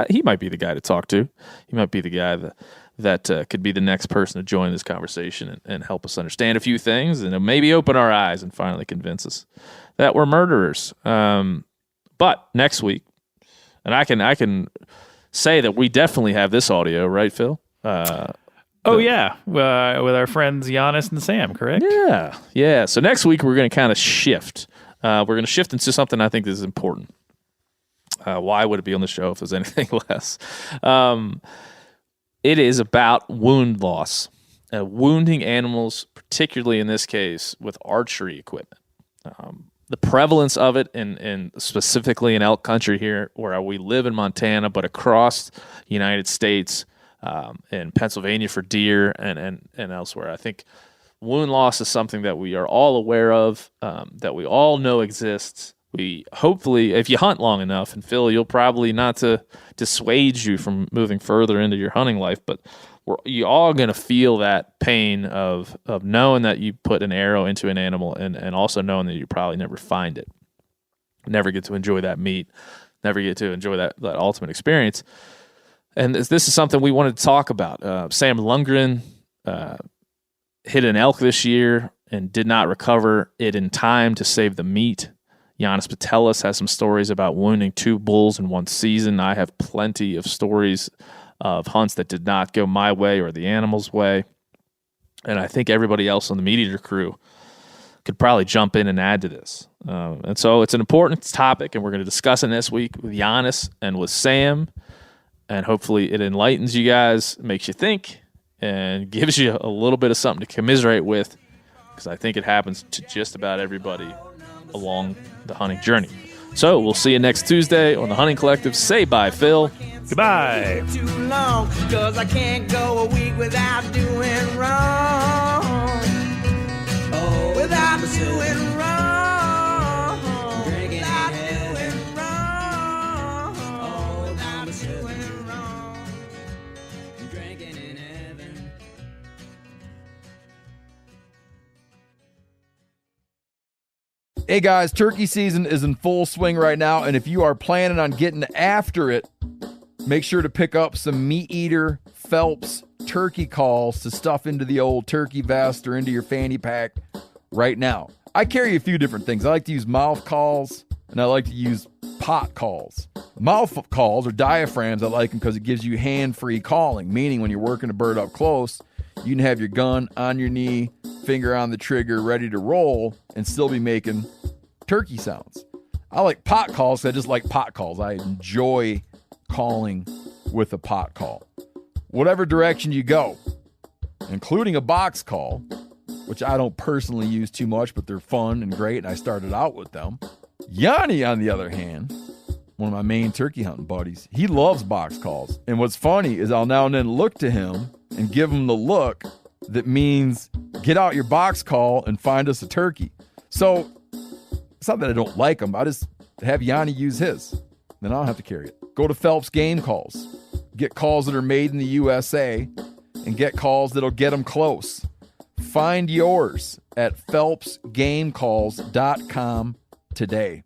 He might be the guy to talk to. He might be the guy that could be the next person to join this conversation and help us understand a few things and maybe open our eyes and finally convince us that we're murderers. But next week, and I can say that we definitely have this audio, right, Phil? Yeah, with our friends Giannis and Sam, correct? Yeah. So next week we're going to kind of shift. We're going to shift into something I think is important. Why would it be on the show if there's anything less? It is about wound loss, wounding animals, particularly in this case with archery equipment. The prevalence of it, in specifically in elk country here, where we live in Montana, but across the United States, in Pennsylvania for deer and elsewhere. I think wound loss is something that we are all aware of, that we all know exists. We hopefully, if you hunt long enough, and Phil, you'll probably not to dissuade you from moving further into your hunting life, but you all going to feel that pain of knowing that you put an arrow into an animal and also knowing that you probably never find it, never get to enjoy that meat, never get to enjoy that ultimate experience. And this is something we wanted to talk about. Sam Lundgren hit an elk this year and did not recover it in time to save the meat. Giannis Patelis has some stories about wounding 2 bulls in one season. I have plenty of stories of hunts that did not go my way or the animal's way. And I think everybody else on the Meat Eater crew could probably jump in and add to this. And so it's an important topic, and we're going to discuss it this week with Giannis and with Sam. And hopefully it enlightens you guys, makes you think, and gives you a little bit of something to commiserate with, because I think it happens to just about everybody along the hunting journey. So we'll see you next Tuesday on the Hunting Collective. Say bye, Phil. Goodbye. Too long, 'cause I can't go a week without doing wrong. Oh, without doing wrong. Without doing wrong. Oh, without doing wrong. Drinking in heaven. Hey guys, turkey season is in full swing right now, and if you are planning on getting after it, make sure to pick up some Meat Eater Phelps turkey calls to stuff into the old turkey vest or into your fanny pack right now. I carry a few different things. I like to use mouth calls. and I like to use pot calls. Mouth calls or diaphragms, I like them because it gives you hand-free calling, meaning when you're working a bird up close, you can have your gun on your knee, finger on the trigger, ready to roll, and still be making turkey sounds. I like pot calls because I just like pot calls. I enjoy calling with a pot call. Whatever direction you go, including a box call, which I don't personally use too much, but they're fun and great, and I started out with them. Yanni, on the other hand, one of my main turkey hunting buddies, he loves box calls. And what's funny is I'll now and then look to him and give him the look that means get out your box call and find us a turkey. So it's not that I don't like him. I just have Yanni use his. Then I don't have to carry it. Go to Phelps Game Calls. Get calls that are made in the USA and get calls that'll get them close. Find yours at phelpsgamecalls.com today.